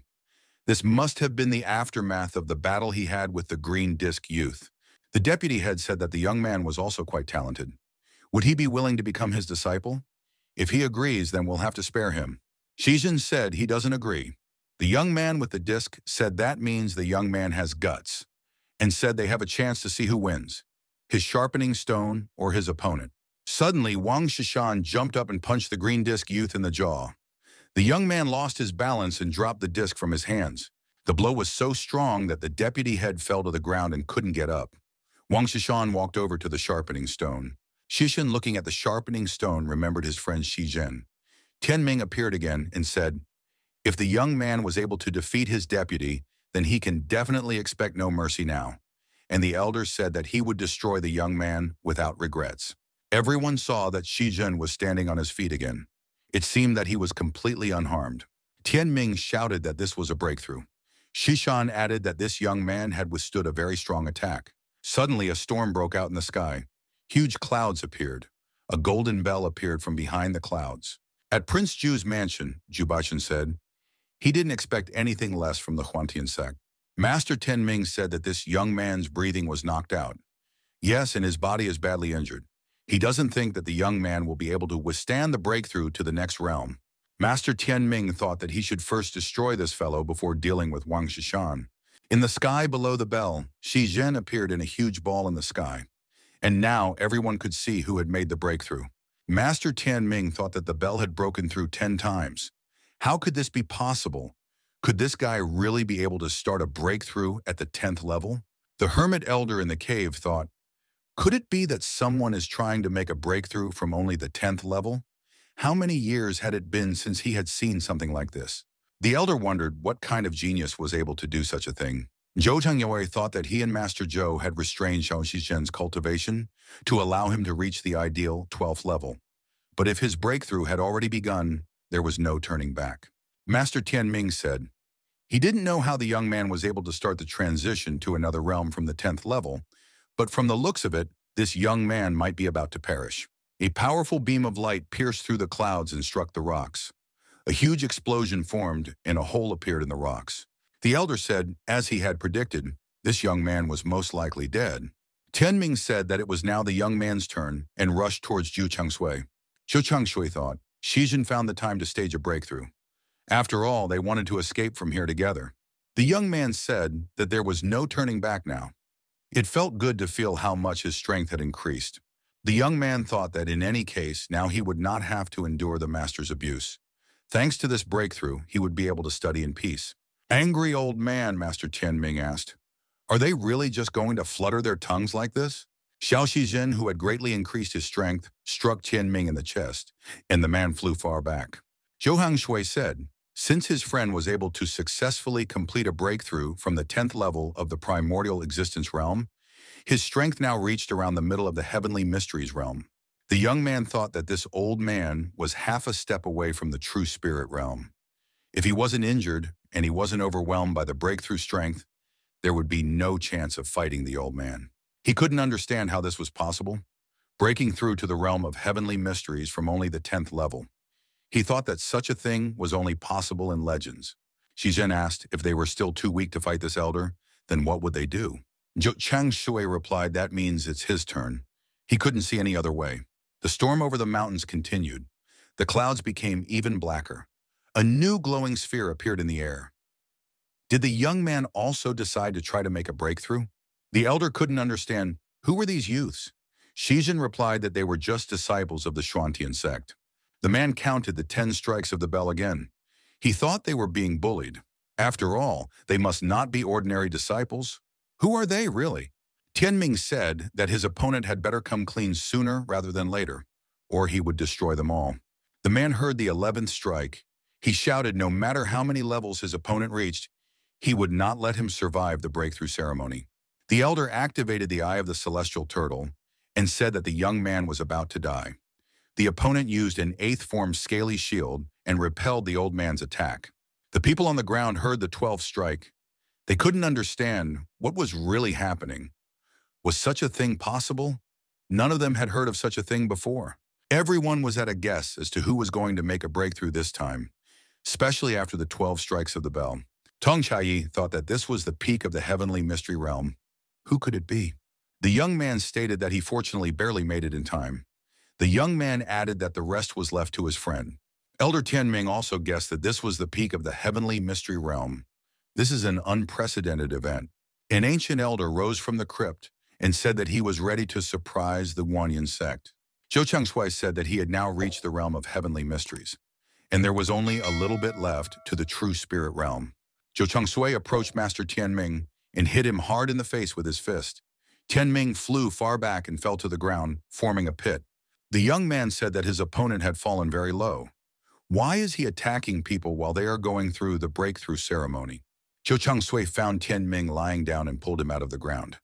This must have been the aftermath of the battle he had with the Green Disc youth. The deputy head said that the young man was also quite talented. Would he be willing to become his disciple? If he agrees, then we'll have to spare him. Shijin said he doesn't agree. The young man with the disc said that means the young man has guts, and said they have a chance to see who wins, his sharpening stone or his opponent. Suddenly, Wang Shishan jumped up and punched the green disc youth in the jaw. The young man lost his balance and dropped the disc from his hands. The blow was so strong that the deputy head fell to the ground and couldn't get up. Wang Shishan walked over to the sharpening stone. Shishin, looking at the sharpening stone, remembered his friend Shizhen. Tianming appeared again and said, if the young man was able to defeat his deputy, then he can definitely expect no mercy now. And the elder said that he would destroy the young man without regrets. Everyone saw that Shizhen was standing on his feet again. It seemed that he was completely unharmed. Tianming shouted that this was a breakthrough. Shishan added that this young man had withstood a very strong attack. Suddenly, a storm broke out in the sky. Huge clouds appeared. A golden bell appeared from behind the clouds. At Prince Ju's mansion, Jubashin said, he didn't expect anything less from the Huantian sect. Master Tianming said that this young man's breathing was knocked out. Yes, and his body is badly injured. He doesn't think that the young man will be able to withstand the breakthrough to the next realm. Master Tianming thought that he should first destroy this fellow before dealing with Wang Shishan. In the sky below the bell, Shi Zhen appeared in a huge ball in the sky. And now everyone could see who had made the breakthrough. Master Tianming thought that the bell had broken through 10 times. How could this be possible? Could this guy really be able to start a breakthrough at the 10th level? The hermit elder in the cave thought, could it be that someone is trying to make a breakthrough from only the 10th level? How many years had it been since he had seen something like this? The elder wondered what kind of genius was able to do such a thing. Zhou Changyue thought that he and Master Zhou had restrained Xiao Shizhen's cultivation to allow him to reach the ideal 12th level. But if his breakthrough had already begun, there was no turning back. Master Tianming said, he didn't know how the young man was able to start the transition to another realm from the 10th level, but from the looks of it, this young man might be about to perish. A powerful beam of light pierced through the clouds and struck the rocks. A huge explosion formed and a hole appeared in the rocks. The elder said, as he had predicted, this young man was most likely dead. Tianming said that it was now the young man's turn and rushed towards Zhu Changshui. Zhu Changshui thought, Shizhen found the time to stage a breakthrough. After all, they wanted to escape from here together. The young man said that there was no turning back now. It felt good to feel how much his strength had increased. The young man thought that in any case, now he would not have to endure the master's abuse. Thanks to this breakthrough, he would be able to study in peace. Angry old man, Master Tianming asked, are they really just going to flutter their tongues like this? Xiao Shizhen, who had greatly increased his strength, struck Tianming in the chest, and the man flew far back. Zhou Hangshui said, since his friend was able to successfully complete a breakthrough from the 10th level of the primordial existence realm, his strength now reached around the middle of the heavenly mysteries realm. The young man thought that this old man was half a step away from the true spirit realm. If he wasn't injured and he wasn't overwhelmed by the breakthrough strength, there would be no chance of fighting the old man. He couldn't understand how this was possible, breaking through to the realm of heavenly mysteries from only the 10th level. He thought that such a thing was only possible in legends. Shizhen asked if they were still too weak to fight this elder, then what would they do? Zhou Changshui replied that means it's his turn. He couldn't see any other way. The storm over the mountains continued. The clouds became even blacker. A new glowing sphere appeared in the air. Did the young man also decide to try to make a breakthrough? The elder couldn't understand, who were these youths? Shizhen replied that they were just disciples of the Xuantian sect. The man counted the 10 strikes of the bell again. He thought they were being bullied. After all, they must not be ordinary disciples. Who are they, really? Tianming said that his opponent had better come clean sooner rather than later, or he would destroy them all. The man heard the 11th strike. He shouted no matter how many levels his opponent reached, he would not let him survive the breakthrough ceremony. The elder activated the eye of the celestial turtle and said that the young man was about to die. The opponent used an 8th form scaly shield and repelled the old man's attack. The people on the ground heard the 12th strike. They couldn't understand what was really happening. Was such a thing possible? None of them had heard of such a thing before. Everyone was at a guess as to who was going to make a breakthrough this time, especially after the 12 strikes of the bell. Tong Chai thought that this was the peak of the heavenly mystery realm. Who could it be? The young man stated that he fortunately barely made it in time. The young man added that the rest was left to his friend. Elder Tianming also guessed that this was the peak of the heavenly mystery realm. This is an unprecedented event. An ancient elder rose from the crypt and said that he was ready to surprise the Wanyan sect. Zhou Changshui said that he had now reached the realm of heavenly mysteries, and there was only a little bit left to the true spirit realm. Zhou Changshui approached Master Tianming and hit him hard in the face with his fist. Tianming flew far back and fell to the ground, forming a pit. The young man said that his opponent had fallen very low. Why is he attacking people while they are going through the breakthrough ceremony? Zhou Changshui found Tianming lying down and pulled him out of the ground.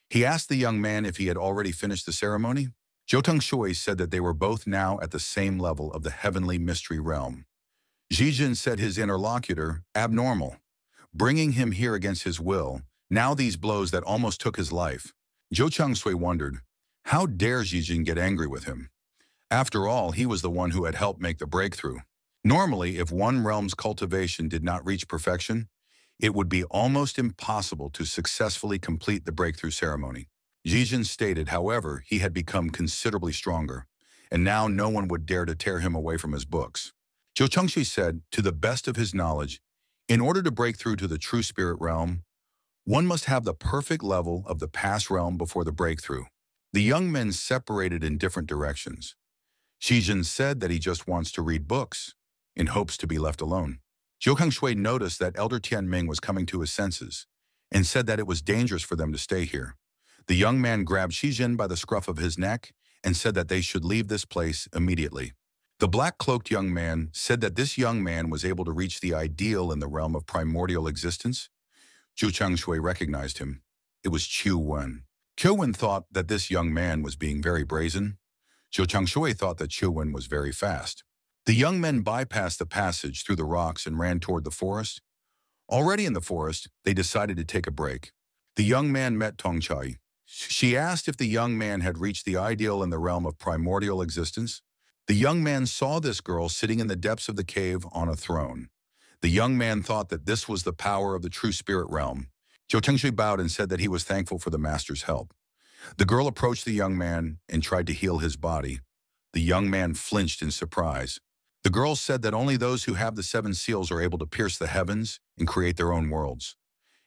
He asked the young man if he had already finished the ceremony. Zhou Changshui said that they were both now at the same level of the heavenly mystery realm. Zijin said his interlocutor, abnormal, bringing him here against his will, now these blows that almost took his life. Zhou Changshui wondered, how dare Zijin get angry with him? After all, he was the one who had helped make the breakthrough. Normally, if one realm's cultivation did not reach perfection, it would be almost impossible to successfully complete the breakthrough ceremony. Zijin stated, however, he had become considerably stronger, and now no one would dare to tear him away from his books. Zhou Chengxi said, to the best of his knowledge, in order to break through to the true spirit realm, one must have the perfect level of the past realm before the breakthrough. The young men separated in different directions. Shijin said that he just wants to read books, in hopes to be left alone. Zhou Kengshui noticed that Elder Tianming was coming to his senses, and said that it was dangerous for them to stay here. The young man grabbed Shijin by the scruff of his neck and said that they should leave this place immediately. The black-cloaked young man said that this young man was able to reach the ideal in the realm of primordial existence. Zhou Changshui recognized him. It was Qiu Wen. Qiu Wen thought that this young man was being very brazen. Zhou Changshui thought that Qiu Wen was very fast. The young men bypassed the passage through the rocks and ran toward the forest. Already in the forest, they decided to take a break. The young man met Tong Chai. She asked if the young man had reached the ideal in the realm of primordial existence. The young man saw this girl sitting in the depths of the cave on a throne. The young man thought that this was the power of the true spirit realm. Zhou Tengshui bowed and said that he was thankful for the master's help. The girl approached the young man and tried to heal his body. The young man flinched in surprise. The girl said that only those who have the 7 seals are able to pierce the heavens and create their own worlds.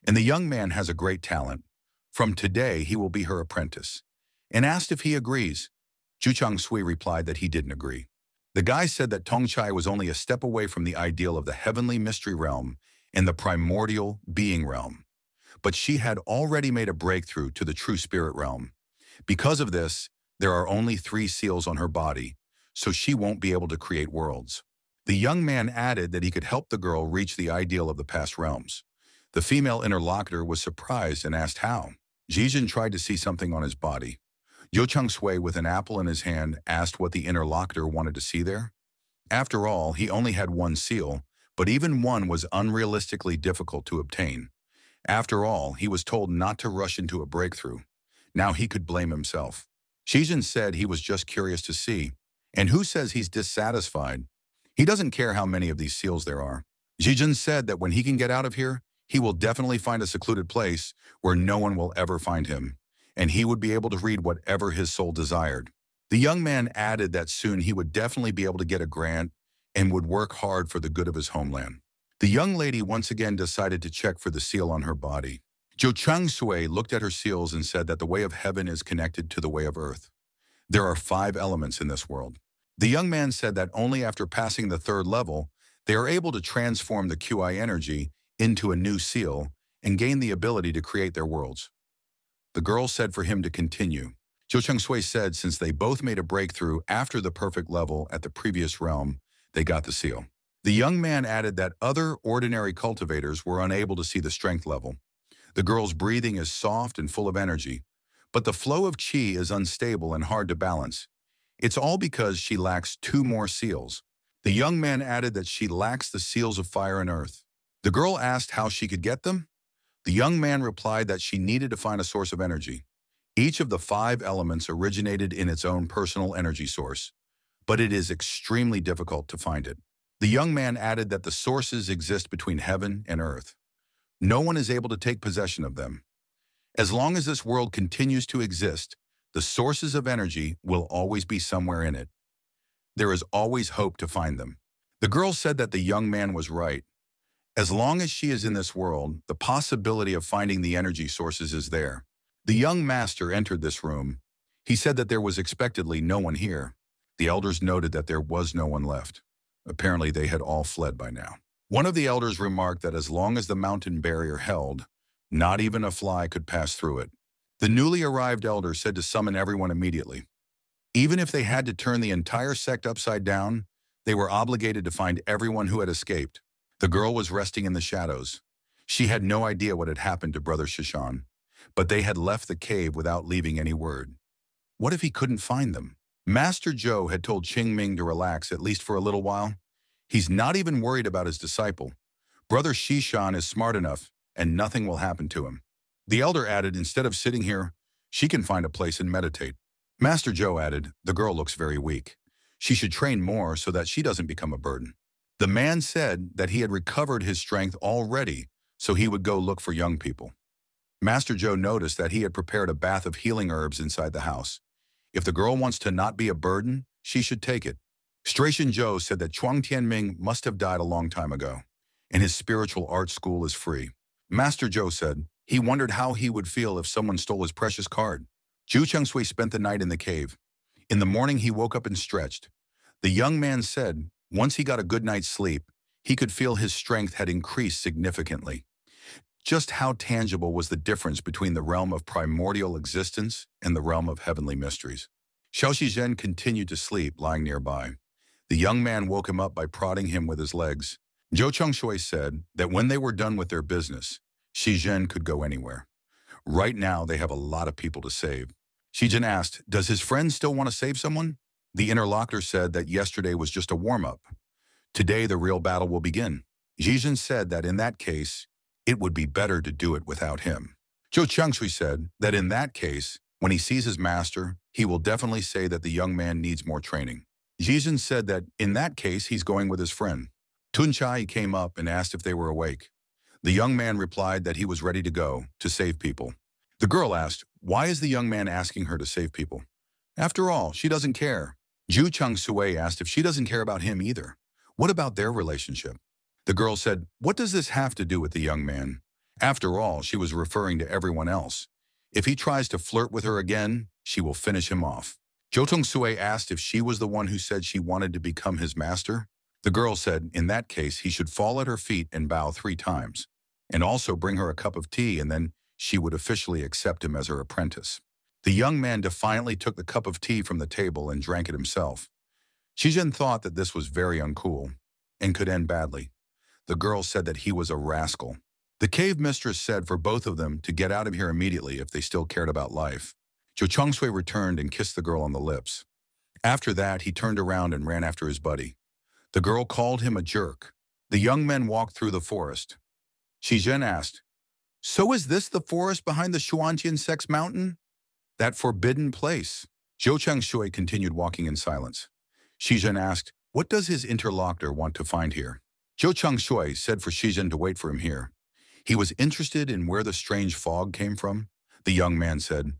And the young man has a great talent. From today, he will be her apprentice. And asked if he agrees. Zhu Changshui replied that he didn't agree. The guy said that Tong Chai was only a step away from the ideal of the heavenly mystery realm and the primordial being realm. But she had already made a breakthrough to the true spirit realm. Because of this, there are only 3 seals on her body, so she won't be able to create worlds. The young man added that he could help the girl reach the ideal of the past realms. The female interlocutor was surprised and asked how. Zijin tried to see something on his body. Zhou Changshui, with an apple in his hand, asked what the interlocutor wanted to see there. After all, he only had 1 seal, but even one was unrealistically difficult to obtain. After all, he was told not to rush into a breakthrough. Now he could blame himself. Shijin said he was just curious to see. And who says he's dissatisfied? He doesn't care how many of these seals there are. Zijin said that when he can get out of here, he will definitely find a secluded place where no one will ever find him, and he would be able to read whatever his soul desired. The young man added that soon he would definitely be able to get a grant and would work hard for the good of his homeland. The young lady once again decided to check for the seal on her body. Zhou Changshui looked at her seals and said that the way of heaven is connected to the way of earth. There are 5 elements in this world. The young man said that only after passing the 3rd level, they are able to transform the QI energy into a new seal and gain the ability to create their worlds. The girl said for him to continue. Zhou Changshui said since they both made a breakthrough after the perfect level at the previous realm, they got the seal. The young man added that other ordinary cultivators were unable to see the strength level. The girl's breathing is soft and full of energy, but the flow of qi is unstable and hard to balance. It's all because she lacks 2 more seals. The young man added that she lacks the seals of fire and earth. The girl asked how she could get them. The young man replied that she needed to find a source of energy. Each of the 5 elements originated in its own personal energy source, but it is extremely difficult to find it. The young man added that the sources exist between heaven and earth. No one is able to take possession of them. As long as this world continues to exist, the sources of energy will always be somewhere in it. There is always hope to find them. The girl said that the young man was right. As long as she is in this world, the possibility of finding the energy sources is there. The young master entered this room. He said that there was expectedly no one here. The elders noted that there was no one left. Apparently they had all fled by now. One of the elders remarked that as long as the mountain barrier held, not even a fly could pass through it. The newly arrived elder said to summon everyone immediately. Even if they had to turn the entire sect upside down, they were obligated to find everyone who had escaped. The girl was resting in the shadows. She had no idea what had happened to Brother Shishan, but they had left the cave without leaving any word. What if he couldn't find them? Master Zhou had told Qing Ming to relax at least for a little while. He's not even worried about his disciple. Brother Shishan is smart enough, and nothing will happen to him. The elder added, instead of sitting here, she can find a place and meditate. Master Zhou added, the girl looks very weak. She should train more so that she doesn't become a burden. The man said that he had recovered his strength already, so he would go look for young people. Master Zhou noticed that he had prepared a bath of healing herbs inside the house. If the girl wants to not be a burden, she should take it. Stration Zhou said that Chuang Tianming must have died a long time ago, and his spiritual art school is free. Master Zhou said he wondered how he would feel if someone stole his precious card. Zhu Chengshui spent the night in the cave. In the morning, he woke up and stretched. The young man said once he got a good night's sleep, he could feel his strength had increased significantly. Just how tangible was the difference between the realm of primordial existence and the realm of heavenly mysteries? Xiao Shizhen continued to sleep, lying nearby. The young man woke him up by prodding him with his legs. Zhou Chengshui said that when they were done with their business, Shizhen could go anywhere. Right now, they have a lot of people to save. Shizhen asked, does his friend still want to save someone? The interlocutor said that yesterday was just a warm-up. Today, the real battle will begin. Shizhen said that in that case, it would be better to do it without him. Zhou Chengshui said that in that case, when he sees his master, he will definitely say that the young man needs more training. Shizhen said that in that case, he's going with his friend. Tun Chai came up and asked if they were awake. The young man replied that he was ready to go, to save people. The girl asked, why is the young man asking her to save people? After all, she doesn't care. Zhu Chengshui asked if she doesn't care about him either. What about their relationship? The girl said, what does this have to do with the young man? After all, she was referring to everyone else. If he tries to flirt with her again, she will finish him off. Zhou Chengshui asked if she was the one who said she wanted to become his master. The girl said, in that case, he should fall at her feet and bow 3 times, and also bring her a cup of tea, and then she would officially accept him as her apprentice. The young man defiantly took the cup of tea from the table and drank it himself. Shizhen thought that this was very uncool and could end badly. The girl said that he was a rascal. The cave mistress said for both of them to get out of here immediately if they still cared about life. Zhou Chengshui returned and kissed the girl on the lips. After that, he turned around and ran after his buddy. The girl called him a jerk. The young men walked through the forest. Shizhen asked, so is this the forest behind the Xuantian Sex Mountain? That forbidden place. Zhou Chengshui continued walking in silence. Shizhen asked, what does his interlocutor want to find here? Zhou Chengshui said for Shizhen to wait for him here. He was interested in where the strange fog came from. The young man said,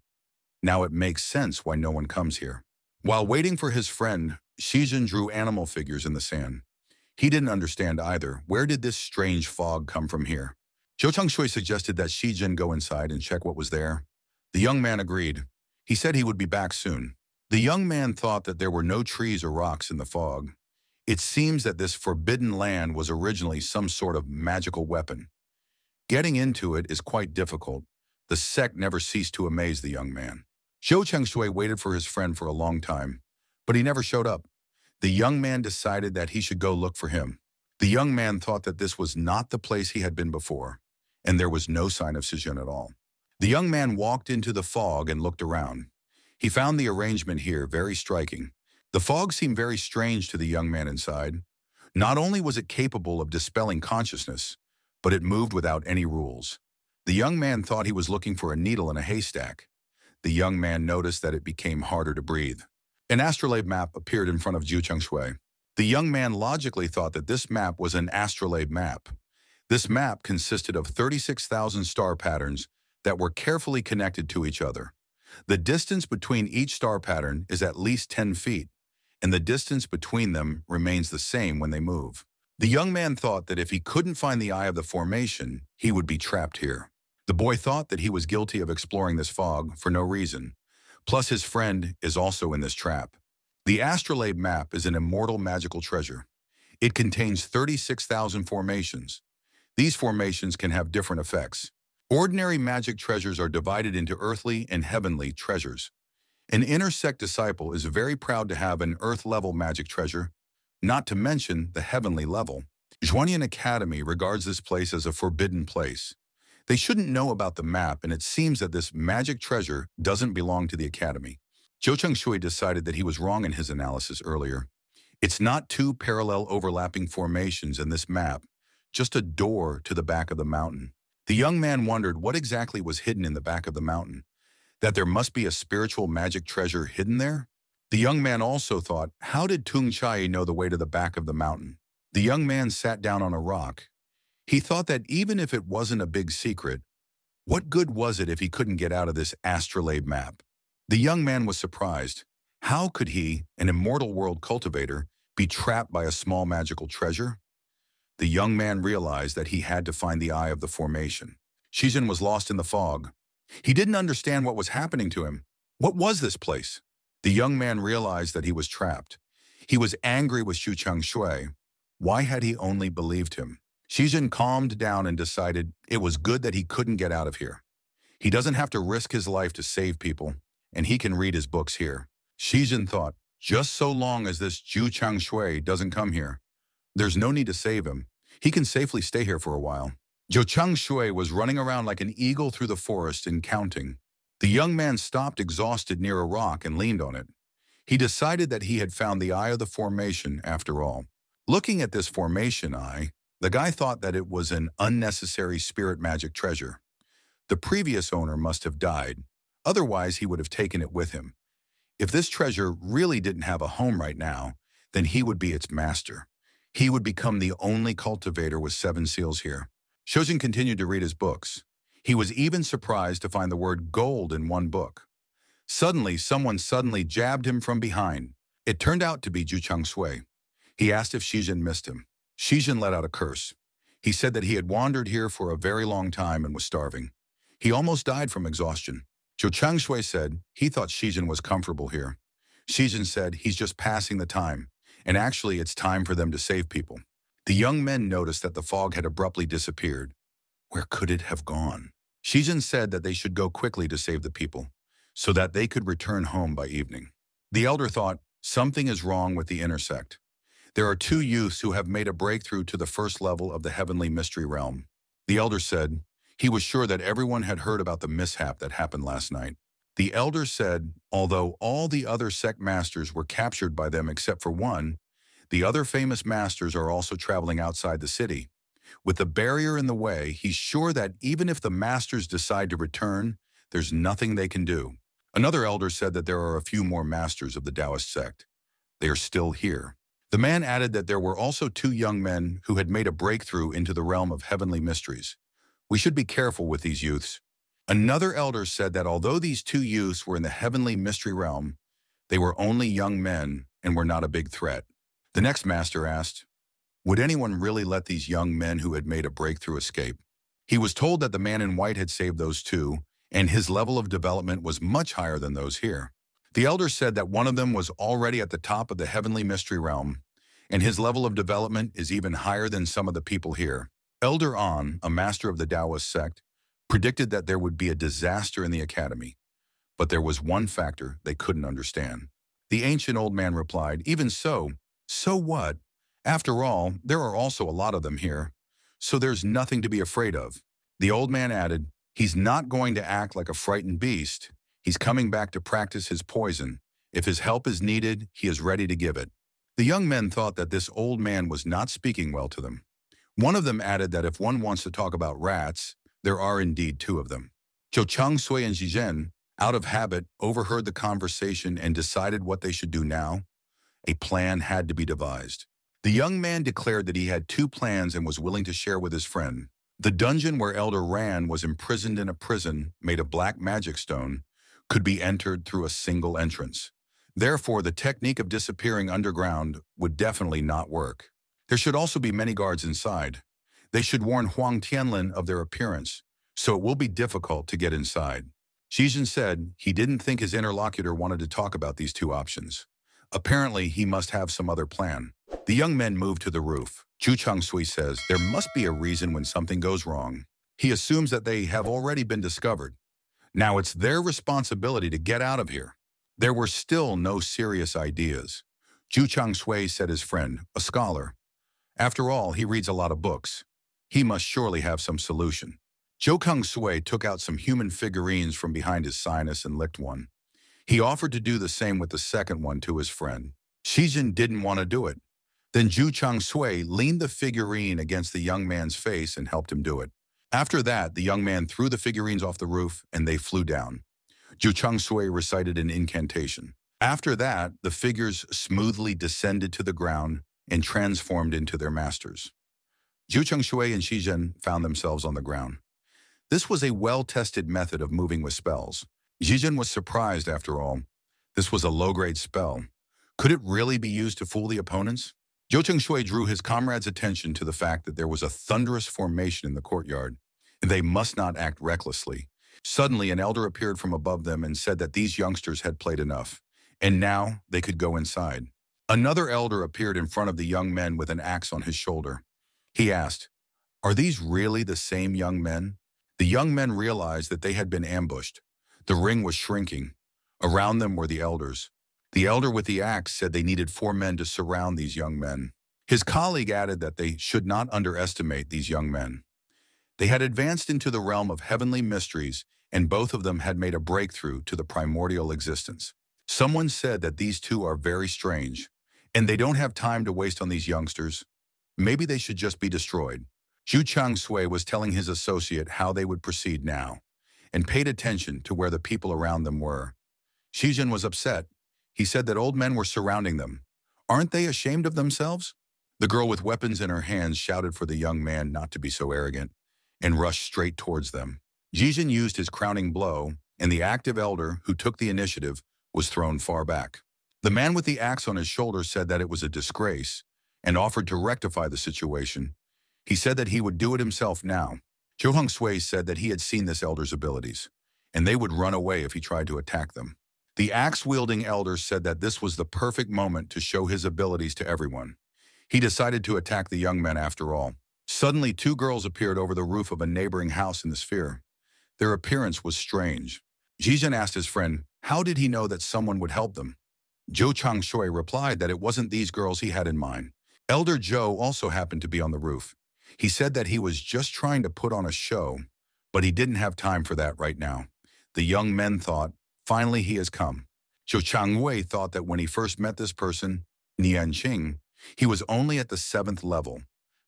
now it makes sense why no one comes here. While waiting for his friend, Shizhen drew animal figures in the sand. He didn't understand either. Where did this strange fog come from here? Zhou Chengshui suggested that Shizhen go inside and check what was there. The young man agreed. He said he would be back soon. The young man thought that there were no trees or rocks in the fog. It seems that this forbidden land was originally some sort of magical weapon. Getting into it is quite difficult. The sect never ceased to amaze the young man. Zhou Chengshui waited for his friend for a long time, but he never showed up. The young man decided that he should go look for him. The young man thought that this was not the place he had been before, and there was no sign of Shizhen at all. The young man walked into the fog and looked around. He found the arrangement here very striking. The fog seemed very strange to the young man inside. Not only was it capable of dispelling consciousness, but it moved without any rules. The young man thought he was looking for a needle in a haystack. The young man noticed that it became harder to breathe. An astrolabe map appeared in front of Zhu Chengshui. The young man logically thought that this map was an astrolabe map. This map consisted of 36,000 star patterns that were carefully connected to each other. The distance between each star pattern is at least 10 feet, and the distance between them remains the same when they move. The young man thought that if he couldn't find the eye of the formation, he would be trapped here. The boy thought that he was guilty of exploring this fog for no reason. Plus, his friend is also in this trap. The astrolabe map is an immortal magical treasure. It contains 36,000 formations. These formations can have different effects. Ordinary magic treasures are divided into earthly and heavenly treasures. An inner sect disciple is very proud to have an earth-level magic treasure, not to mention the heavenly level. Juanian Academy regards this place as a forbidden place. They shouldn't know about the map, and it seems that this magic treasure doesn't belong to the Academy. Zhou Chengshui decided that he was wrong in his analysis earlier. It's not two parallel overlapping formations in this map, just a door to the back of the mountain. The young man wondered what exactly was hidden in the back of the mountain. That there must be a spiritual magic treasure hidden there? The young man also thought, how did Tung Chai know the way to the back of the mountain? The young man sat down on a rock. He thought that even if it wasn't a big secret, what good was it if he couldn't get out of this astrolabe map? The young man was surprised. How could he, an immortal world cultivator, be trapped by a small magical treasure? The young man realized that he had to find the eye of the formation. Shizhen was lost in the fog. He didn't understand what was happening to him. What was this place? The young man realized that he was trapped. He was angry with Zhou Chengshui. Why had he only believed him? Shizhen calmed down and decided it was good that he couldn't get out of here. He doesn't have to risk his life to save people, and he can read his books here. Shizhen thought, just so long as this Zhou Chengshui doesn't come here, there's no need to save him. He can safely stay here for a while. Zhou Chengshui was running around like an eagle through the forest and counting. The young man stopped exhausted near a rock and leaned on it. He decided that he had found the eye of the formation after all. Looking at this formation eye, the guy thought that it was an unnecessary spirit magic treasure. The previous owner must have died. Otherwise, he would have taken it with him. If this treasure really didn't have a home right now, then he would be its master. He would become the only cultivator with 7 seals here. Shojin continued to read his books. He was even surprised to find the word gold in one book. Suddenly, someone jabbed him from behind. It turned out to be Zhou Chengshui. He asked if Shizhen missed him. Shizhen let out a curse. He said that he had wandered here for a very long time and was starving. He almost died from exhaustion. Zhou Chengshui said he thought Shizhen was comfortable here. Shizhen said he's just passing the time, and actually it's time for them to save people. The young men noticed that the fog had abruptly disappeared. Where could it have gone? Shizhen said that they should go quickly to save the people, so that they could return home by evening. The elder thought, something is wrong with the intersect. There are 2 youths who have made a breakthrough to the first level of the heavenly mystery realm. The elder said he was sure that everyone had heard about the mishap that happened last night. The elder said, although all the other sect masters were captured by them except for one, the other famous masters are also traveling outside the city. With the barrier in the way, he's sure that even if the masters decide to return, there's nothing they can do. Another elder said that there are a few more masters of the Taoist sect. They are still here. The man added that there were also 2 young men who had made a breakthrough into the realm of heavenly mysteries. We should be careful with these youths. Another elder said that although these 2 youths were in the heavenly mystery realm, they were only young men and were not a big threat. The next master asked, would anyone really let these young men who had made a breakthrough escape? He was told that the man in white had saved those 2, and his level of development was much higher than those here. The elder said that one of them was already at the top of the heavenly mystery realm, and his level of development is even higher than some of the people here. Elder An, a master of the Taoist sect, predicted that there would be a disaster in the academy, but there was one factor they couldn't understand. The ancient old man replied, even so what? After all, there are also a lot of them here, so there's nothing to be afraid of. The old man added, he's not going to act like a frightened beast. He's coming back to practice his poison. If his help is needed, he is ready to give it. The young men thought that this old man was not speaking well to them. One of them added that if one wants to talk about rats, there are indeed 2 of them. Zhou Chengshui and Shizhen, out of habit, overheard the conversation and decided what they should do now. A plan had to be devised. The young man declared that he had two plans and was willing to share with his friend. The dungeon where Elder Ran was imprisoned in a prison made of black magic stone could be entered through a single entrance. Therefore, the technique of disappearing underground would definitely not work. There should also be many guards inside. They should warn Huang Tianlin of their appearance, so it will be difficult to get inside. Xijin said he didn't think his interlocutor wanted to talk about these two options. Apparently, he must have some other plan. The young men moved to the roof. Zhu Changshui says there must be a reason when something goes wrong. He assumes that they have already been discovered. Now it's their responsibility to get out of here. There were still no serious ideas. Zhu Changshui said his friend, a scholar. After all, he reads a lot of books. He must surely have some solution. Zhou Kengsui took out some human figurines from behind his sinus and licked one. He offered to do the same with the second one to his friend. Xijin didn't want to do it. Then Zhu Changsui leaned the figurine against the young man's face and helped him do it. After that, the young man threw the figurines off the roof and they flew down. Zhu Changsui recited an incantation. After that, the figures smoothly descended to the ground and transformed into their masters. Zhu Changshui and Xijin found themselves on the ground. This was a well-tested method of moving with spells. Xijin was surprised after all. This was a low-grade spell. Could it really be used to fool the opponents? Zhou Changshui drew his comrades' attention to the fact that there was a thunderous formation in the courtyard, and they must not act recklessly. Suddenly, an elder appeared from above them and said that these youngsters had played enough, and now they could go inside. Another elder appeared in front of the young men with an axe on his shoulder. He asked, "Are these really the same young men?" The young men realized that they had been ambushed. The ring was shrinking. Around them were the elders. The elder with the axe said they needed 4 men to surround these young men. His colleague added that they should not underestimate these young men. They had advanced into the realm of heavenly mysteries, and both of them had made a breakthrough to the primordial existence. Someone said that these two are very strange, and they don't have time to waste on these youngsters. Maybe they should just be destroyed. Zhu Changsui was telling his associate how they would proceed now, and paid attention to where the people around them were. Xijin was upset. He said that old men were surrounding them. Aren't they ashamed of themselves? The girl with weapons in her hands shouted for the young man not to be so arrogant, and rushed straight towards them. Xijin used his crowning blow, and the active elder, who took the initiative, was thrown far back. The man with the axe on his shoulder said that it was a disgrace, and offered to rectify the situation. He said that he would do it himself now. Zhou Hengsui said that he had seen this elder's abilities, and they would run away if he tried to attack them. The axe-wielding elder said that this was the perfect moment to show his abilities to everyone. He decided to attack the young men after all. Suddenly, 2 girls appeared over the roof of a neighboring house in the sphere. Their appearance was strange. Xijin asked his friend, how did he know that someone would help them? Zhou Changshui replied that it wasn't these girls he had in mind. Elder Zhou also happened to be on the roof. He said that he was just trying to put on a show, but he didn't have time for that right now. The young men thought, finally he has come. Zhou Changwei thought that when he first met this person, Nian Qing, he was only at the 7th level.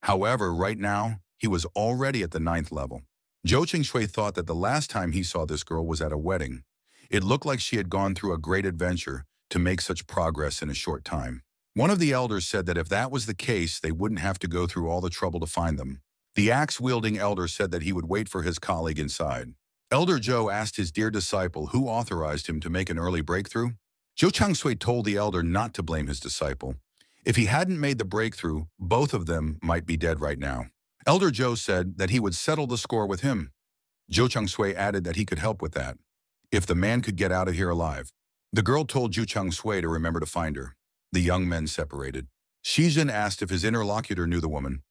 However, right now, he was already at the 9th level. Zhou Qingshui thought that the last time he saw this girl was at a wedding. It looked like she had gone through a great adventure to make such progress in a short time. One of the elders said that if that was the case, they wouldn't have to go through all the trouble to find them. The axe-wielding elder said that he would wait for his colleague inside. Elder Zhou asked his dear disciple who authorized him to make an early breakthrough. Zhou Changsui told the elder not to blame his disciple. If he hadn't made the breakthrough, both of them might be dead right now. Elder Zhou said that he would settle the score with him. Zhou Changsui added that he could help with that, if the man could get out of here alive. The girl told Zhu Changsui to remember to find her. The young men separated. Xijin asked if his interlocutor knew the woman.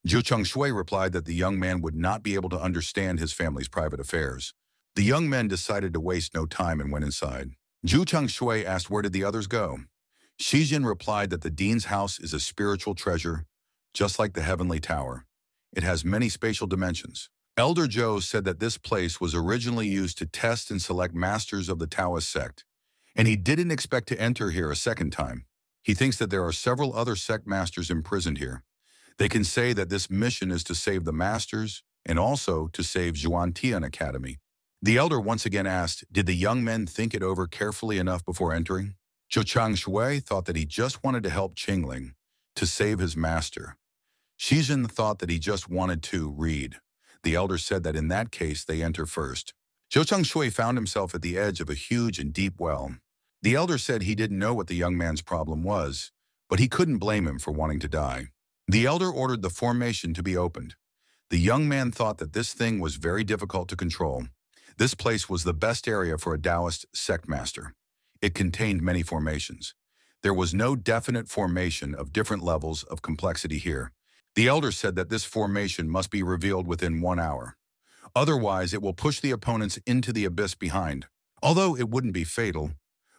Zhu Changshui replied that the young man would not be able to understand his family's private affairs. The young men decided to waste no time and went inside. Zhu Changshui asked where did the others go. Xijin replied that the dean's house is a spiritual treasure, just like the heavenly tower. It has many spatial dimensions. Elder Zhou said that this place was originally used to test and select masters of the Taoist sect, and he didn't expect to enter here a second time. He thinks that there are several other sect masters imprisoned here. They can say that this mission is to save the masters and also to save Zhuantian Academy. The elder once again asked, did the young men think it over carefully enough before entering? Zhou Changshui thought that he just wanted to help Qingling. to save his master. Shizhen thought that he just wanted to read. The elder said that in that case they enter first. Zhou Changshui found himself at the edge of a huge and deep well. The elder said he didn't know what the young man's problem was, but he couldn't blame him for wanting to die. The elder ordered the formation to be opened. The young man thought that this thing was very difficult to control. This place was the best area for a Taoist sect master. It contained many formations. There was no definite formation of different levels of complexity here. The elder said that this formation must be revealed within 1 hour. Otherwise, it will push the opponents into the abyss behind. Although it wouldn't be fatal,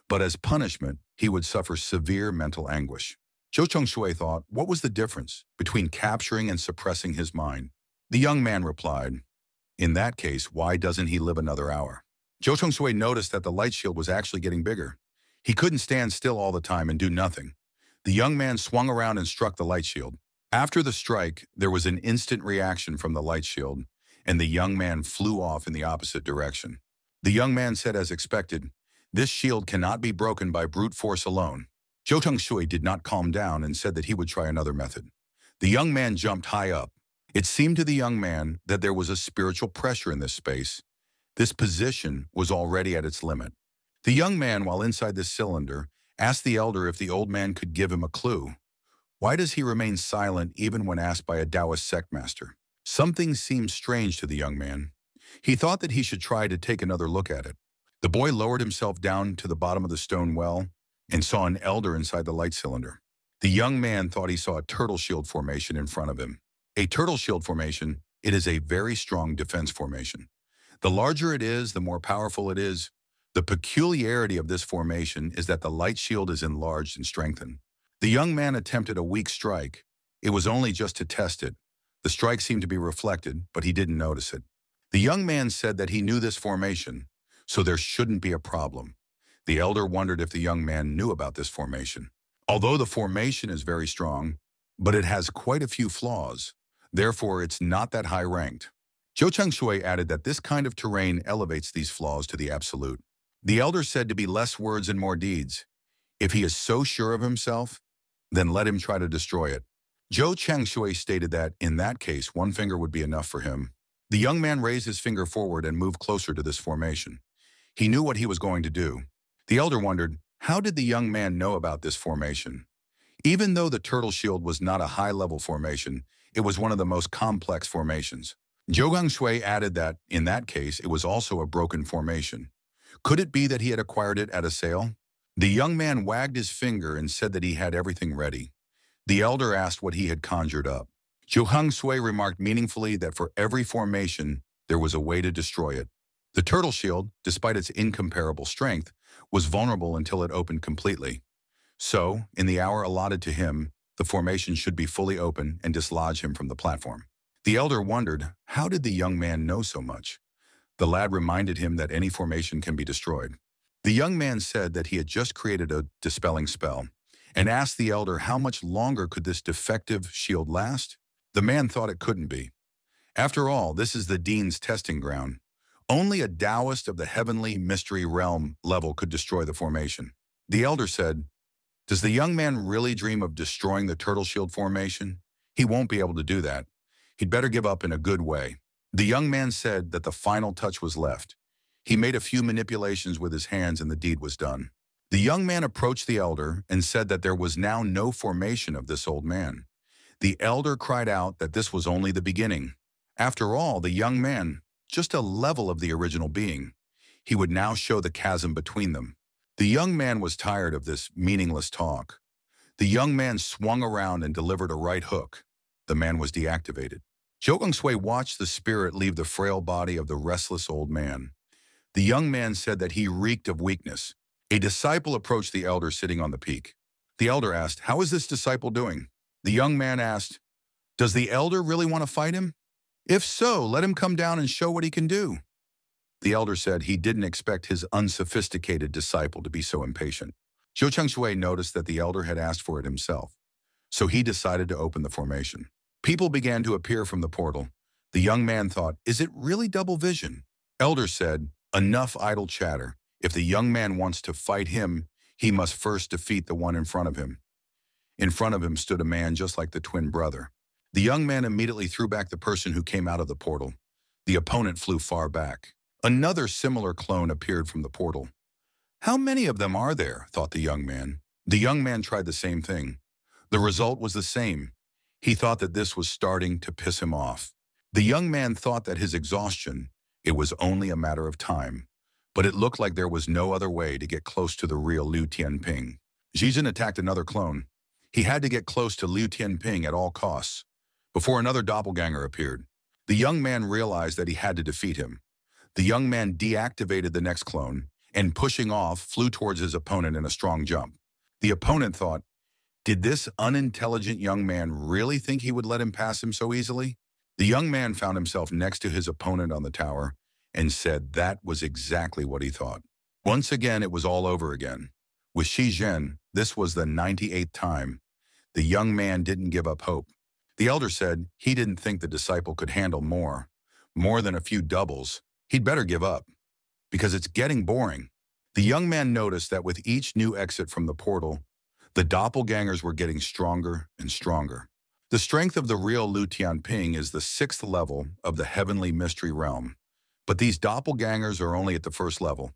but as punishment, he would suffer severe mental anguish. Zhou Changshui thought, what was the difference between capturing and suppressing his mind? The young man replied, in that case, why doesn't he live another hour? Zhou Changshui noticed that the light shield was actually getting bigger. He couldn't stand still all the time and do nothing. The young man swung around and struck the light shield. After the strike, there was an instant reaction from the light shield, and the young man flew off in the opposite direction. The young man said as expected, this shield cannot be broken by brute force alone. Zhou Changshui did not calm down and said that he would try another method. The young man jumped high up. It seemed to the young man that there was a spiritual pressure in this space. This position was already at its limit. The young man, while inside this cylinder, asked the elder if the old man could give him a clue. Why does he remain silent even when asked by a Taoist sect master? Something seemed strange to the young man. He thought that he should try to take another look at it. The boy lowered himself down to the bottom of the stone well and saw an elder inside the light cylinder. The young man thought he saw a turtle shield formation in front of him. A turtle shield formation, it is a very strong defense formation. The larger it is, the more powerful it is. The peculiarity of this formation is that the light shield is enlarged and strengthened. The young man attempted a weak strike. It was only just to test it. The strike seemed to be reflected, but he didn't notice it. The young man said that he knew this formation, so there shouldn't be a problem. The elder wondered if the young man knew about this formation. Although the formation is very strong, but it has quite a few flaws. Therefore, it's not that high ranked. Zhou Changshui added that this kind of terrain elevates these flaws to the absolute. The elder said to be less words and more deeds. If he is so sure of himself, then let him try to destroy it. Zhou Changshui stated that, in that case, one finger would be enough for him. The young man raised his finger forward and moved closer to this formation. He knew what he was going to do. The elder wondered, how did the young man know about this formation? Even though the turtle shield was not a high-level formation, it was one of the most complex formations. Zhou Changshui added that, in that case, it was also a broken formation. Could it be that he had acquired it at a sale? The young man wagged his finger and said that he had everything ready. The elder asked what he had conjured up. Zhou Changshui remarked meaningfully that for every formation, there was a way to destroy it. The turtle shield, despite its incomparable strength, was vulnerable until it opened completely. So, in the hour allotted to him, the formation should be fully open and dislodge him from the platform. The elder wondered, how did the young man know so much? The lad reminded him that any formation can be destroyed. The young man said that he had just created a dispelling spell and asked the elder how much longer could this defective shield last? The man thought it couldn't be. After all, this is the Dean's testing ground. Only a Taoist of the heavenly mystery realm level could destroy the formation. The elder said, does the young man really dream of destroying the turtle shield formation? He won't be able to do that. He'd better give up in a good way. The young man said that the final touch was left. He made a few manipulations with his hands and the deed was done. The young man approached the elder and said that there was now no formation of this old man. The elder cried out that this was only the beginning. After all, the young man, just a level of the original being. He would now show the chasm between them. The young man was tired of this meaningless talk. The young man swung around and delivered a right hook. The man was deactivated. Zhou Changshui watched the spirit leave the frail body of the restless old man. The young man said that he reeked of weakness. A disciple approached the elder sitting on the peak. The elder asked, how is this disciple doing? The young man asked, does the elder really want to fight him? If so, let him come down and show what he can do. The elder said he didn't expect his unsophisticated disciple to be so impatient. Zhou Changshui noticed that the elder had asked for it himself, so he decided to open the formation. People began to appear from the portal. The young man thought, is it really double vision? Elder said, enough idle chatter. If the young man wants to fight him, he must first defeat the one in front of him. In front of him stood a man just like the twin brother. The young man immediately threw back the person who came out of the portal. The opponent flew far back. Another similar clone appeared from the portal. How many of them are there? Thought the young man. The young man tried the same thing. The result was the same. He thought that this was starting to piss him off. The young man thought that his exhaustion, it was only a matter of time. But it looked like there was no other way to get close to the real Liu Tianping. Jizhen attacked another clone. He had to get close to Liu Tianping at all costs. Before another doppelganger appeared, the young man realized that he had to defeat him. The young man deactivated the next clone, and pushing off, flew towards his opponent in a strong jump. The opponent thought, did this unintelligent young man really think he would let him pass him so easily? The young man found himself next to his opponent on the tower and said that was exactly what he thought. Once again, it was all over again. With Shi Zhen, this was the 98th time. The young man didn't give up hope. The elder said he didn't think the disciple could handle more than a few doubles. He'd better give up, because it's getting boring. The young man noticed that with each new exit from the portal, the doppelgangers were getting stronger and stronger. The strength of the real Liu Tianping is the 6th level of the heavenly mystery realm. But these doppelgangers are only at the 1st level.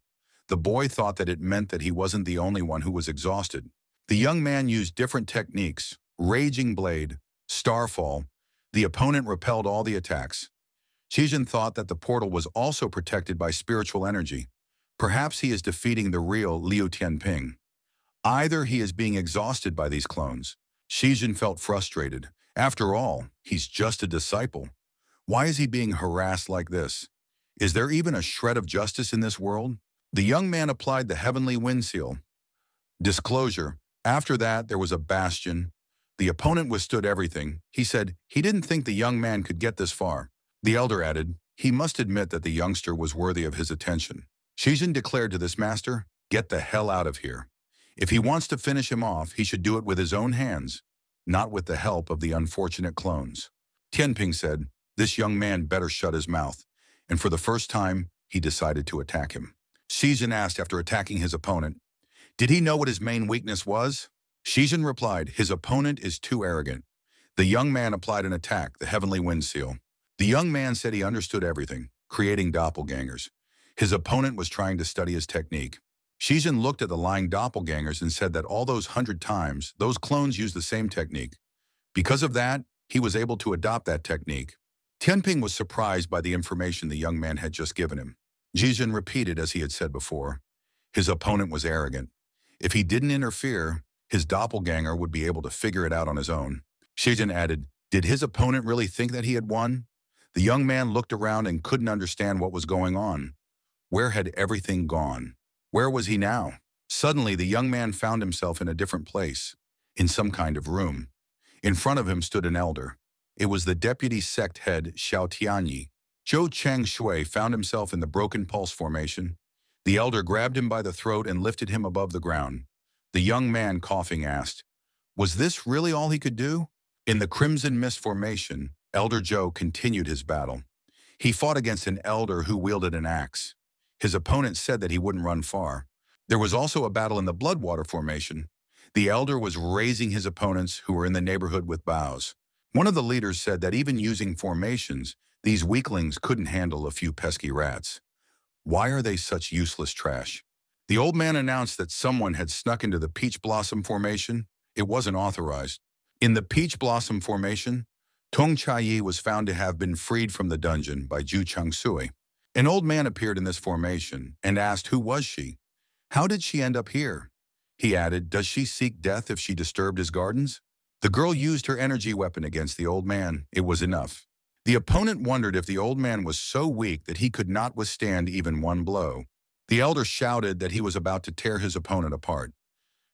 The boy thought that it meant that he wasn't the only one who was exhausted. The young man used different techniques, Raging Blade, Starfall. The opponent repelled all the attacks. Shizhen thought that the portal was also protected by spiritual energy. Perhaps he is defeating the real Liu Tianping. Either he is being exhausted by these clones. Shizhen felt frustrated. After all, he's just a disciple. Why is he being harassed like this? Is there even a shred of justice in this world? The young man applied the heavenly wind seal. Disclosure. After that, there was a bastion. The opponent withstood everything. He said he didn't think the young man could get this far. The elder added, he must admit that the youngster was worthy of his attention. Shizhen declared to this master, get the hell out of here. If he wants to finish him off, he should do it with his own hands, not with the help of the unfortunate clones. Tianping said, this young man better shut his mouth. And for the first time, he decided to attack him. Shizhen asked after attacking his opponent, did he know what his main weakness was? Shizhen replied, his opponent is too arrogant. The young man applied an attack, the heavenly wind seal. The young man said he understood everything, creating doppelgangers. His opponent was trying to study his technique. Shizhen looked at the lying doppelgangers and said that all those 100 times, those clones used the same technique. Because of that, he was able to adopt that technique. Tianping was surprised by the information the young man had just given him. Shizhen repeated as he had said before. His opponent was arrogant. If he didn't interfere, his doppelganger would be able to figure it out on his own. Shizhen added, did his opponent really think that he had won? The young man looked around and couldn't understand what was going on. Where had everything gone? Where was he now? Suddenly, the young man found himself in a different place, in some kind of room. In front of him stood an elder. It was the deputy sect head, Xiao Tianyi. Zhou Cheng Shui found himself in the broken pulse formation. The elder grabbed him by the throat and lifted him above the ground. The young man, coughing, asked, was this really all he could do? In the crimson mist formation, Elder Zhou continued his battle. He fought against an elder who wielded an axe. His opponent said that he wouldn't run far. There was also a battle in the Bloodwater formation. The elder was raising his opponents who were in the neighborhood with bows. One of the leaders said that even using formations, these weaklings couldn't handle a few pesky rats. Why are they such useless trash? The old man announced that someone had snuck into the Peach Blossom formation. It wasn't authorized. In the Peach Blossom formation, Tong Chaiyi was found to have been freed from the dungeon by Zhu Changsui. An old man appeared in this formation and asked who was she? How did she end up here? He added, does she seek death if she disturbed his gardens? The girl used her energy weapon against the old man. It was enough. The opponent wondered if the old man was so weak that he could not withstand even one blow. The elder shouted that he was about to tear his opponent apart.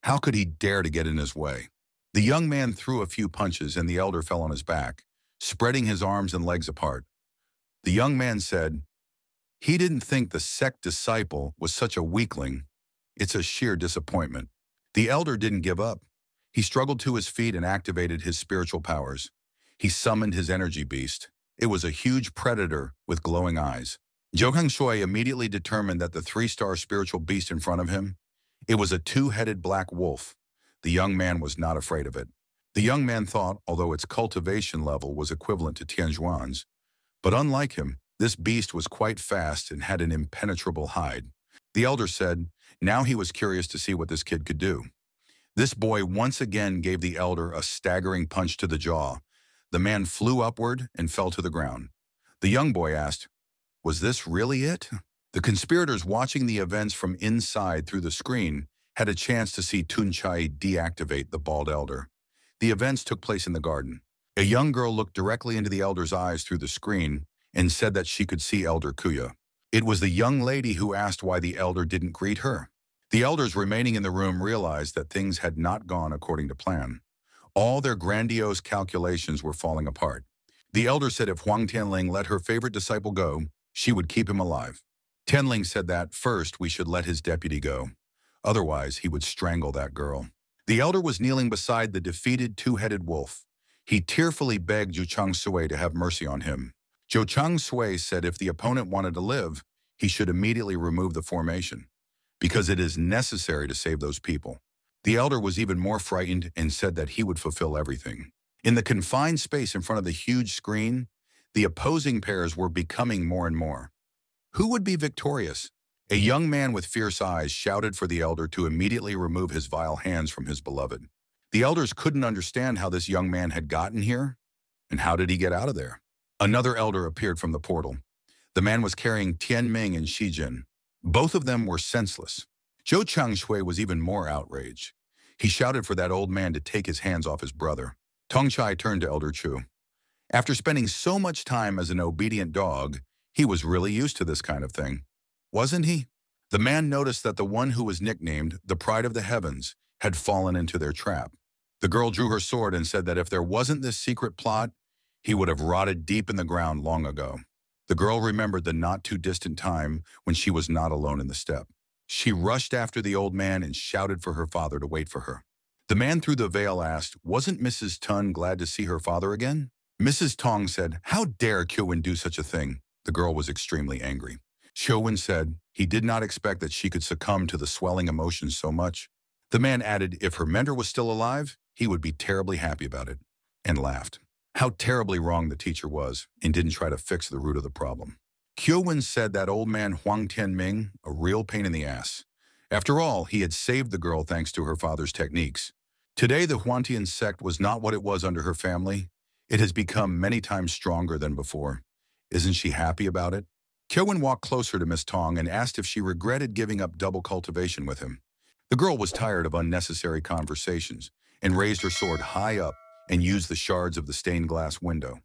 How could he dare to get in his way? The young man threw a few punches and the elder fell on his back, spreading his arms and legs apart. The young man said, he didn't think the sect disciple was such a weakling. It's a sheer disappointment. The elder didn't give up. He struggled to his feet and activated his spiritual powers. He summoned his energy beast. It was a huge predator with glowing eyes. Zhou Shui immediately determined that the 3-star spiritual beast in front of him, it was a 2-headed black wolf. The young man was not afraid of it. The young man thought, although its cultivation level was equivalent to Tianjuan's, but unlike him, this beast was quite fast and had an impenetrable hide. The elder said, now he was curious to see what this kid could do. This boy once again gave the elder a staggering punch to the jaw. The man flew upward and fell to the ground. The young boy asked, was this really it? The conspirators watching the events from inside through the screen had a chance to see Tunchai deactivate the bald elder. The events took place in the garden. A young girl looked directly into the elder's eyes through the screen and said that she could see Elder Kuya. It was the young lady who asked why the elder didn't greet her. The elders remaining in the room realized that things had not gone according to plan. All their grandiose calculations were falling apart. The elder said if Huang Tianling let her favorite disciple go, she would keep him alive. Tianling said that first we should let his deputy go. Otherwise, he would strangle that girl. The elder was kneeling beside the defeated two-headed wolf. He tearfully begged Zhu Chang Sui to have mercy on him. Zhou Chang Sui said if the opponent wanted to live, he should immediately remove the formation, because it is necessary to save those people. The elder was even more frightened and said that he would fulfill everything. In the confined space in front of the huge screen, the opposing pairs were becoming more and more. Who would be victorious? A young man with fierce eyes shouted for the elder to immediately remove his vile hands from his beloved. The elders couldn't understand how this young man had gotten here, and how did he get out of there? Another elder appeared from the portal. The man was carrying Tian Ming and Shi Jin. Both of them were senseless. Zhou Changshui was even more outraged. He shouted for that old man to take his hands off his brother. Tongchai turned to Elder Chu. After spending so much time as an obedient dog, he was really used to this kind of thing. Wasn't he? The man noticed that the one who was nicknamed the Pride of the Heavens had fallen into their trap. The girl drew her sword and said that if there wasn't this secret plot, he would have rotted deep in the ground long ago. The girl remembered the not-too-distant time when she was not alone in the steppe. She rushed after the old man and shouted for her father to wait for her. The man through the veil asked, wasn't Mrs. Tun glad to see her father again? Mrs. Tong said, how dare Kyo-wen do such a thing? The girl was extremely angry. Kyo-wen said he did not expect that she could succumb to the swelling emotions so much. The man added if her mentor was still alive, he would be terribly happy about it, and laughed. How terribly wrong the teacher was and didn't try to fix the root of the problem. Kyo-wen said that old man Huang Tianming, a real pain in the ass. After all, he had saved the girl thanks to her father's techniques. Today, the Huantian sect was not what it was under her family. It has become many times stronger than before. Isn't she happy about it? Kyo-wen walked closer to Miss Tong and asked if she regretted giving up double cultivation with him. The girl was tired of unnecessary conversations and raised her sword high up and used the shards of the stained glass window.